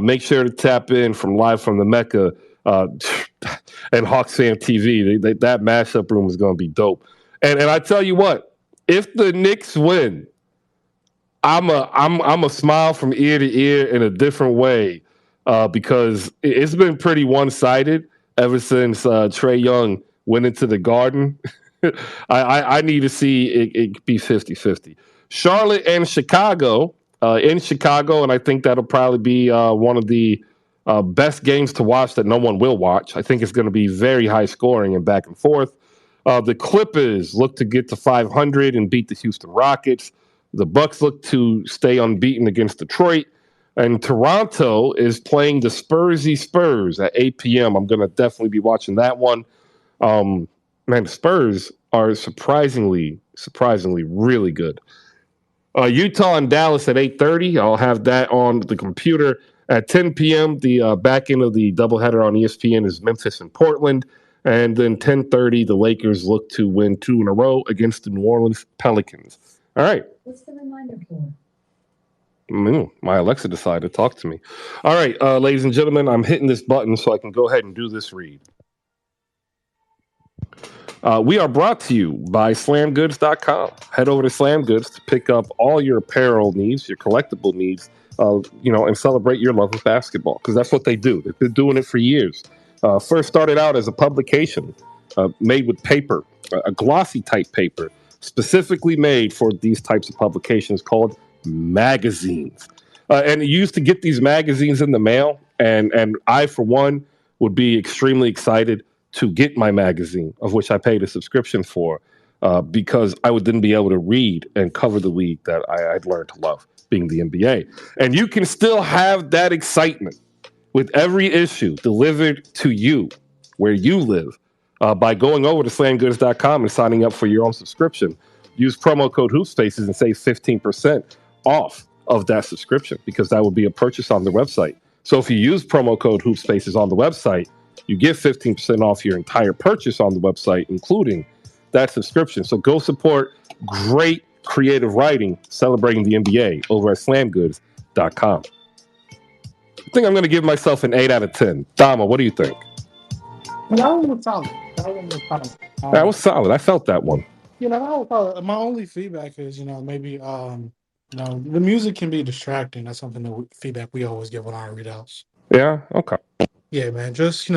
Make sure to tap in live from the Mecca and Hawks Fan TV. That mashup room is going to be dope. And I tell you what, if the Knicks win, I'm a smile from ear to ear in a different way because it's been pretty one-sided ever since Trae Young went into the Garden. I need to see it be 50-50. Charlotte and Chicago, in Chicago, and I think that'll probably be one of the best games to watch that no one will watch. I think it's going to be very high scoring and back and forth. The Clippers look to get to 500 and beat the Houston Rockets. The Bucks look to stay unbeaten against Detroit. And Toronto is playing the Spursy Spurs at 8 p.m. I'm going to definitely be watching that one. Man, the Spurs are surprisingly really good. Utah and Dallas at 8:30. I'll have that on the computer. At 10 p.m., the back end of the doubleheader on ESPN is Memphis and Portland. And then 10:30, the Lakers look to win 2 in a row against the New Orleans Pelicans. All right. What's the reminder for? My Alexa decided to talk to me. All right, ladies and gentlemen, I'm hitting this button so I can go ahead and do this read. We are brought to you by slamgoods.com. Head over to SlamGoods to pick up all your apparel needs, your collectible needs, and celebrate your love of basketball, because that's what they do. They've been doing it for years. First started out as a publication made with paper, a glossy type paper, specifically made for these types of publications called magazines. And you used to get these magazines in the mail, and I, for one, would be extremely excited to get my magazine, of which I paid a subscription for, because I would then be able to read and cover the league that I'd learned to love, being the NBA. And you can still have that excitement with every issue delivered to you where you live by going over to slamgoods.com and signing up for your own subscription. Use promo code HoopSpaces and save 15% off of that subscription, because that would be a purchase on the website. So if you use promo code HoopSpaces on the website, you get 15% off your entire purchase on the website, including that subscription. So go support great creative writing celebrating the NBA over at slamgoods.com. I think I'm going to give myself an 8 out of 10. Dama, what do you think? That one was solid. That was solid. I felt that one. That was solid. My only feedback is, maybe, the music can be distracting. That's something feedback we always give on our readouts. Yeah? Okay. Yeah, man. Just,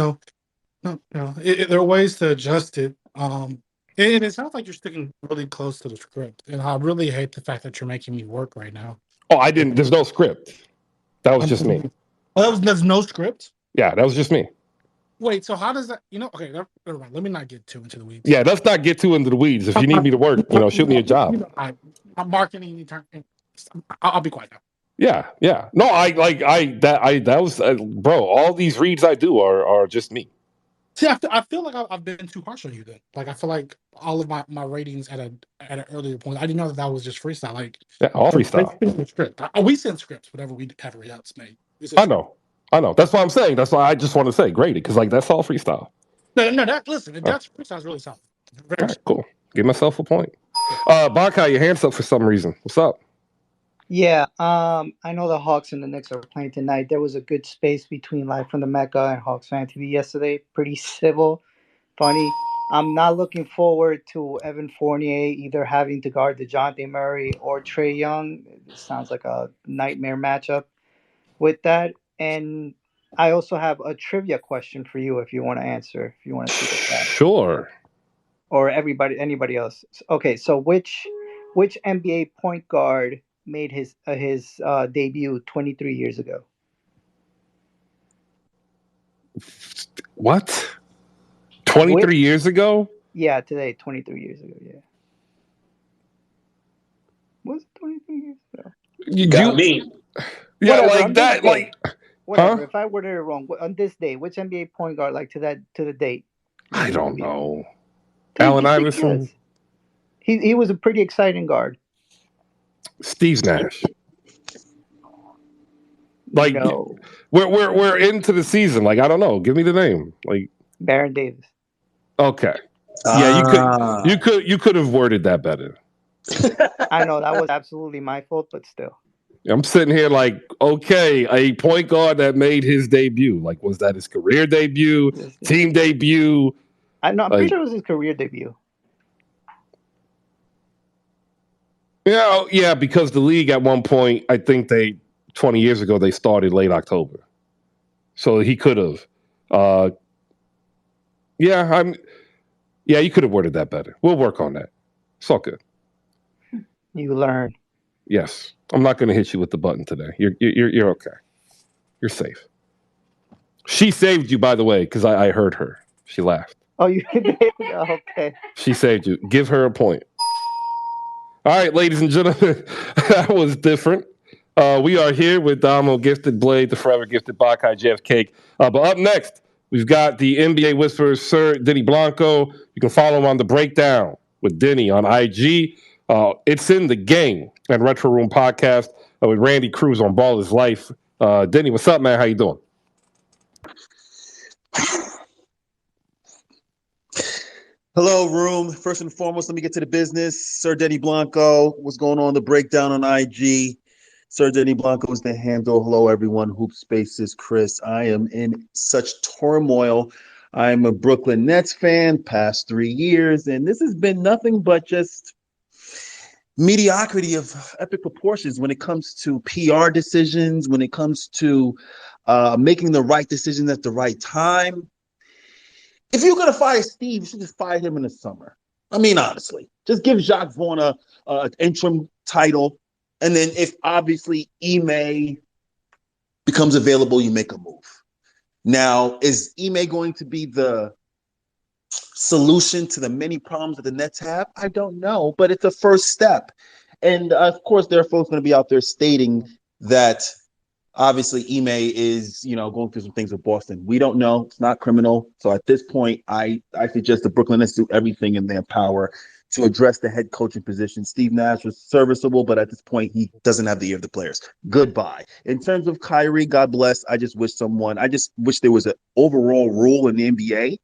No, there are ways to adjust it. And it sounds like you're sticking really close to the script. And I really hate the fact that you're making me work right now. Oh, I didn't. There's no script. That was just me. Oh, there's no script? Yeah, that was just me. Wait, so how does that? Okay, never mind. Let me not get too into the weeds. Yeah, let's not get too into the weeds. If you need me to work, shoot me a job. I'm marketing. I'll be quiet now. Yeah. No, that was bro. All these reads I do are just me. See, I feel like I've been too harsh on you then. Like I feel like all of my ratings at an earlier point. I didn't know that was just freestyle. Like all freestyle. Script. We send scripts whenever we have else made. I know. That's what I'm saying. That's why I just want to say grade it because that's all freestyle. No. That's freestyle's really solid. All right, cool. Give myself a point. Bakai, your hands up for some reason. What's up? Yeah, I know the Hawks and the Knicks are playing tonight. There was a good space between Live from the Mecca and Hawks Fan TV yesterday. Pretty civil, funny. I'm not looking forward to Evan Fournier either having to guard DeJounte Murray or Trae Young. It sounds like a nightmare matchup with that. And I also have a trivia question for you if you want to answer, if you want to take a shot. Sure. Or anybody else. Okay, so which NBA point guard made his debut 23 years ago? What? 23 years ago? Yeah, today, 23 years ago. Yeah. Was it 23 years ago? You got me. Yeah, whatever, like that. Like, whatever. Huh? If I worded it wrong, on this day, which NBA point guard to the date? I don't know. Allen Iverson. He was a pretty exciting guard. Steve Nash. Like, no. we're into the season. Like, I don't know. Give me the name. Like Baron Davis. Okay. Yeah, you could have worded that better. I know that was absolutely my fault, but still. I'm sitting here like, okay, a point guard that made his debut. Like, was that his career debut, team debut? I'm pretty sure it was his career debut. Yeah, because the league at one point, I think 20 years ago, they started late October. So he could have. You could have worded that better. We'll work on that. It's all good. You learn. Yes. I'm not going to hit you with the button today. You're okay. You're safe. She saved you, by the way, because I heard her. She laughed. Oh, you did? Okay. She saved you. Give her a point. All right, ladies and gentlemen, that was different. We are here with Damo Gifted Blade, the Forever Gifted Bakai Jeff Cake. But up next, we've got the NBA Whisperer, Sir Denny Blanco. You can follow him on The Breakdown with Denny on IG. It's in the game and Retro Room Podcast with Randy Cruz on Ball is Life. Denny, what's up, man? How you doing? Hello, room. First and foremost, let me get to the business. Sir Denny Blanco, what's going on? The Breakdown on IG. Sir Denny Blanco is the handle. Hello, everyone. Hoop Spaces, Chris. I am in such turmoil. I'm a Brooklyn Nets fan, past 3 years, and this has been nothing but just mediocrity of epic proportions when it comes to PR decisions, when it comes to making the right decision at the right time. If you're going to fire Steve, you should just fire him in the summer. I mean, honestly, just give Jacques Vaughn an interim title. And then if obviously Ime becomes available, you make a move. Now, is Ime going to be the solution to the many problems that the Nets have? I don't know, but it's a first step. And of course, there are folks going to be out there stating that obviously Ime is, going through some things with Boston. We don't know. It's not criminal. So at this point, I suggest the Brooklyn Nets do everything in their power to address the head coaching position. Steve Nash was serviceable, but at this point, he doesn't have the ear of the players. Goodbye. In terms of Kyrie, God bless. I just wish there was an overall rule in the NBA.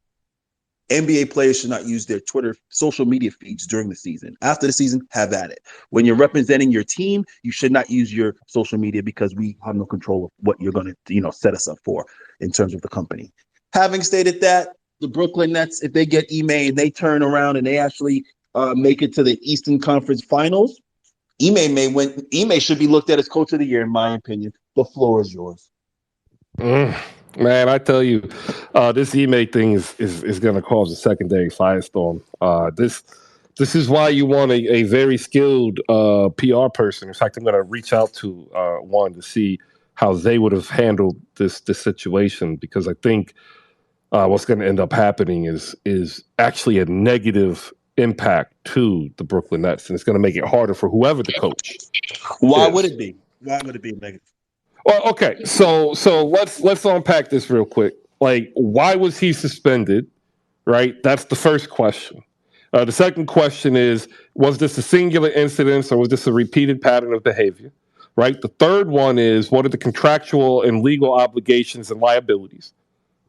NBA players should not use their Twitter social media feeds during the season. After the season, have at it. When you're representing your team, you should not use your social media because we have no control of what you're going to, set us up for in terms of the company. Having stated that, the Brooklyn Nets, if they get Ime and they turn around and they actually make it to the Eastern Conference Finals, Ime may win. Ime should be looked at as Coach of the Year, in my opinion. The floor is yours. Man, I tell you, this email thing is going to cause a secondary firestorm. This is why you want a very skilled PR person. In fact, I'm going to reach out to one to see how they would have handled this situation, because I think what's going to end up happening is actually a negative impact to the Brooklyn Nets, and it's going to make it harder for whoever the coach. Why would it be? Why would it be negative? Well, okay, so let's unpack this real quick. Like, why was he suspended? Right, that's the first question. The second question is, was this a singular incident, or was this a repeated pattern of behavior? Right. The third one is, what are the contractual and legal obligations and liabilities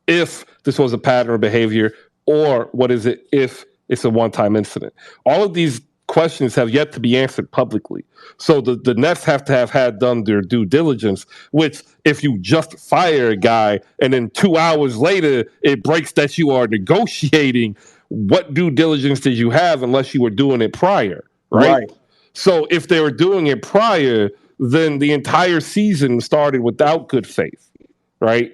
if this was a pattern of behavior, or what is it if it's a one-time incident? All of these questions have yet to be answered publicly. So the Nets have to have had done their due diligence, which if you just fire a guy and then 2 hours later it breaks that you are negotiating, what due diligence did you have unless you were doing it prior, right? So if they were doing it prior, then the entire season started without good faith, right?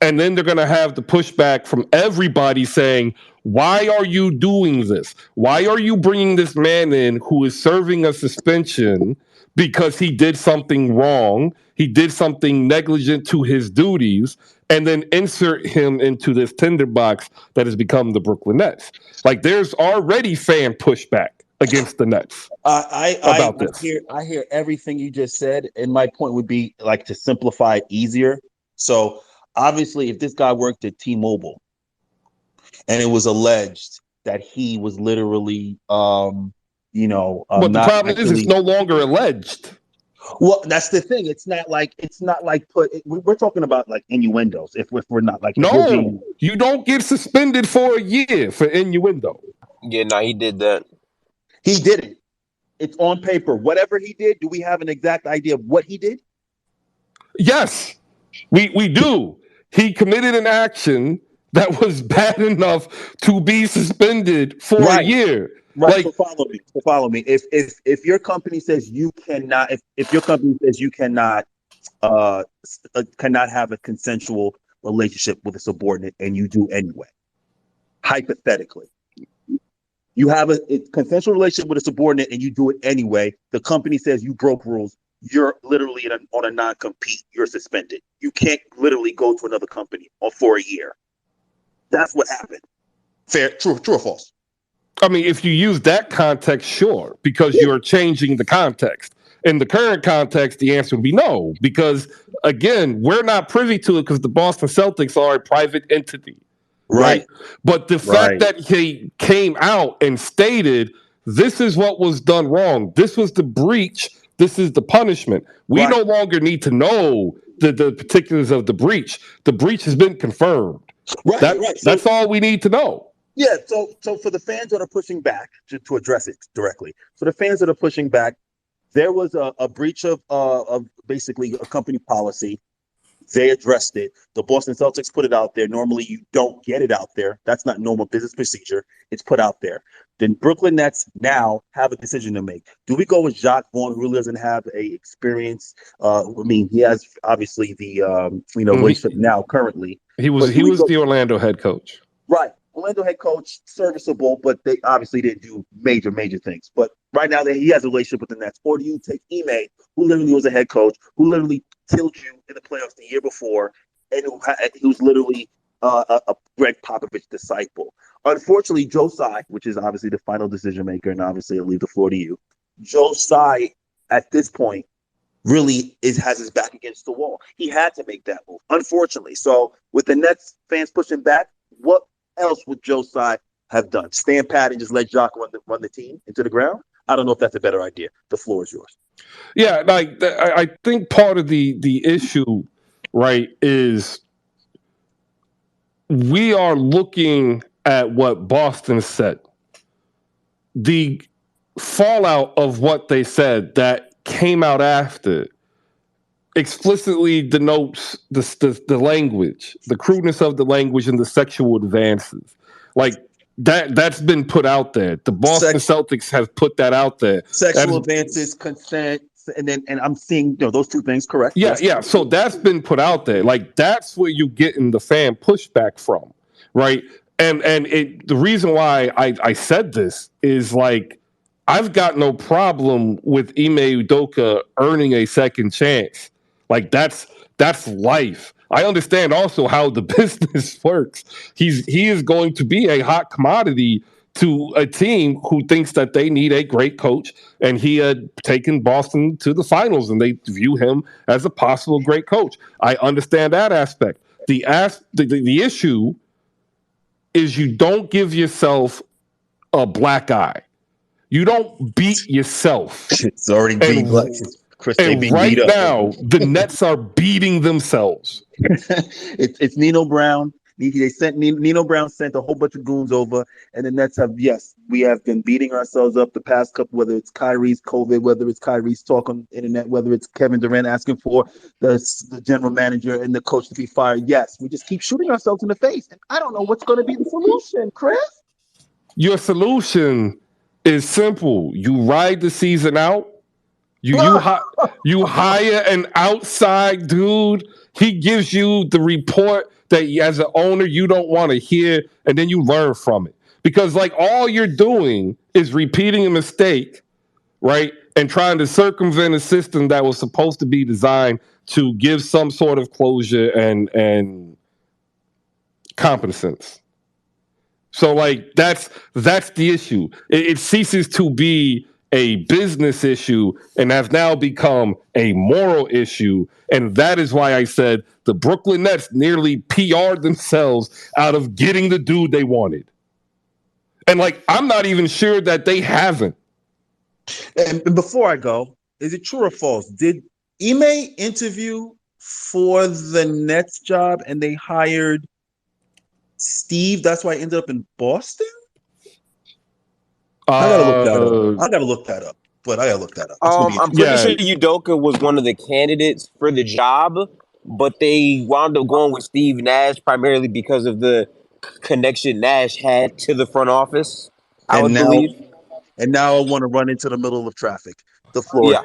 And then they're going to have the pushback from everybody saying, why are you doing this? Why are you bringing this man in who is serving a suspension because he did something wrong? He did something negligent to his duties, and then insert him into this tinderbox that has become the Brooklyn Nets. Like, there's already fan pushback against the Nets about this. I hear everything you just said, and my point would be, like, to simplify it easier. So obviously, if this guy worked at T-Mobile and it was alleged that he was literally, but the problem is, it's no longer alleged. Well, that's the thing. It's not like we're talking about like innuendos. If we're not like, no, you don't get suspended for a year for innuendo. Yeah, no, he did that. He did it. It's on paper. Whatever he did, do we have an exact idea of what he did? Yes, we do. He committed an action that was bad enough to be suspended for a year. Right. Like, so follow me. If your company says you cannot, if your company says you cannot have a consensual relationship with a subordinate, and you do anyway, hypothetically, you have a consensual relationship with a subordinate and you do it anyway, the company says you broke rules, you're literally on a non-compete, you're suspended. You can't literally go to another company for a year. That's what happened. Fair, true or false? I mean, if you use that context, sure, because you're changing the context. In the current context, the answer would be no, because, again, we're not privy to it because the Boston Celtics are a private entity. Right. But the fact that he came out and stated, this is what was done wrong, this was the breach, this is the punishment. We no longer need to know the particulars of the breach. The breach has been confirmed. That's all we need to know. Yeah, so for the fans that are pushing back, to address it directly, so the fans that are pushing back, there was a breach of basically a company policy. They addressed it. The Boston Celtics put it out there. Normally, you don't get it out there. That's not normal business procedure. It's put out there. Then Brooklyn Nets now have a decision to make. Do we go with Jacques Vaughn, who really doesn't have a experience? I mean, he has obviously the relationship now currently. He was the Orlando head coach. Right. Orlando head coach, serviceable, but they obviously didn't do major things. But right now, he has a relationship with the Nets. Or do you take Ime, who literally was a head coach, who literally killed you in the playoffs the year before, and who's literally a Greg Popovich disciple? Unfortunately, Joe Tsai, which is obviously the final decision maker, and obviously I'll leave the floor to you. Joe Tsai, at this point, really has his back against the wall. He had to make that move, unfortunately. So with the Nets fans pushing back, what else would Joe Tsai have done? Stand pat and just let Jacques run the team into the ground? I don't know if that's a better idea. The floor is yours. Yeah, like I think part of the issue, right, is we are looking at what Boston said. The fallout of what they said that came out after explicitly denotes the language, the crudeness of the language, and the sexual advances. Like that's been put out there. The Boston Celtics have put that out there. Sexual advances, consent, and I'm seeing those two things correct. Yeah, Yes. yeah. So that's been put out there. Like that's where you getting the fan pushback from, right? And the reason why I said this is like I've got no problem with Ime Udoka earning a second chance. Like that's life. I understand also how the business works. He is going to be a hot commodity to a team who thinks that they need a great coach, and he had taken Boston to the finals, and they view him as a possible great coach. I understand that aspect. The issue is you don't give yourself a black eye. You don't beat yourself. It's already being black. Chris, they being beat right up. now, the Nets are beating themselves. It's Nino Brown. They sent Nino Brown sent a whole bunch of goons over, and the Nets we have been beating ourselves up the past couple. Whether it's Kyrie's COVID, whether it's Kyrie's talk on the internet, whether it's Kevin Durant asking for the general manager and the coach to be fired. Yes, we just keep shooting ourselves in the face, and I don't know what's going to be the solution, Chris. Your solution is simple. You ride the season out. You hire an outside dude. He gives you the report that as an owner you don't want to hear, and then you learn from it. Because like all you're doing is repeating a mistake, right? And trying to circumvent a system that was supposed to be designed to give some sort of closure and competence. So like that's the issue. It ceases to be a business issue and has now become a moral issue. And that is why I said the Brooklyn Nets nearly PR'd themselves out of getting the dude they wanted. And like I'm not even sure that they haven't. And before I go, is it true or false? Did Ime interview for the Nets job and they hired Steve? That's why I ended up in Boston? I gotta look that up. I gotta look that up. But I gotta look that up. I'm pretty sure Udoka was one of the candidates for the job, but they wound up going with Steve Nash primarily because of the connection Nash had to the front office. I would believe. And now I want to run into the middle of traffic. The floor.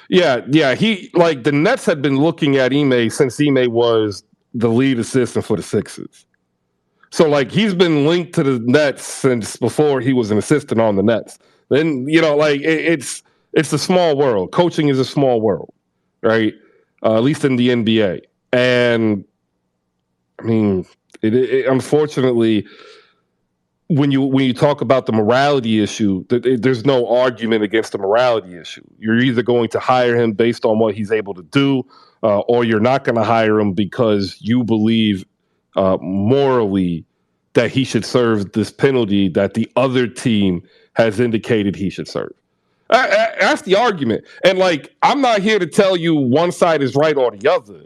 Yeah. He like the Nets had been looking at Ime since Ime was the lead assistant for the Sixers. So like he's been linked to the Nets since before he was an assistant on the Nets. Then like it's a small world. Coaching is a small world, right? At least in the NBA. And I mean, it unfortunately, when you talk about the morality issue, there's no argument against the morality issue. You're either going to hire him based on what he's able to do, or you're not going to hire him because you believe morally that he should serve this penalty that the other team has indicated he should serve. That's the argument. And like, I'm not here to tell you one side is right or the other,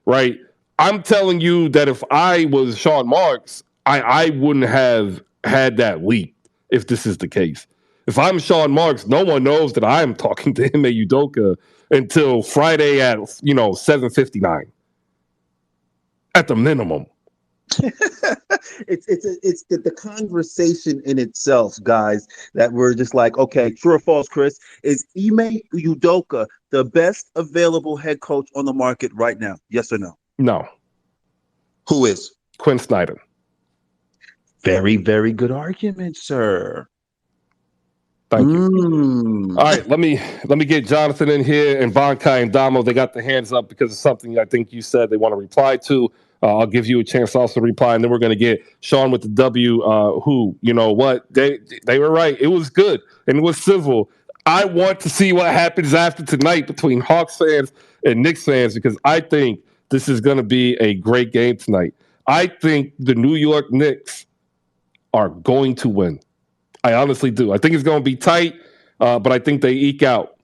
right? I'm telling you that if I was Sean Marks, I wouldn't have had that leap if this is the case. If I'm Sean Marks, no one knows that I'm talking to Ime Udoka until Friday at 7:59 at the minimum. It's the conversation in itself, guys, that we're just like, okay, true or false, Chris? Is Ime Udoka the best available head coach on the market right now? Yes or no? No. Who is? Quinn Snyder. Very, very good argument, sir. Thank you. All right, let me get Jonathan in here and Bonkai and Damo. They got their hands up because of something I think you said they want to reply to. I'll give you a chance to also reply, and then we're going to get Sean with the W. Who, you know what, they were right. It was good and it was civil. I want to see what happens after tonight between Hawks fans and Knicks fans because I think this is going to be a great game tonight. I think the New York Knicks are going to win. I honestly do. I think it's going to be tight, but I think they eke out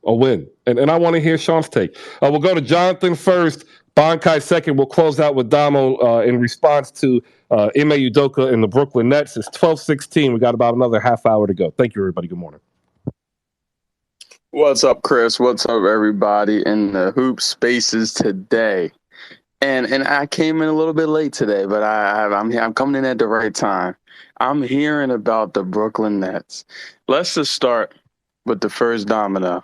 a win. And I want to hear Sean's take. We'll go to Jonathan first, Bonkai second. We'll close out with Damo in response to Ime Udoka and the Brooklyn Nets. It's 12:16. We got about another half hour to go. Thank you, everybody. Good morning. What's up, Chris? What's up, everybody in the hoop spaces today? And I came in a little bit late today, but I'm coming in at the right time. I'm hearing about the Brooklyn Nets. Let's just start with the first domino.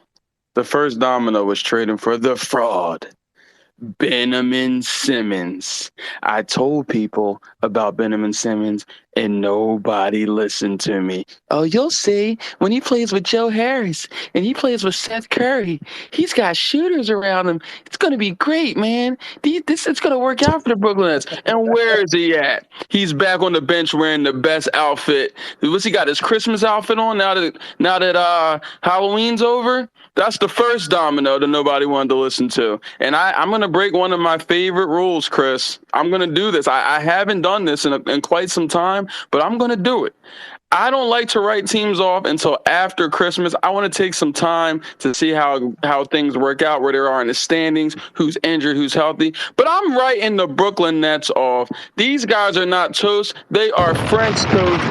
The first domino was trading for the fraud, Benjamin Simmons. I told people about Benjamin Simmons and nobody listened to me. Oh, you'll see when he plays with Joe Harris and he plays with Seth Curry. He's got shooters around him. It's going to be great, man. It's going to work out for the Brooklyn Nets. And where is he at? He's back on the bench wearing the best outfit. What's he got? His Christmas outfit on now that Halloween's over? That's the first domino that nobody wanted to listen to. And I'm going to break one of my favorite rules, Chris. I'm going to do this. I haven't done this in quite some time, but I'm going to do it. I don't like to write teams off until after Christmas. I want to take some time to see how things work out, where they are in the standings, who's injured, who's healthy. But I'm writing the Brooklyn Nets off. These guys are not toast. They are French toast.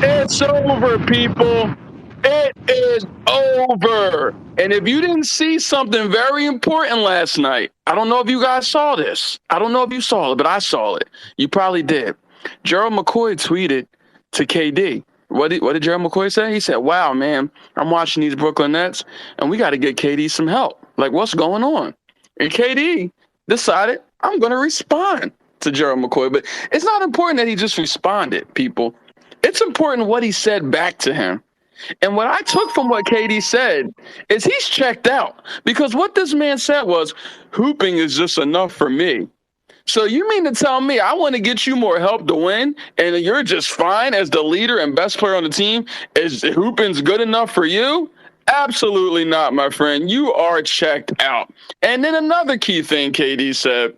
It's over, people. It is over. And if you didn't see something very important last night, I don't know if you guys saw this. I don't know if you saw it, but I saw it. You probably did. Gerald McCoy tweeted to KD. What did Gerald McCoy say? He said, "Wow, man, I'm watching these Brooklyn Nets, and we got to get KD some help. Like, what's going on?" And KD decided, I'm going to respond to Gerald McCoy. But it's not important that he just responded, people. It's important what he said back to him. And what I took from what KD said is he's checked out, because what this man said was, hooping is just enough for me. So you mean to tell me I want to get you more help to win, and you're just fine as the leader and best player on the team? Is hooping's good enough for you? Absolutely not, my friend. You are checked out. And then another key thing KD said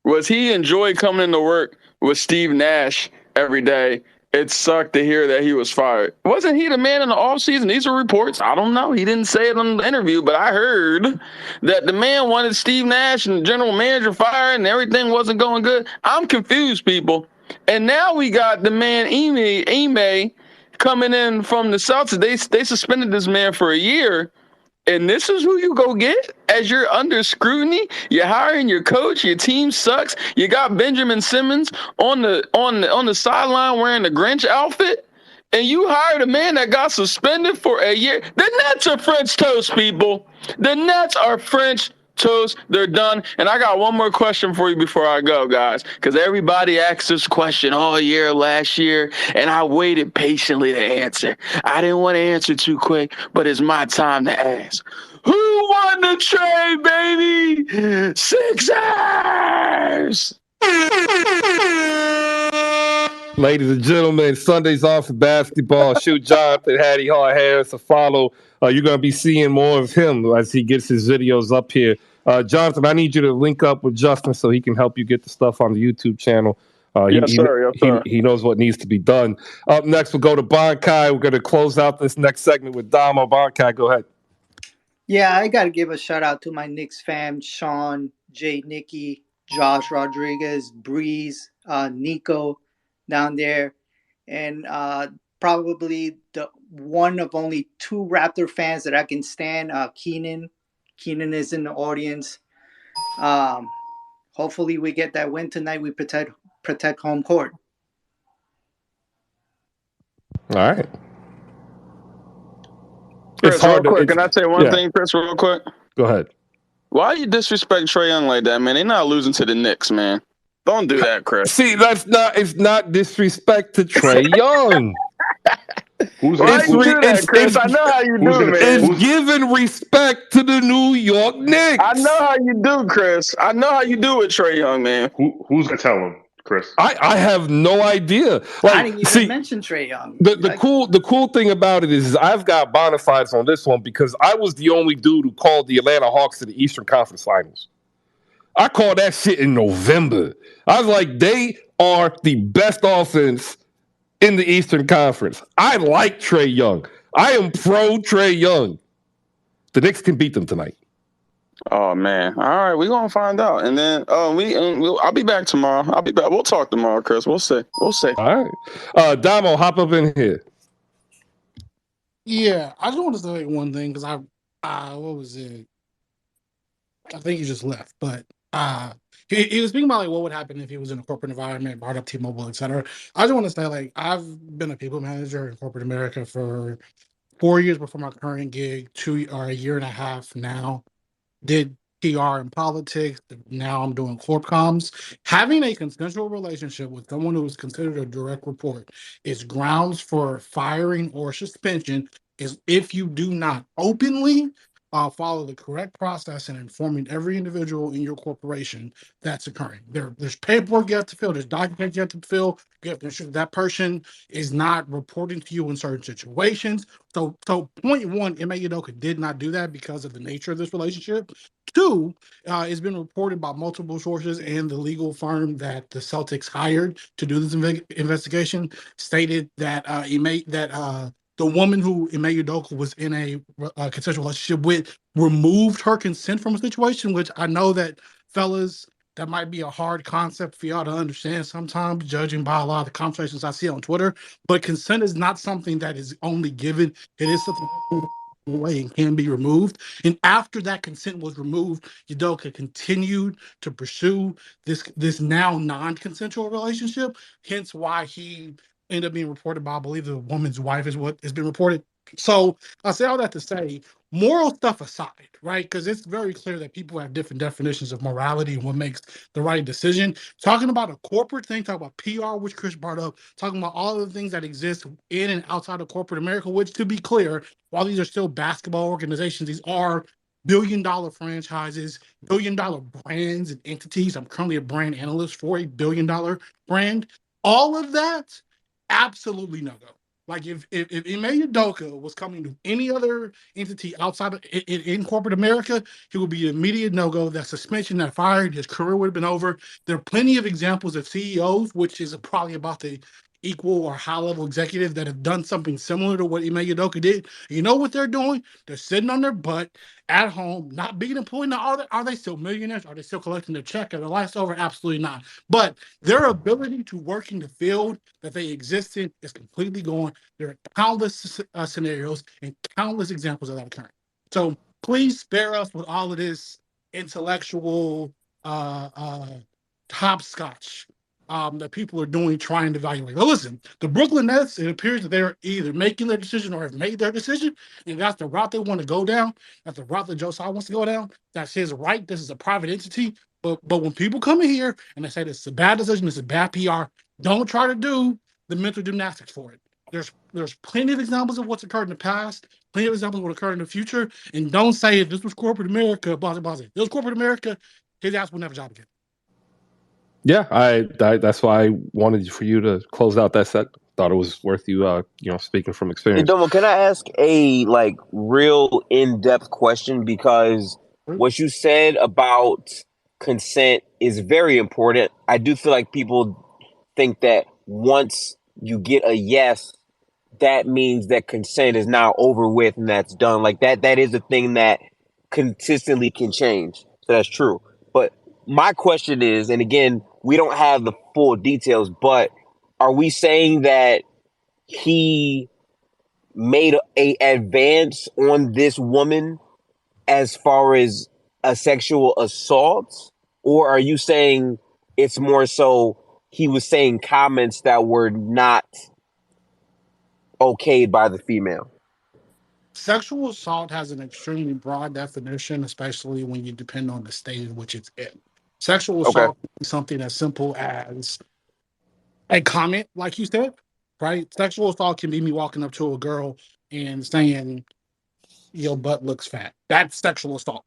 was he enjoyed coming into work with Steve Nash every day. It sucked to hear that he was fired. Wasn't he the man in the offseason? These are reports. I don't know. He didn't say it on the interview, but I heard that the man wanted Steve Nash and the general manager fired and everything wasn't going good. I'm confused, people. And now we got the man Ime coming in from the Celtics. They suspended this man for a year. And this is who you go get as you're under scrutiny. You're hiring your coach. Your team sucks. You got Benjamin Simmons on the sideline wearing the Grinch outfit, and you hired a man that got suspended for a year. The Nets are French toast, people. The Nets are French toast. They're done. And I got one more question for you before I go, guys, because everybody asked this question all year last year, and I waited patiently to answer. I didn't want to answer too quick, but it's my time to ask. Who won the trade, baby? Sixers! Ladies and gentlemen, Sundays off for basketball. Shoot Jonathan, Hattie Hard Harris to follow. You're going to be seeing more of him as he gets his videos up here. Jonathan, I need you to link up with Justin so he can help you get the stuff on the YouTube channel. Yes, sir. Yes, sir. He knows what needs to be done. Up next, we'll go to Bonkai. We're going to close out this next segment with Damo. Bonkai, go ahead. Yeah, I got to give a shout out to my Knicks fam, Sean, Jay, Nikki, Josh Rodriguez, Breeze, Nico down there, and probably the one of only two Raptor fans that I can stand, Keenan. Keenan is in the audience. Hopefully we get that win tonight. We protect home court. All right. Chris, real quick, can I say one thing, Chris, real quick? Go ahead. Why you disrespect Trae Young like that, man? They're not losing to the Knicks, man. Don't do that, Chris. See, it's not disrespect to Trae Young. Why you do that, Chris? I know how you do, man. It's giving respect to the New York Knicks. I know how you do, Chris. I know how you do with Trae Young, man. Who's gonna tell him, Chris? I have no idea. I didn't even mention Trae Young. The cool thing about it is I've got bona fides on this one because I was the only dude who called the Atlanta Hawks to the Eastern Conference Finals. I called that shit in November. I was like, they are the best offense in the Eastern Conference. I like Trae Young. I am pro Trae Young. The Knicks can beat them tonight. Oh man! All right, we're gonna find out, and then I'll be back tomorrow. I'll be back. We'll talk tomorrow, Chris. We'll see. We'll see. All right, Damo, hop up in here. Yeah, I just want to say one thing because what was it? I think he just left, but he was speaking about like what would happen if he was in a corporate environment, brought up T-Mobile, etc. I just want to say like I've been a people manager in corporate America for 4 years before my current gig, 1.5 years now. Did PR and politics. Now I'm doing corp comms. Having a consensual relationship with someone who is considered a direct report is grounds for firing or suspension. Is if you do not openly follow the correct process in informing every individual in your corporation that's occurring. There's paperwork you have to fill. There's documents you have to fill. You have to ensure that person is not reporting to you in certain situations. So point one, Ime Udoka did not do that because of the nature of this relationship. Two, it's been reported by multiple sources and the legal firm that the Celtics hired to do this investigation stated that the woman who Ime Udoka was in a consensual relationship with removed her consent from a situation, which I know that fellas, that might be a hard concept for y'all to understand sometimes, judging by a lot of the conversations I see on Twitter. But consent is not something that is only given. It is something away and can be removed. And after that consent was removed, Udoka continued to pursue this now non-consensual relationship. Hence why he ended up being reported by, I believe, the woman's wife is what has been reported. So I say all that to say, moral stuff aside, right? Because it's very clear that people have different definitions of morality and what makes the right decision. Talking about a corporate thing, talking about PR, which Chris brought up, talking about all of the things that exist in and outside of corporate America, which, to be clear, while these are still basketball organizations, these are billion-dollar franchises, billion-dollar brands and entities. I'm currently a brand analyst for a billion-dollar brand. All of that, absolutely no go. Like if Ime Udoka was coming to any other entity outside of in corporate America, he would be an immediate no-go. That suspension, that fired, his career would have been over. There are plenty of examples of CEOs, which is probably about the equal or high-level executives that have done something similar to what Ime Udoka did. You know what they're doing? They're sitting on their butt at home, not being employed. Now, are they still millionaires? Are they still collecting their check? Are their life's over? Absolutely not. But their ability to work in the field that they exist in is completely gone. There are countless scenarios and countless examples of that occurring. So please spare us with all of this intellectual hopscotch that people are doing trying to evaluate. Well, listen, the Brooklyn Nets, it appears that they're either making their decision or have made their decision, and that's the route they want to go down. That's the route that Josiah wants to go down. That's his right. This is a private entity. But when people come in here and they say this is a bad decision, this is bad PR, don't try to do the mental gymnastics for it. There's plenty of examples of what's occurred in the past, plenty of examples of what occurred in the future, and don't say if this was corporate America, blah, blah, blah. If this was corporate America, his ass would never job again. Yeah, I that's why I wanted for you to close out that set. Thought it was worth you, speaking from Hey, experience. Domo, can I ask a real in-depth question? Because what you said about consent is very important. I do feel like people think that once you get a yes, that means that consent is now over with and that's done. Like that is a thing that consistently can change. So that's true. But my question is, and again, we don't have the full details, but are we saying that he made a advance on this woman as far as a sexual assault? Or are you saying it's more so he was saying comments that were not okayed by the female? Sexual assault has an extremely broad definition, especially when you depend on the state in which it's in. Sexual Okay. assault can be something as simple as a comment, like you said, right? Sexual assault can be me walking up to a girl and saying, your butt looks fat. That's sexual assault.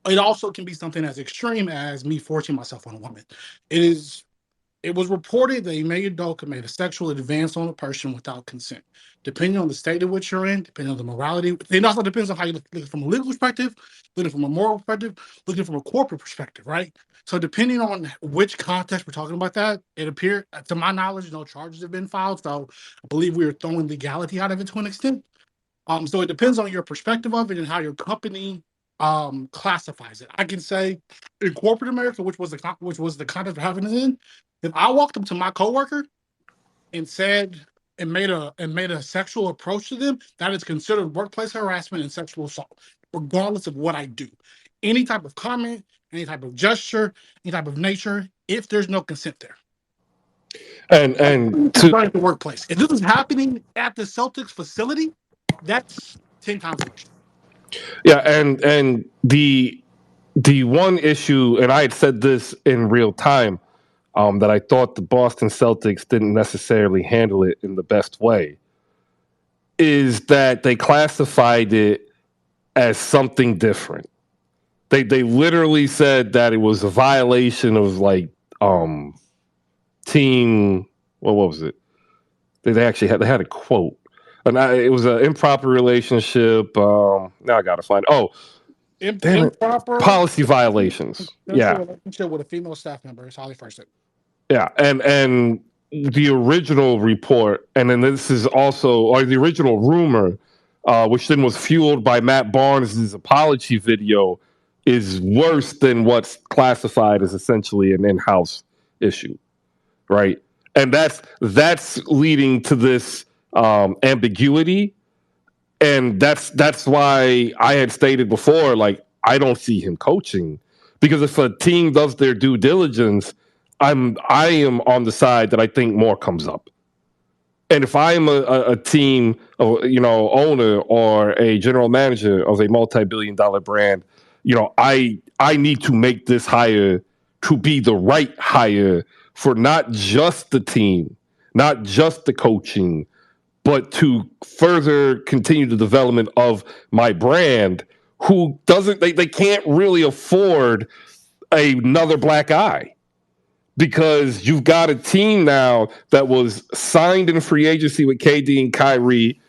It also can be something as extreme as me forcing myself on a woman. It was reported that Ime Udoka made a sexual advance on a person without consent. Depending on the state in which you're in, depending on the morality, it also depends on how you look from a legal perspective, looking from a moral perspective, looking from a corporate perspective, right? So depending on which context we're talking about that, it appeared, to my knowledge, no charges have been filed. So I believe we are throwing legality out of it to an extent. So it depends on your perspective of it and how your company classifies it. I can say in corporate America, which was the context we're having it in, if I walked up to my coworker and said and made a sexual approach to them, that is considered workplace harassment and sexual assault, regardless of what I do. Any type of comment, any type of gesture, any type of nature, if there's no consent there. And to the workplace. If this was happening at the Celtics facility, That's 10 times worse. Yeah, and the one issue, and I had said this in real time, that I thought the Boston Celtics didn't necessarily handle it in the best way, is that they classified it as something different. They literally said that it was a violation of like team. What was it? They actually had a quote, and it was an improper relationship. Now I gotta find. Oh, damn it! Improper Policy violations. Yeah, relationship with a female staff member is how they phrased it. yeah, and the original report, and then this is also, or the original rumor, which then was fueled by Matt Barnes' apology video, is worse than what's classified as essentially an in-house issue, right? And that's leading to this ambiguity, and that's why I had stated before, like I don't see him coaching, because if a team does their due diligence, I am on the side that I think more comes up. And if I am a team, owner or a general manager of a multi-billion-dollar brand, I need to make this hire to be the right hire for not just the team, not just the coaching, but to further continue the development of my brand. Who doesn't, they can't really afford another black eye, because you've got a team now that was signed in free agency with KD and Kyrie,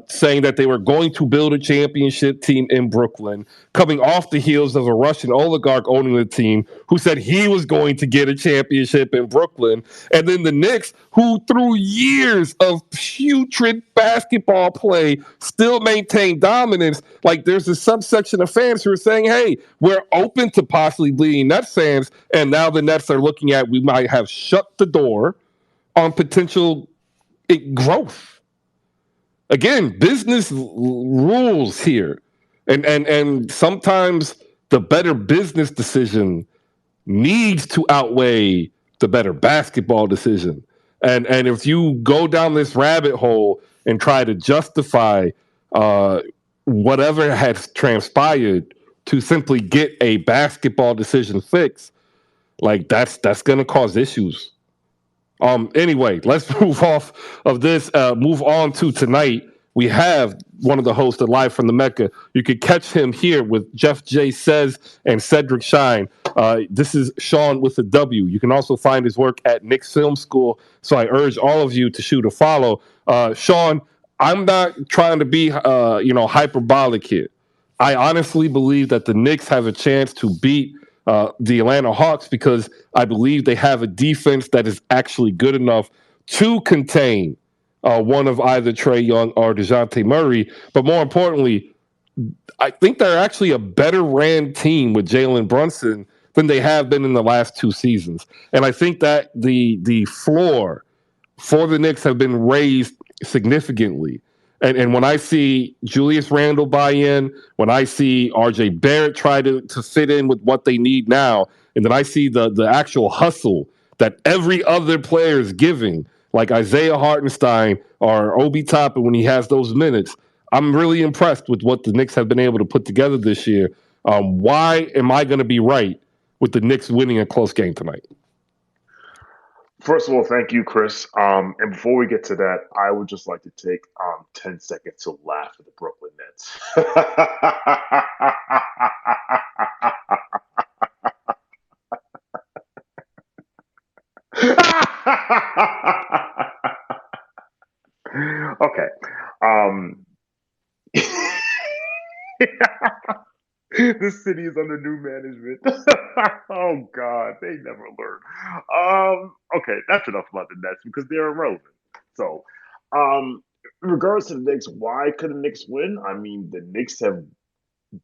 saying that they were going to build a championship team in Brooklyn, coming off the heels of a Russian oligarch owning the team who said he was going to get a championship in Brooklyn. And then the Knicks, who through years of putrid basketball play still maintain dominance. Like, there's a subsection of fans who are saying, hey, we're open to possibly bleeding Nets fans. And now the Nets are looking at, we might have shut the door on potential growth. Again, business rules here. And sometimes the better business decision needs to outweigh the better basketball decision. And if you go down this rabbit hole and try to justify whatever has transpired to simply get a basketball decision fixed, like that's going to cause issues. Anyway, let's move off of this. Move on to tonight. We have one of the hosts of Live from the Mecca. You can catch him here with Jeff J. Says and Cedric Shine. This is Sean with a W. You can also find his work at Knicks Film School. So I urge all of you to shoot a follow. Sean, I'm not trying to be, hyperbolic here. I honestly believe that the Knicks have a chance to beat the Atlanta Hawks, because I believe they have a defense that is actually good enough to contain one of either Trae Young or DeJounte Murray. But more importantly, I think they're actually a better ran team with Jalen Brunson than they have been in the last two seasons. And I think that the floor for the Knicks have been raised significantly. And when I see Julius Randle buy in, when I see RJ Barrett try to fit in with what they need now, and then I see the actual hustle that every other player is giving, like Isaiah Hartenstein or Obi Toppin when he has those minutes, I'm really impressed with what the Knicks have been able to put together this year. Why am I going to be right with the Knicks winning a close game tonight? First of all, thank you, Chris. And before we get to that, I would just like to take 10 seconds to laugh at the Brooklyn Nets. Okay. This city is under new management. Oh God, they never learn. Okay, that's enough about the Nets because they're irrelevant. So, in regards to the Knicks, why could the Knicks win? I mean, the Knicks have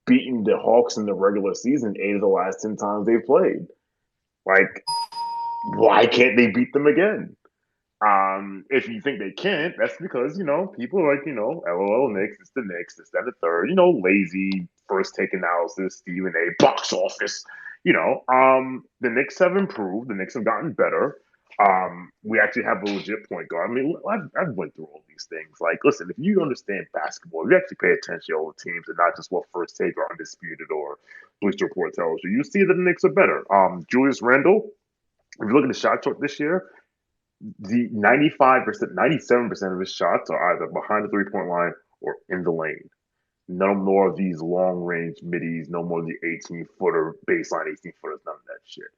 beaten the Hawks in the regular season 8 of the last 10 times they've played. Like, why can't they beat them again? If you think they can't, that's because, people are like, LOL Knicks, it's the Knicks, it's that, the third, lazy, first take analysis, Stephen A, box office. The Knicks have improved, the Knicks have gotten better. We actually have a legit point guard. I mean, I've went through all these things. Like, listen, if you understand basketball, if you actually pay attention to all the teams and not just what First Take or Undisputed or Bleacher Report tells you, you see that the Knicks are better. Julius Randle, if you look at the shot chart this year, the 95%, 97% of his shots are either behind the 3-point line or in the lane. No more of these long range middies, no more of the 18-footer, baseline 18-footers, none of that shit.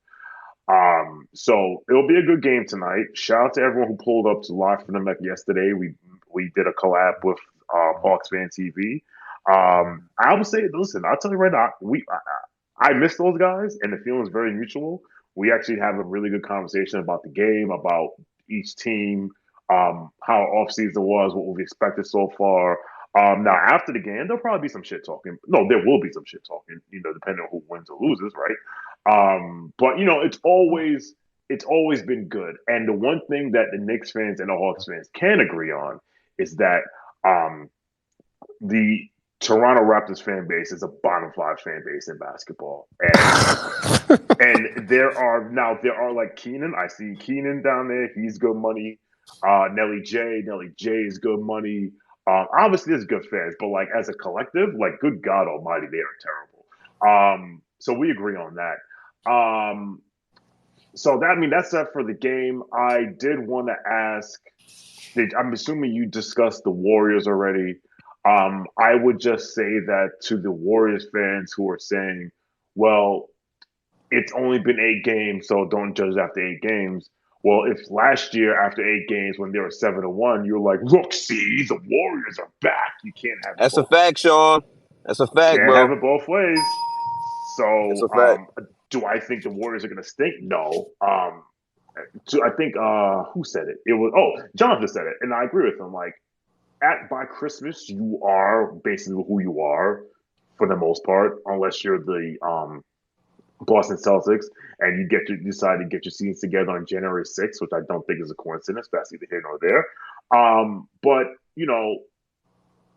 So it'll be a good game tonight. Shout out to everyone who pulled up to live from the Mech yesterday. We did a collab with Hawks Fan TV. I would say, listen, I'll tell you right now, I miss those guys, and the feeling is very mutual. We actually have a really good conversation about the game, about each team, how our offseason was, what we've expected so far. Now after the game, there'll probably be some shit talking. No, there will be some shit talking, depending on who wins or loses, right? But it's always been good. And the one thing that the Knicks fans and the Hawks fans can agree on is that the Toronto Raptors fan base is a bottom 5 fan base in basketball. And there are like Keenan. I see Keenan down there. He's good money. Nelly J is good money. Obviously, there's good fans, but like as a collective, like good God Almighty, they are terrible. So we agree on that. So that's it for the game. I did want to ask. I'm assuming you discussed the Warriors already. I would just say that to the Warriors fans who are saying, "Well, it's only been 8 games, so don't judge after 8 games." Well, if last year after 8 games when they were 7-1, you're like, "Look, see, the Warriors are back." You can't have That's a fact, Sean. That's a fact, can't bro. have it both ways. That's So, a fact. do I think the Warriors are going to stink? No. I think who said it? It was Jonathan said it, and I agree with him. Like by Christmas, you are basically who you are for the most part, unless you're the Boston Celtics and you decide to get your seasons together on January 6th, which I don't think is a coincidence. That's neither here nor there. But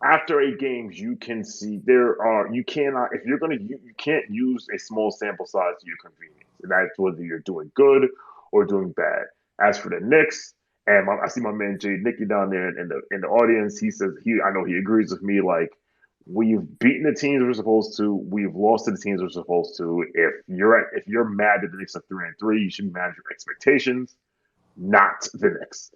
after 8 games, you can see you can't use a small sample size to your convenience, and that's whether you're doing good or doing bad. As for the Knicks, and I see my man Jay Nicky down there in the audience. He says I know he agrees with me. Like we've beaten the teams we're supposed to, we've lost to the teams we're supposed to. If you're mad that the Knicks are 3-3, you should manage your expectations, not the Knicks.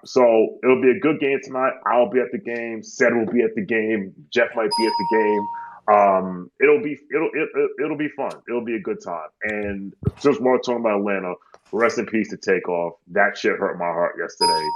So it'll be a good game tonight. I'll be at the game. Seth will be at the game. Jeff might be at the game. It'll be fun. It'll be a good time. And just more talking about Atlanta. Rest in peace to Takeoff. That shit hurt my heart yesterday.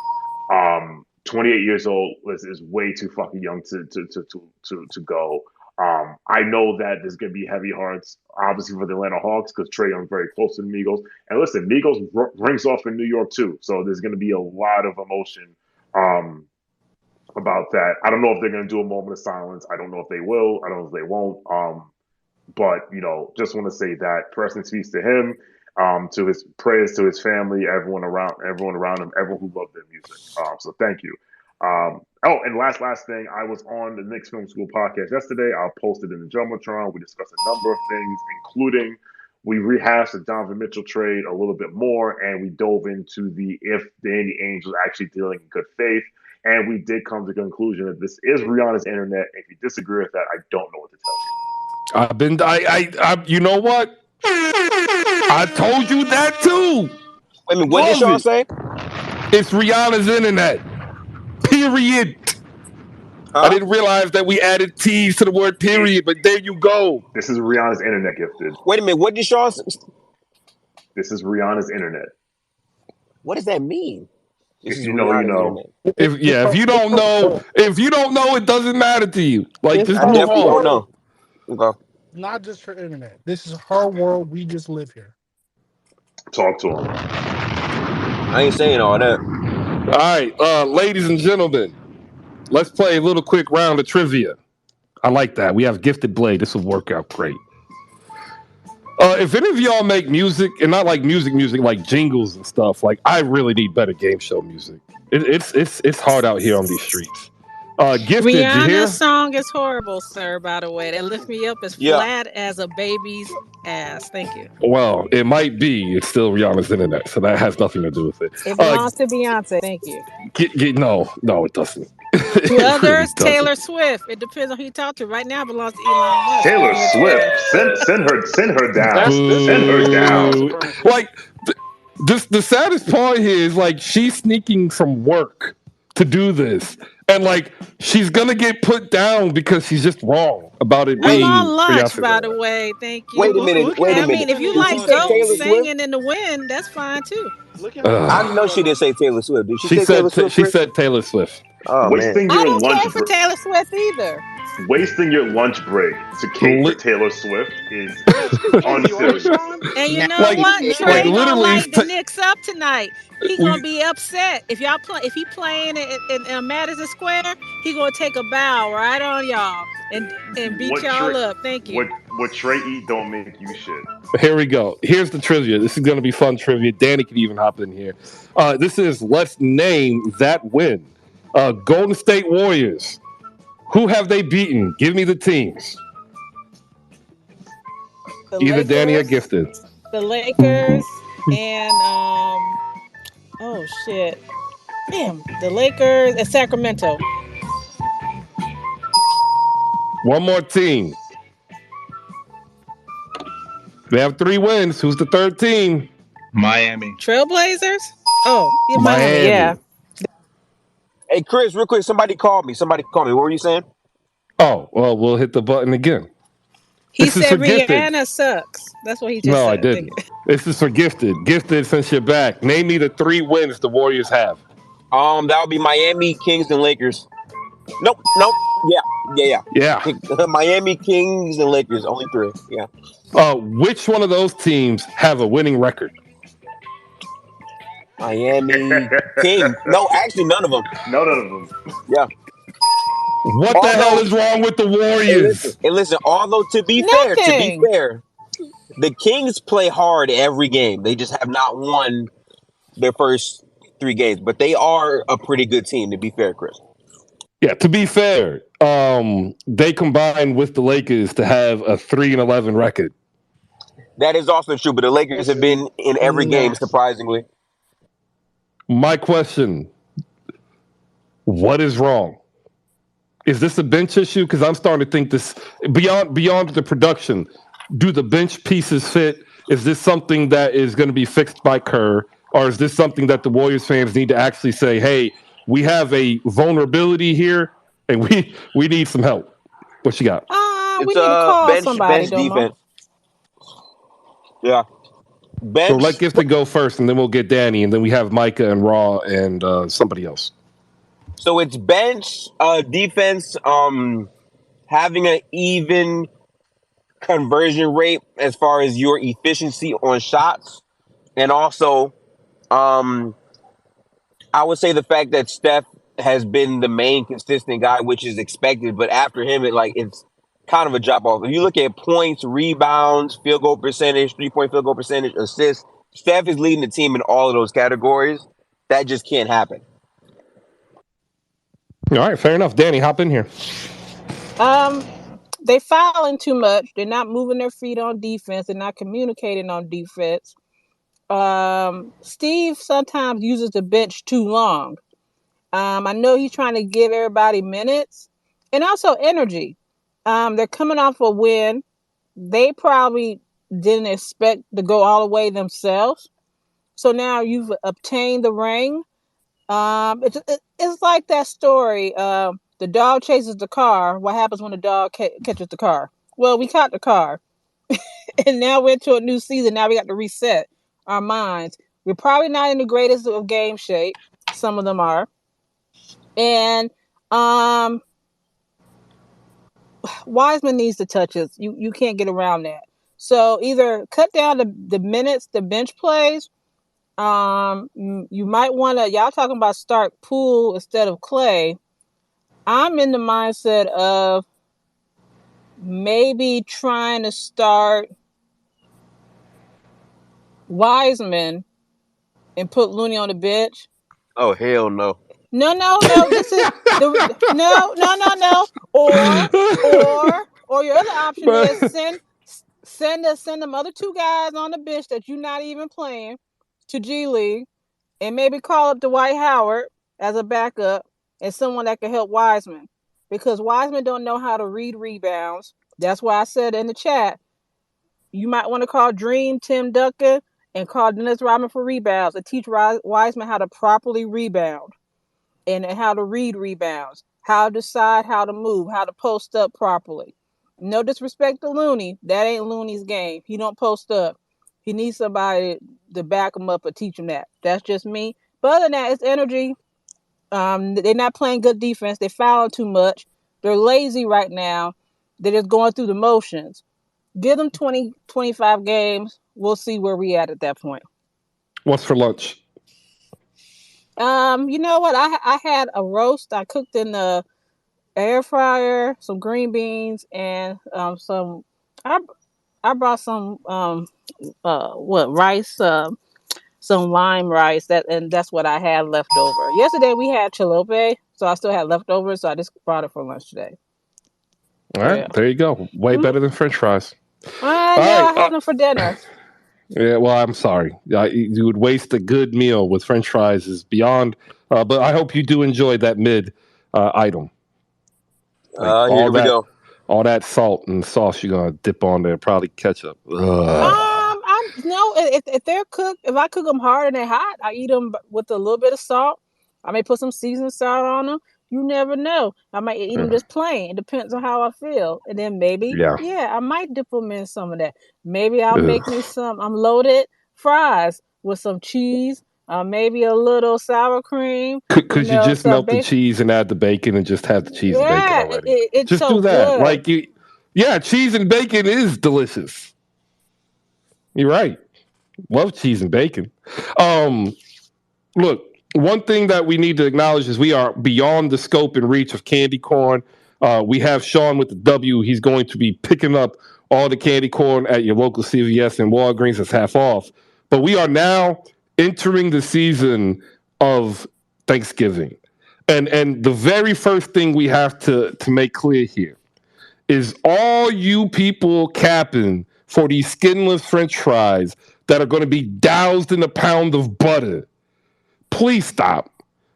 28 years old is way too fucking young to go. I know that there's going to be heavy hearts, obviously, for the Atlanta Hawks because Trae Young's very close to the Migos. And listen, Migos rings off in New York, too. So there's going to be a lot of emotion about that. I don't know if they're going to do a moment of silence. I don't know if they will. I don't know if they won't. But, just want to say that rest in peace to him, to his prayers to his family, everyone around him, everyone who loved their music. So thank you. And last thing, I was on the Knicks Film School podcast yesterday. I'll post it in the Jumbotron. We discussed a number of things, including we rehashed the Donovan Mitchell trade a little bit more, and we dove into if Danny Ainge was actually dealing in good faith. And we did come to the conclusion that this is Rihanna's internet. If you disagree with that, I don't know what to tell you. You know what? I told you that too. Wait a minute, what did Sean say? It's Rihanna's internet. Period. Huh? I didn't realize that we added T's to the word period, but there you go. This is Rihanna's internet gifted. Wait a minute, what did Sean say? This is Rihanna's internet. What does that mean? If you know, you know. If you don't know, it doesn't matter to you. Like just I definitely don't know. Okay. Not just her internet. This is her world. We just live here. Talk to him. I ain't saying all that. All right, ladies and gentlemen, let's play a little quick round of trivia. I like that. We have Gifted Blade. This will work out great. If any of y'all make music, and not like music, like jingles and stuff, like I really need better game show music. It's hard out here on these streets. Gifted, did you Rihanna's hear? song is horrible, sir, by the way. That lift me up as Yeah. flat as a baby's ass. Thank you. Well, it might be. It's still Rihanna's internet, so that has nothing to do with it. It belongs to Beyonce. Thank you. No, it doesn't. To It really others, doesn't. Taylor Swift. It depends on who you talk to. Right now, it belongs to Elon Musk. Taylor Speaking of Twitter. Swift, send her down, This send is her down. supremacy. Like, the saddest part here is like she's sneaking from work to do this, and like she's gonna get put down because she's just wrong about it I'm Wait, on being lunch, Beyonce's by the internet. way. Thank wait you. a minute. Look Wait at a I how minute. mean, if funny you Did y'all she like are say goats Taylor talking. Swift? singing in the wind, that's fine too. Look at how I funny Ugh. know y'all she are didn't say talking. Taylor Swift. Did she She say Taylor said Swift, she Chris? said Taylor Swift. Oh man. Wasting I your don't lunch care for Taylor Swift either. wasting your lunch break to cape for Li- Taylor Swift is That's crazy, right, unserious. Sean? And you Now, know like what? like Trey don't literally, like the Knicks up tonight. He gonna we be upset if y'all play. If he playing in Madison Square, he gonna take a bow right on y'all and beat What Trey y'all up. Thank you. what Trey eat don't make you shit. here we go. Here's the trivia. This is gonna be fun trivia. Danny could even hop in here. This is let's name that win. Golden State Warriors. Who have they beaten? Give me the teams. The Either Danny or Lakers, Gifted. the Lakers, and oh shit, damn, the Lakers and Sacramento. One more team. They have 3 wins. Who's the third team? Miami. Trailblazers. Oh, yeah, Miami. Miami. Yeah. Hey, Chris, real quick. Somebody called me. What were you saying? Oh, well, we'll hit the button again. He This is for said Gifted. Rihanna sucks. That's what he just No, I said. Thank didn't. you. This is for Gifted. Gifted, since you're back, name me the 3 wins the Warriors have. That would be Miami, Kings, and Lakers. Nope. Yeah. Yeah. Miami, Kings, and Lakers. Only three. Yeah. Which one of those teams have a winning record? Miami, Kings. No, actually, none of them. None of them. Yeah. What the hell Although, is wrong with the hey, Warriors? listen. Although to be Nothing. fair, the Kings play hard every game. They just have not won their first 3 games, but they are a pretty good team. To be fair, Chris. Yeah, to be fair, they combined with the Lakers to have a 3-11 record. That is also true, but the Lakers have been in every game, next. surprisingly. My question: what is wrong? Is this a bench issue? Because I'm starting to think this beyond the production. Do the bench pieces fit? Is this something that is going to be fixed by Kerr, or is this something that the Warriors fans need to actually say, "Hey, we have a vulnerability here, and we need some help"? What you got? We It's need to call bench somebody, Domo. defense. Yeah, So let bench. Gifted go first, and then we'll get Danny, and then we have Micah and Raw and somebody else. So it's bench defense. Having an even conversion rate as far as your efficiency on shots, and also, um, I would say the fact that Steph has been the main consistent guy, which is expected, but after him, it's kind of a drop off. If you look at points, rebounds, field goal percentage, 3-point field goal percentage, assists, Steph is leading the team in all of those categories. That just can't happen. All right, fair enough. Danny, hop in here. They fouling too much. They're not moving their feet on defense. They're not communicating on defense. Steve sometimes uses the bench too long. I know he's trying to give everybody minutes and also energy. They're coming off a win. They probably didn't expect to go all the way themselves. So now you've obtained the ring. It's like that story. The dog chases the car. What happens when the dog catches the car? Well, we caught the car, and now we're into a new season. Now we got to reset our minds. We're probably not in the greatest of game shape. Some of them are, and Wiseman needs the touches. You can't get around that. So either cut down the minutes, the bench plays. You might want to. Y'all talking about start Poole instead of Clay. I'm in the mindset of maybe trying to start Wiseman and put Looney on the bench. Oh hell no! No. This is the no. Or your other option is send them other two guys on the bench that you're not even playing to G League, and maybe call up Dwight Howard as a backup and someone that can help Wiseman, because Wiseman don't know how to read rebounds. That's why I said in the chat, you might want to call Dream Tim Duncan and call Dennis Rodman for rebounds and teach Wiseman how to properly rebound and how to read rebounds, how to decide how to move, how to post up properly. No disrespect to Looney. That ain't Looney's game. He don't post up. He needs somebody to back him up or teach him that. That's just me. But other than that, it's energy. They're not playing good defense. They're fouling too much. They're lazy right now. They're just going through the motions. Give them 20, 25 games. We'll see where we at that point. What's for lunch? You know what? I had a roast. I cooked in the air fryer, some green beans, and some. I brought some rice, some lime rice, that's what I had left over. Yesterday we had chalupa, so I still had leftovers, so I just brought it for lunch today. All right, There you go. Way better than French fries. I had them for dinner. Yeah, well, I'm sorry. You would waste a good meal with French fries is beyond. But I hope you do enjoy that mid item. Here we go. All that salt and sauce you're gonna dip on there, probably ketchup. If they're cooked, if I cook them hard and they're hot, I eat them with a little bit of salt. I may put some seasoned salt on them. You never know. I might eat them just plain. It depends on how I feel. And then maybe, I might dip them in some of that. Maybe I'll make me some loaded fries with some cheese, maybe a little sour cream. Could you just melt the cheese and add the bacon and just have the cheese and bacon already? It's just so do that. Good. Cheese and bacon is delicious. You're right. Love cheese and bacon. Look, one thing that we need to acknowledge is we are beyond the scope and reach of candy corn. We have Sean with the W. He's going to be picking up all the candy corn at your local CVS and Walgreens. It's half off. But we are now entering the season of Thanksgiving. And the very first thing we have to make clear here is all you people capping for these skinless French fries that are going to be doused in a pound of butter. Please stop.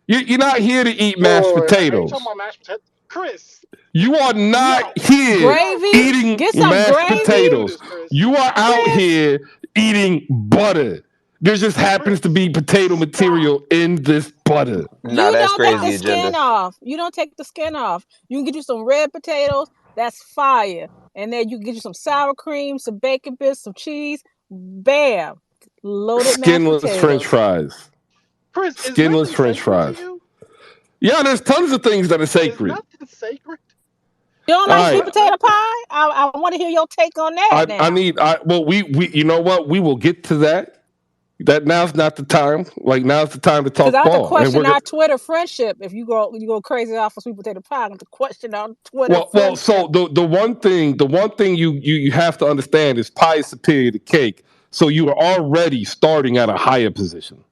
You're not here to eat mashed potatoes. Are you talking about mashed potatoes? Chris. You are not here eating mashed potatoes. You are out here eating butter. There just happens to be potato material in this butter. Nah, that's crazy. Take the skin off. You don't take the skin off. You can get you some red potatoes. That's fire. And then you can get you some sour cream, some bacon bits, some cheese. Bam. Loaded skinless mashed potatoes. French fries. Chris, skinless French fries. Yeah, there's tons of things that are sacred. Is nothing sacred? You don't like sweet potato pie? I want to hear your take on that. We you know what? We will get to that. That now's not the time. Now's the time to talk ball. Because I have to question our Twitter friendship. If you go crazy off of sweet potato pie, I have to question our Twitter friendship. Well, so the one thing you have to understand is pie is superior to cake. So you are already starting at a higher position.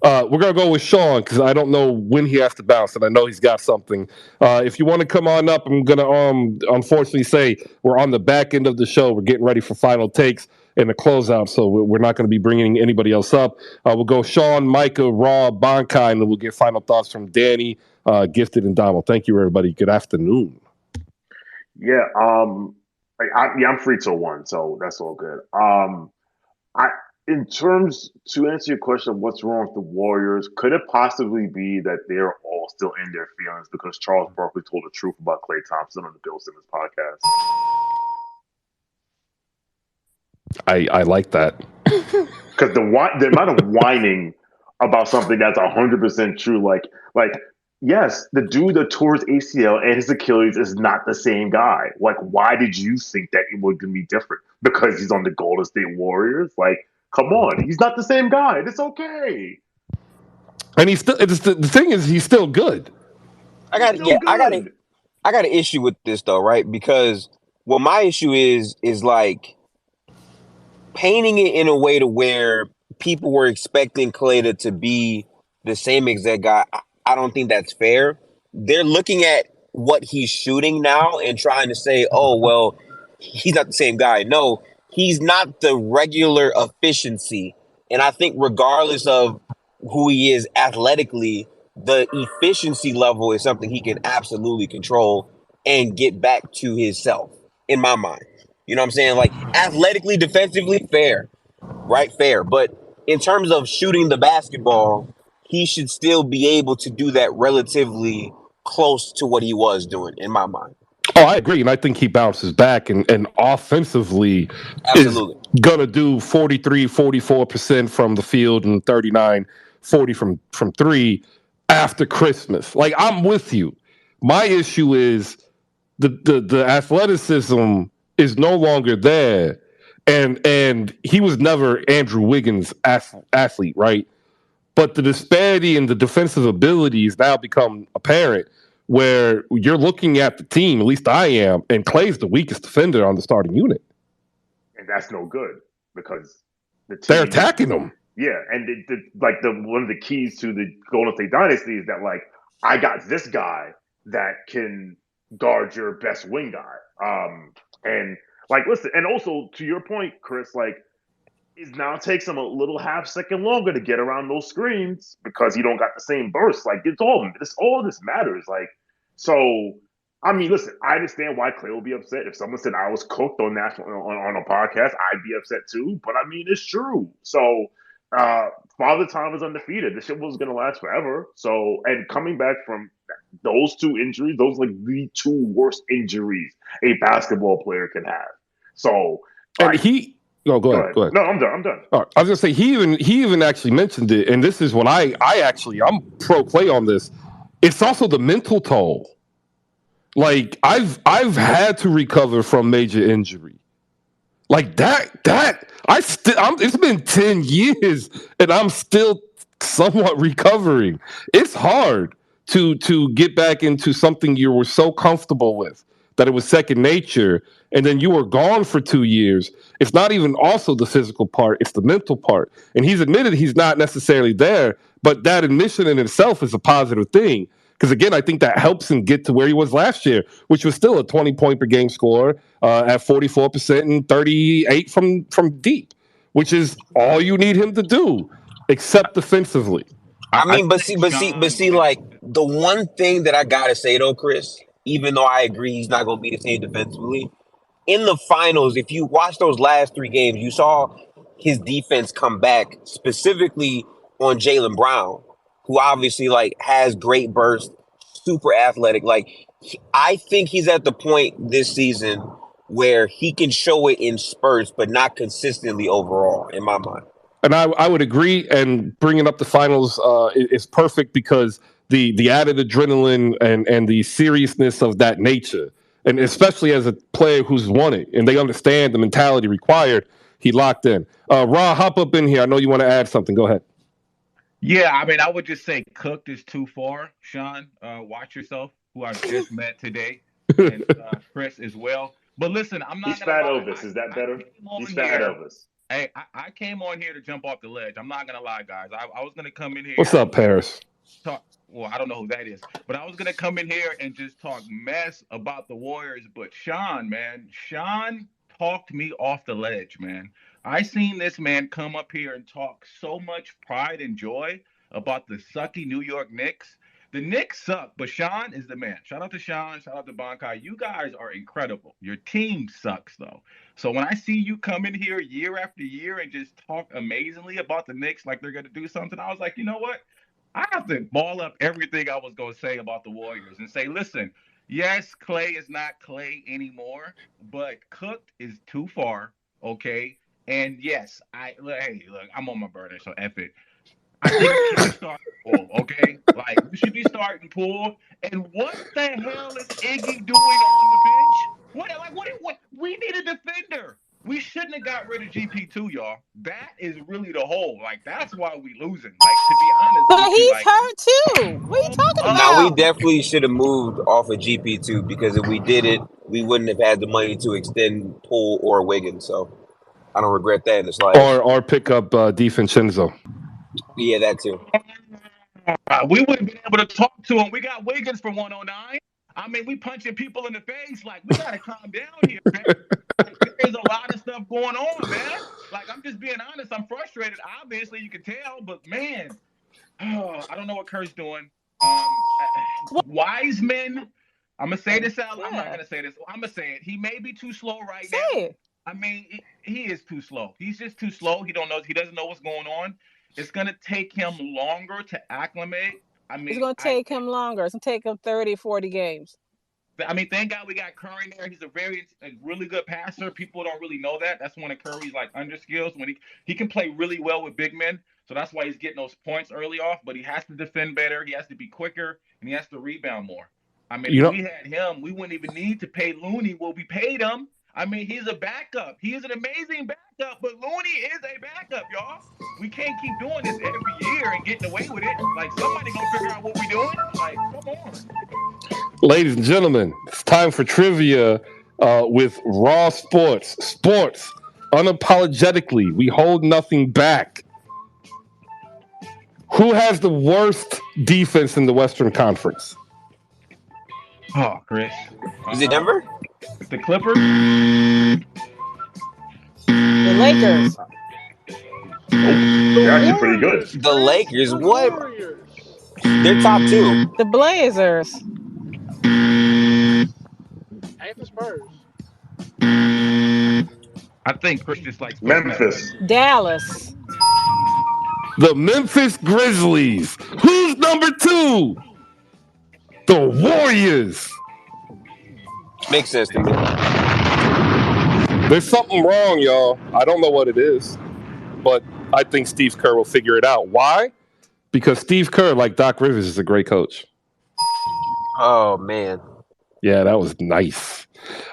We're going to go with Sean because I don't know when he has to bounce, and I know he's got something. If you want to come on up, I'm going to unfortunately say we're on the back end of the show. We're getting ready for final takes and the closeout, so we're not going to be bringing anybody else up. We'll go Sean, Micah, Rob, Bonkai, and then we'll get final thoughts from Danny, Gifted, and Donald. Thank you, everybody. Good afternoon. Yeah, I'm free till 1, so that's all good. In terms to answer your question of what's wrong with the Warriors, could it possibly be that they're all still in their feelings because Charles Barkley told the truth about Klay Thompson on the Bill Simmons podcast? I like that. Because the amount of whining about something that's 100% true, like yes, the dude that tore his ACL and his Achilles is not the same guy. Like, why did you think that it would be different? Because he's on the Golden State Warriors? Like, come on, he's not the same guy. It's okay. And he's still. The thing is, he's still good. I got an issue with this though, right? Because what my issue is like painting it in a way to where people were expecting Klay to be the same exact guy. I don't think that's fair. They're looking at what he's shooting now and trying to say, oh, well, he's not the same guy. No, he's not the regular efficiency. And I think regardless of who he is athletically, the efficiency level is something he can absolutely control and get back to his self, in my mind. You know what I'm saying? Like, athletically, defensively, fair, right? Fair. But in terms of shooting the basketball, he should still be able to do that relatively close to what he was doing, in my mind. Oh, I agree. And I think he bounces back and offensively is Absolutely. going to do 43, 44% from the field and 39, 40 from three after Christmas. Like, I'm with you. My issue is the athleticism is no longer there. And he was never Andrew Wiggins' athlete, right? But the disparity in the defensive abilities now become apparent where you're looking at the team, at least I am, and Clay's the weakest defender on the starting unit. And that's no good because the team, they're attacking him. Yeah, and one of the keys to the Golden State dynasty is that, like, I got this guy that can guard your best wing guy. And like, listen, and also to your point, Chris, like, it now takes him a little half second longer to get around those screens because he don't got the same burst. Like, all this matters. Like, so I mean, listen, I understand why Clay will be upset. If someone said I was cooked on national on a podcast, I'd be upset too. But I mean, it's true. So Father Time is undefeated. This shit was gonna last forever. So, and coming back from those two injuries, those like the two worst injuries a basketball player can have. So, and no, go ahead. No, I'm done. All right. I was gonna say he even actually mentioned it, and this is what I'm pro Clay on this. It's also the mental toll. Like, I've had to recover from major injury. Like it's been 10 years and I'm still somewhat recovering. It's hard to get back into something you were so comfortable with that it was second nature, and then you were gone for 2 years. It's not even also the physical part, it's the mental part. And he's admitted he's not necessarily there, but that admission in itself is a positive thing. Because, again, I think that helps him get to where he was last year, which was still a 20-point per game scorer at 44% and 38 from deep, which is all you need him to do, except defensively. I mean, but see, like, the one thing that I gotta say though, Chris, even though I agree he's not gonna be the same defensively, in the finals, if you watch those last 3 games, you saw his defense come back, specifically on Jaylen Brown, who obviously, like, has great burst, super athletic. Like, I think he's at the point this season where he can show it in spurts, but not consistently overall, in my mind. And I would agree. And bringing up the finals is perfect because the added adrenaline and the seriousness of that nature, and especially as a player who's won it and they understand the mentality required, he locked in. Ron, hop up in here. I know you want to add something. Go ahead. Yeah, I mean, I would just say cooked is too far, Sean. Watch yourself, who I've just met today, and Chris as well. But listen, I'm not. He's Fat Elvis. Is that better? He's Fat Elvis. Hey, I came on here to jump off the ledge. I'm not gonna lie, guys. I was gonna come in here. What's up, Paris? Well, I don't know who that is, but I was gonna come in here and just talk mess about the Warriors. But Sean talked me off the ledge, man. I seen this man come up here and talk so much pride and joy about the sucky New York Knicks. The Knicks suck, but Sean is the man. Shout out to Sean. Shout out to Bankai. You guys are incredible. Your team sucks, though. So when I see you come in here year after year and just talk amazingly about the Knicks like they're going to do something, I was like, you know what? I have to ball up everything I was going to say about the Warriors and say, listen, yes, Clay is not Clay anymore, but cooked is too far, okay? And yes, hey, look, I'm on my burner, so F it. I think we should be starting Poole, okay? Like, we should be starting Poole. And what the hell is Iggy doing on the bench? What? We need a defender. We shouldn't have got rid of GP2, y'all. That is really the hole. Like, that's why we losing. Like, to be honest. But he's hurt too. What are you talking about? Now, we definitely should have moved off of GP2 because if we did it, we wouldn't have had the money to extend Poole or Wiggins. So I don't regret that in the slightest. Or pick up DiVincenzo. Yeah, that too. We wouldn't be able to talk to him. We got Wiggins for 109. I mean, we punching people in the face. Like, we got to calm down here, man. Like, there's a lot of stuff going on, man. Like, I'm just being honest. I'm frustrated. Obviously, you can tell, but man, I don't know what Kurt's doing. Wiseman, I'm gonna say this out. I'm not gonna say this. I'm gonna say it. He may be too slow right now. I mean, he is too slow. He's just too slow. He doesn't know what's going on. It's gonna take him longer to acclimate. I mean, it's gonna take him longer. It's gonna take him 30, 40 games. I mean, thank God we got Curry there. He's a really good passer. People don't really know that. That's one of Curry's like under skills. When he can play really well with big men. So that's why he's getting those points early off. But he has to defend better. He has to be quicker, and he has to rebound more. I mean, if we had him, we wouldn't even need to pay Looney what we paid him. I mean, he's a backup. He is an amazing backup, but Looney is a backup, y'all. We can't keep doing this every year and getting away with it. Like, somebody gonna figure out what we're doing. Like, come on. Ladies and gentlemen, it's time for trivia with Raw Sports. Sports, unapologetically, we hold nothing back. Who has the worst defense in the Western Conference? Oh, Chris. Is it Denver? The Clippers? The Lakers. They're actually pretty good. The Lakers? What? They're top 2. The Blazers. Ain't the Spurs. I think Chris just likes Memphis. Dallas. The Memphis Grizzlies. Who's number 2? The Warriors. Makes sense to me. There's something wrong, y'all. I don't know what it is, but I think Steve Kerr will figure it out. Why? Because Steve Kerr, like Doc Rivers, is a great coach. Oh, man. Yeah, that was nice.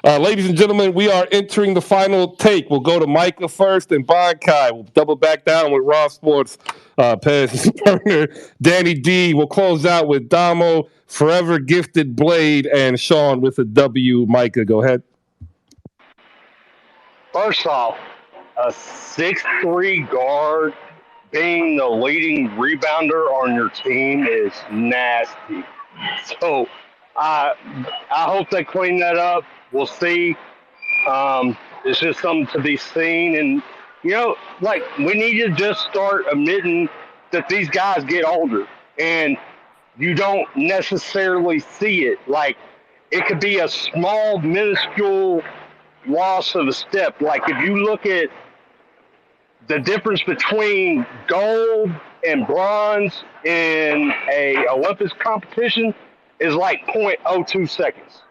Ladies and gentlemen, we are entering the final take. We'll go to Micah first and Bonkai. We'll double back down with Raw Sports, Pez Burner, Danny D. We'll close out with Damo, Forever Gifted Blade, and Sean with a W. Micah, go ahead. First off, a 6'3" guard being the leading rebounder on your team is nasty. So I hope they clean that up. We'll see. It's just something to be seen. And, like, we need to just start admitting that these guys get older. And you don't necessarily see it. Like, it could be a small, minuscule loss of a step. Like, if you look at the difference between gold and bronze in a Olympics competition is like 0.02 seconds.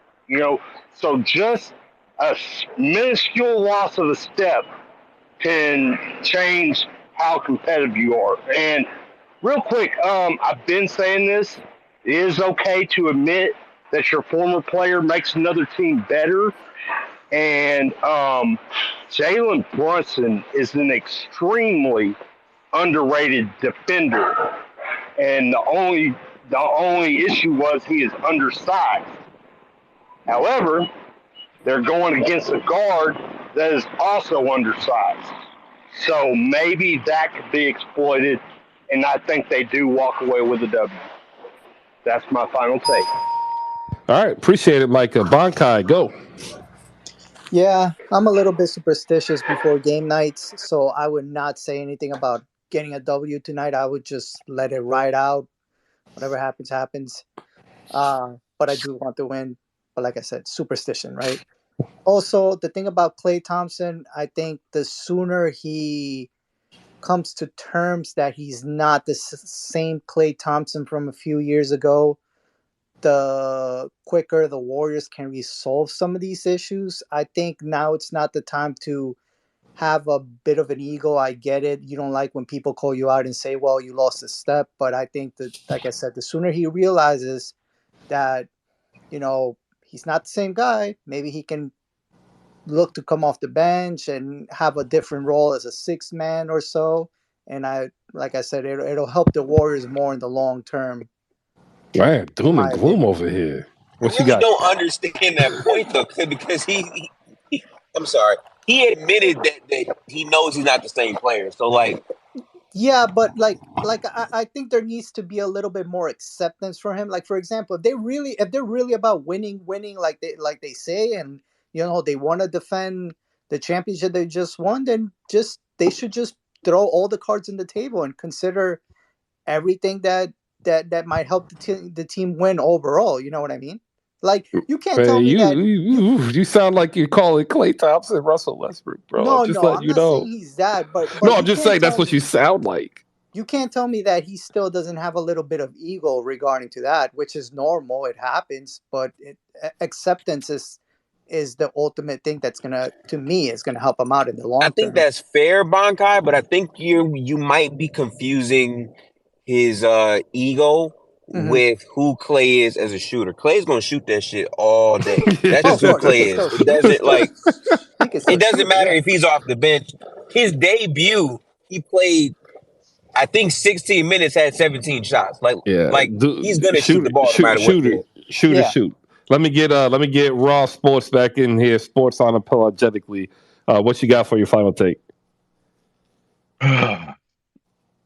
So just a minuscule loss of a step can change how competitive you are. And real quick, I've been saying this. It is okay to admit that your former player makes another team better. And Jalen Brunson is an extremely underrated defender. And the only issue was he is undersized. However, they're going against a guard that is also undersized. So maybe that could be exploited, and I think they do walk away with a W. That's my final take. All right, appreciate it, Micah. Bonkai, go. Yeah, I'm a little bit superstitious before game nights, so I would not say anything about getting a W tonight. I would just let it ride out. Whatever happens, happens. But I do want to win. But like I said, superstition, right? Also, the thing about Klay Thompson, I think the sooner he comes to terms that he's not the same Klay Thompson from a few years ago, the quicker the Warriors can resolve some of these issues. I think now it's not the time to have a bit of an ego. I get it. You don't like when people call you out and say, well, you lost a step. But I think that, like I said, the sooner he realizes that, he's not the same guy, maybe he can look to come off the bench and have a different role as a sixth man or so. And like I said, it'll help the Warriors more in the long term. Man, doom and gloom over here. What you got? I don't understand that point, though, because he I'm sorry. He admitted that he knows he's not the same player. So, like, Yeah, but I think there needs to be a little bit more acceptance for him. Like for example, if they're really about winning like they say, and they want to defend the championship they just won, then they should just throw all the cards on the table and consider everything that might help the team win overall. You know what I mean? Like you can't tell Hey, me you that you sound like you're calling Clay Thompson Russell Westbrook, bro. I'm just no, letting I'm you not know. saying he's that, No, but I'm you just can't saying that's tell what you me. sound like. You can't tell me that he still doesn't have a little bit of ego regarding to that, which is normal. It happens, but acceptance is the ultimate thing that's to me, is gonna help him out in the I long think term. that's fair, Bankai, but I think you might be confusing his ego Hmm. with who Clay is as a shooter. Clay's gonna shoot that shit all day. That's Oh, just of who course, he Clay can is. still It he can doesn't still like he can it still doesn't shoot. matter Yeah. if he's off the bench. His debut, he played I think 16 minutes, had 17 shots. Yeah, Like he's gonna shoot the ball no matter what it is. Yeah. shoot. Let me get Raw Sports back in here. Sports unapologetically. What you got for your final take?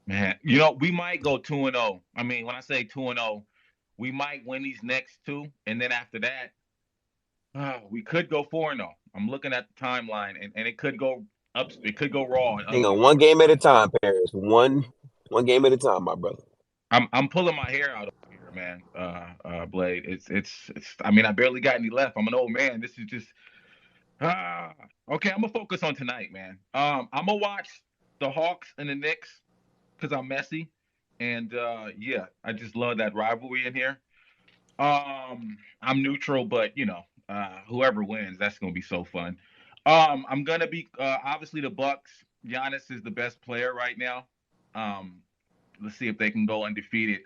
Man, we might go 2-0. I mean, when I say 2-0, we might win these next two, and then after that, we could go 4-0. I'm looking at the timeline, and it could go up. It could go raw and Hang on, ugly. one game at a time, Paris. One game at a time, my brother. I'm pulling my hair out over here, man. Blade. It's. I mean, I barely got any left. I'm an old man. This is just. Okay, I'm gonna focus on tonight, man. I'm gonna watch the Hawks and the Knicks because I'm messy, and yeah, I just love that rivalry in here. I'm neutral, but whoever wins, that's gonna be so fun. I'm gonna be obviously the Bucks. Giannis is the best player right now. Um, let's see if they can go undefeated.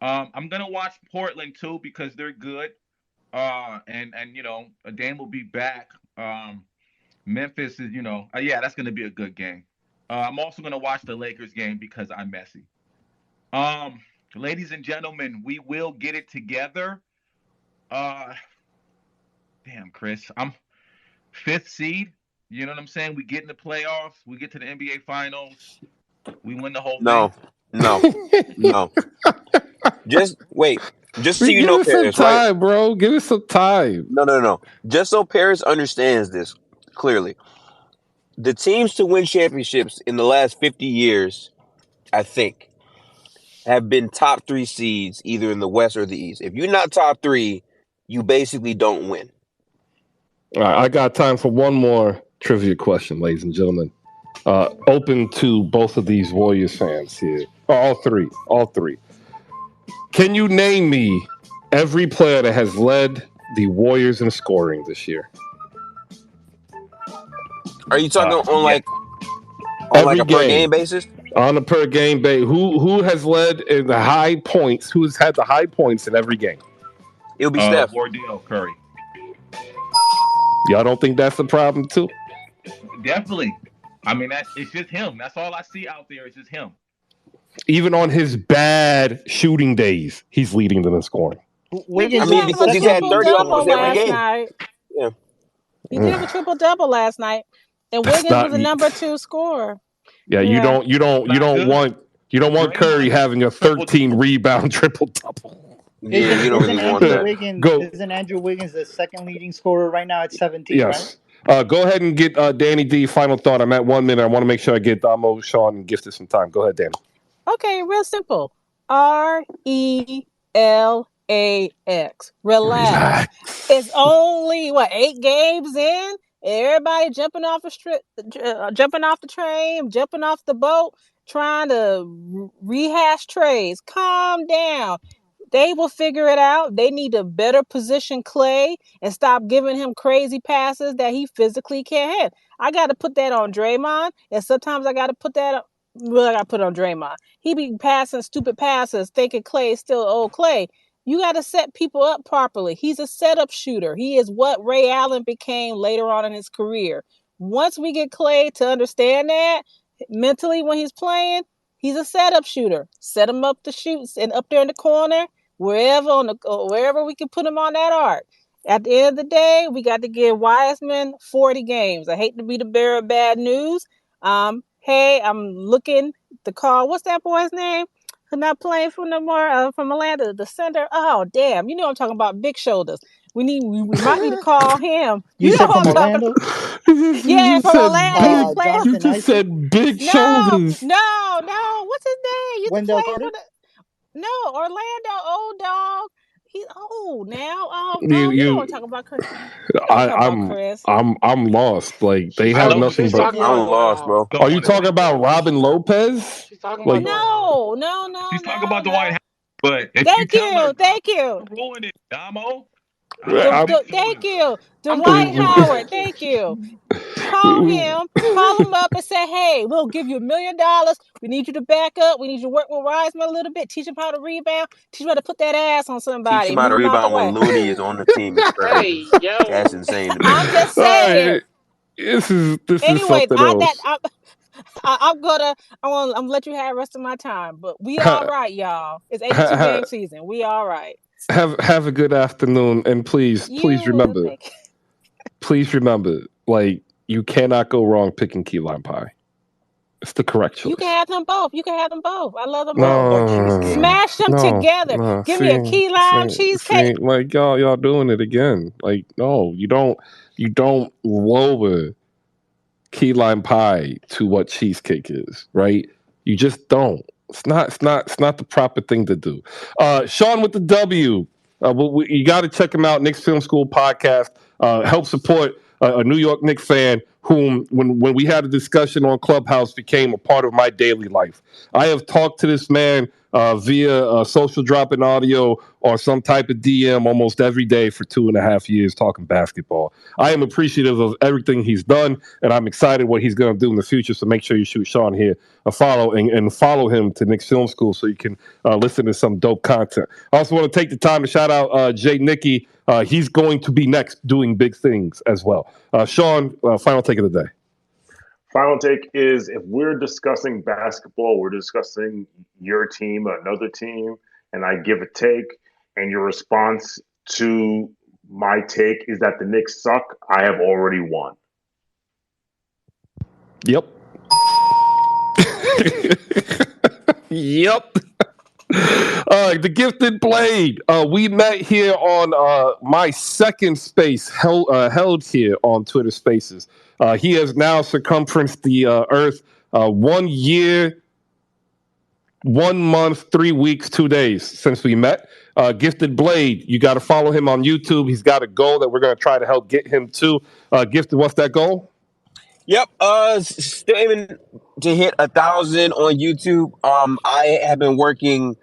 I'm gonna watch Portland too because they're good. And Dan will be back. Memphis is yeah, that's gonna be a good game. I'm also gonna watch the Lakers game because I'm messy. Um, Ladies and gentlemen, we will get it together. Uh, Damn, Chris, I'm fifth seed. You know what I'm saying? We get in the playoffs. We get to the NBA Finals. We win the whole thing. No. Just wait. Just so We you give know, it some Paris, right? time, bro. Give it some time. No. Just so Paris understands this clearly. The teams to win championships in the last 50 years, I think, have been top 3 seeds either in the West or the East. If you're not top 3, you basically don't win. All right, I got time for one more trivia question, ladies and gentlemen. Open to both of these Warriors fans here. All three. All three. Can you name me every player that has led the Warriors in scoring this year? Are you talking on Yeah. Every a per game basis? On a per game basis. Who has led in the high points? Who's had the high points in every game? It'll be Steph. Wardell Curry. Y'all don't think that's the problem too? Definitely. I mean, it's just him. That's all I see out there. It's just him. Even on his bad shooting days, he's leading them in scoring. Wiggins He did is have the because a he's second had triple leading 30 scorer, double almost every right? last game. night. Yeah. He did have a triple double last night, and That's Wiggins not. was the number 2 scorer. Yeah, Yeah. you Not don't good. want Curry Draymond has having a triple 13 double. rebound triple double. Yeah, you don't really want that. Go. Isn't Andrew Wiggins the second leading scorer right now at 17, right? Yes. Go ahead and get Danny D. Final thought. I'm at 1 minute. I want to make sure I get Damo, Sean, and Gifted some time. Go ahead, Danny. Okay, real simple. RELAX. Relax. It's only 8 games in. Everybody jumping off jumping off the train, jumping off the boat, trying to rehash trades. Calm down. They will figure it out. They need to better position Clay and stop giving him crazy passes that he physically can't hit. I got to put that on Draymond, and sometimes I got to put that. I got to put it on Draymond. He be passing stupid passes, thinking Clay is still old Clay. You got to set people up properly. He's a setup shooter. He is what Ray Allen became later on in his career. Once we get Clay to understand that mentally when he's playing, he's a setup shooter. Set him up to shoot and up there in the corner, wherever we can put him on that arc. At the end of the day, we got to give Wiseman 40 games. I hate to be the bearer of bad news. Hey, I'm looking the call. What's that boy's name? Who not playing for no more from Atlanta? The center. Oh damn! You know what I'm talking about. Big shoulders. We might need to call him. You You know said what from I'm talking Orlando? about. Yeah, from Orlando. He was playing. You Jonathan just Isaac? said big No, shoulders. no. What's his name? He used to Wendell play Carter? for the. No, Orlando. Old dog. He's old now. You know what I'm You, talking about, Chris. You know what I'm talking about, Chris. I'm lost. Like they She's have talking. nothing She's but. talking about I'm lost, bro. Are you talking about Robin Lopez? She's talking about Like Dwight Howard. She's talking about the White House. But if you Thank tell her, you, thank you. ruin it, Damo. I like I'm. big Thank shoulders. you, I'm giving Dwight him a Howard. package. Thank you. Call him up and say, hey, we'll give you $1 million. We need you to back up. We need you to work with Wiseman a little bit. Teach him how to rebound. Teach him how to put that ass on Teach somebody him and how to move him out the rebound when way. Looney is on the team is crazy. Hey, That's yo. insane to me. I'm just All saying. right, this is Anyways, something else. I'm gonna let you have the rest of my time. But we all Ha, right, y'all. It's ha, 82 ha, game season. We all right. have a good afternoon, and please You remember, think like you cannot go wrong picking key lime pie. It's the correct you can choice. have them both. You can have them both. I love them Nothing both. but No, cheesecake. Smash them no, together. no. Give me a key lime cheesecake. Like y'all doing it again. Like no, you don't lower key lime pie to what cheesecake is, right? You just don't. It's not the proper thing to do. Sean with the W. You got to check him out. Knicks Film School podcast. Help support a New York Knicks fan whom, when we had a discussion on Clubhouse, became a part of my daily life. I have talked to this man via social drop-in audio or some type of DM almost every day for 2.5 years talking basketball. I am appreciative of everything he's done, and I'm excited what he's going to do in the future. So make sure you shoot Sean here a follow and follow him to Knicks Film School so you can listen to some dope content. I also want to take the time to shout out Jay Nicky. He's going to be next doing big things as well. Sean, final take of the day. Final take is if we're discussing basketball, we're discussing your team, another team, and I give a take, and your response to my take is that the Knicks suck, I have already won. Yep. Yep. The Gifted Blade. We met here on my second space held here on Twitter Spaces. He has now circumferenced the Earth 1 year, 1 month, 3 weeks, 2 days since we met. Gifted Blade, you got to follow him on YouTube. He's got a goal that we're going to try to help get him to. Gifted, what's that goal? Yep. Still aiming to hit 1,000 on YouTube. I have been working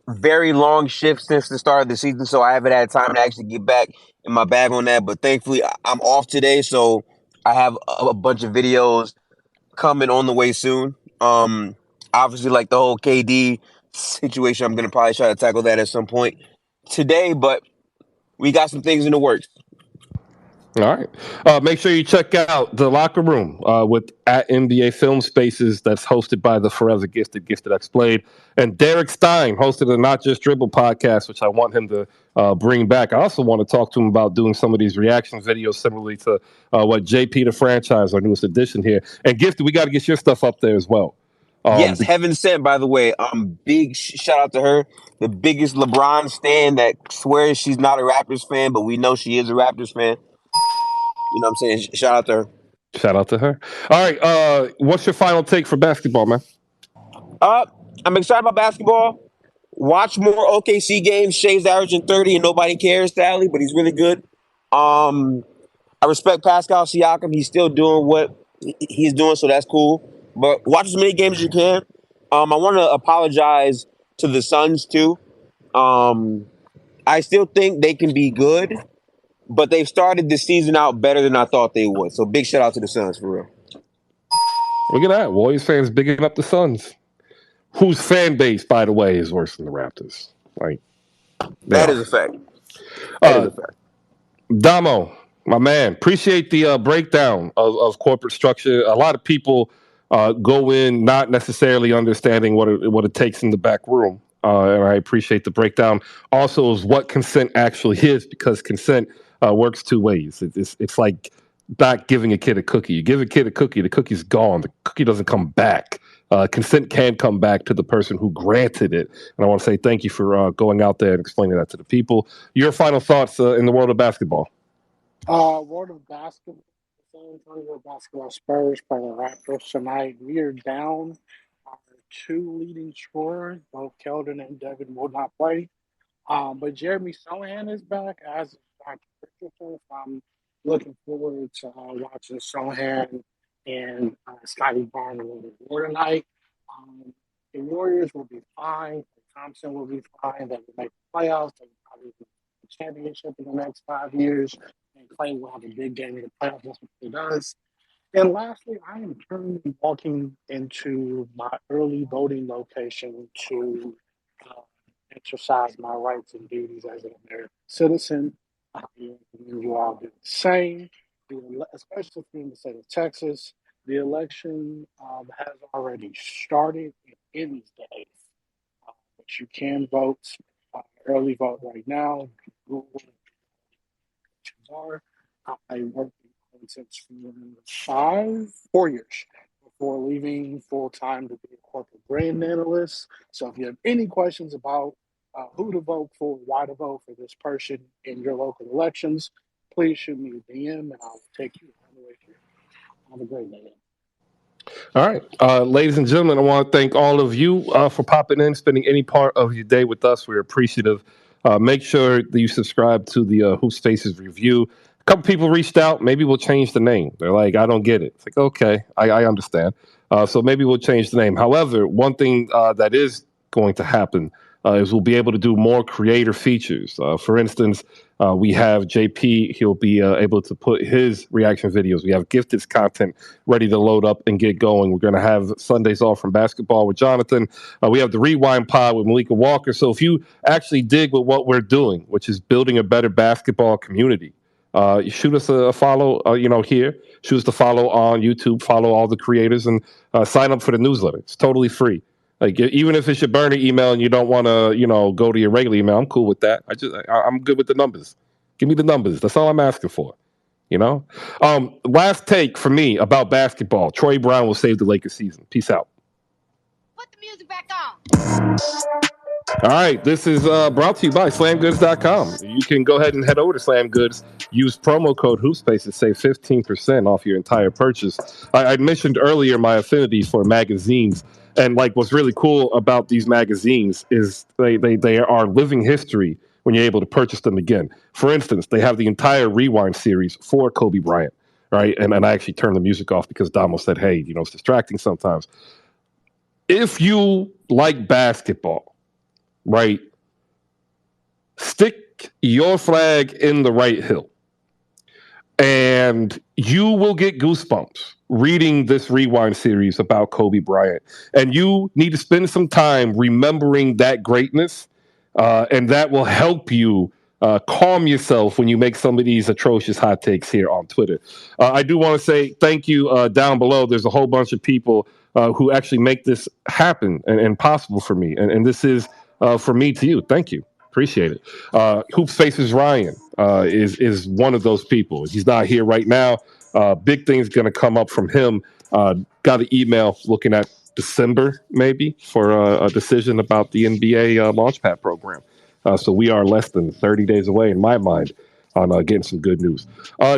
very long shifts since the start of the season, so I haven't had time to actually get back in my bag on that. But thankfully, I'm off today, so I have a bunch of videos coming on the way soon. Obviously, like the whole KD situation, I'm gonna probably try to tackle that at some point today. But we got some things in the works. All right. Make sure you check out The Locker Room with at NBA Film Spaces that's hosted by the Forever Gifted X Blade. And Derek Stein hosted the Not Just Dribble podcast, which I want him to bring back. I also want to talk to him about doing some of these reaction videos similarly to what JP the Franchise, our newest addition here. And Gifted, we got to get your stuff up there as well. Yes, Heaven Sent, by the way. Big shout out to her. The biggest LeBron stan that swears she's not a Raptors fan, but we know she is a Raptors fan. You know what I'm saying? Shout out to her. Shout out to her. All right. What's your final take for basketball, man? I'm excited about basketball. Watch more OKC games. Shea's averaging 30 and nobody cares, sadly, but he's really good. I respect Pascal Siakam. He's still doing what he's doing, so that's cool. But watch as many games as you can. I want to apologize to the Suns, too. I still think they can be good, but they've started the season out better than I thought they would. So big shout out to the Suns, for real. Look at that. Warriors fans bigging up the Suns, whose fan base, by the way, is worse than the Raptors. Like That is a fact. That is a fact. Damo, my man, appreciate the breakdown of corporate structure. A lot of people go in not necessarily understanding what it takes in the back room, and I appreciate the breakdown. Also, is what consent actually is, because consent works two ways. It's like not giving a kid a cookie. You give a kid a cookie, the cookie's gone. The cookie doesn't come back. Consent can come back to the person who granted it. And I want to say thank you for going out there and explaining that to the people. Your final thoughts in the world of basketball? World of basketball, San Antonio basketball Spurs play the Raptors tonight. We are down our two leading scorers, both Keldon and Devin will not play. But Jeremy Sohan is back as Dr. Richardson. So I'm looking forward to watching Sohan and Scotty Barnes a little bit more tonight. The Warriors will be fine. Thompson will be fine. They will make the playoffs. They will probably win the championship in the next 5 years. And Clay will have a big game in the playoffs. That's what he does. And lastly, I am currently walking into my early voting location to exercise my rights and duties as an American citizen. I recommend you all do the same, especially if you're in the state of Texas. The election has already started in these days, but you can vote, early vote right now. Google are. I worked in politics for 4 years before leaving full time to be a corporate brand analyst. So if you have any questions about who to vote for, why to vote for this person in your local elections, please shoot me a DM and I'll take you all the way through. Have a great day. All right. Ladies and gentlemen, I want to thank all of you for popping in, spending any part of your day with us. We're appreciative. Make sure that you subscribe to the Hoop Spaces review. A couple people reached out. Maybe we'll change the name. They're like, I don't get it. It's like, okay, I understand. So maybe we'll change the name. However, one thing that is going to happen is we'll be able to do more creator features. For instance, we have JP. He'll be able to put his reaction videos. We have Gifted's content ready to load up and get going. We're going to have Sundays off from basketball with Jonathan. We have the Rewind Pod with Malika Walker. So if you actually dig with what we're doing, which is building a better basketball community, you shoot us a follow, here. Shoot us a follow on YouTube. Follow all the creators and sign up for the newsletter. It's totally free. Like even if it's your burner email and you don't want to, go to your regular email, I'm cool with that. I'm good with the numbers. Give me the numbers. That's all I'm asking for. Last take for me about basketball. Troy Brown will save the Lakers season. Peace out. Put the music back on. All right, this is brought to you by SlamGoods.com. You can go ahead and head over to Slam Goods. Use promo code HoopSpace to save 15% off your entire purchase. I mentioned earlier my affinity for magazines. And like what's really cool about these magazines is they are living history when you're able to purchase them again. For instance, they have the entire Rewind series for Kobe Bryant, right? And I actually turned the music off because Damo said, hey, it's distracting sometimes. If you like basketball, right, stick your flag in the right hill and you will get goosebumps reading this Rewind series about Kobe Bryant. And you need to spend some time remembering that greatness, and that will help you calm yourself when you make some of these atrocious hot takes here on Twitter. I do want to say thank you down below. There's a whole bunch of people who actually make this happen and possible for me. And this is from me to you. Thank you. Appreciate it. Hoop Faces Ryan is one of those people. He's not here right now. Big things going to come up from him. Got an email looking at December maybe for a decision about the NBA Launchpad program. So we are less than 30 days away in my mind on getting some good news.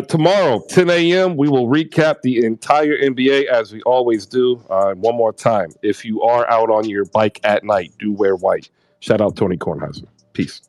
Tomorrow, 10 a.m., we will recap the entire NBA as we always do. One more time, if you are out on your bike at night, do wear white. Shout out Tony Kornheiser. Peace.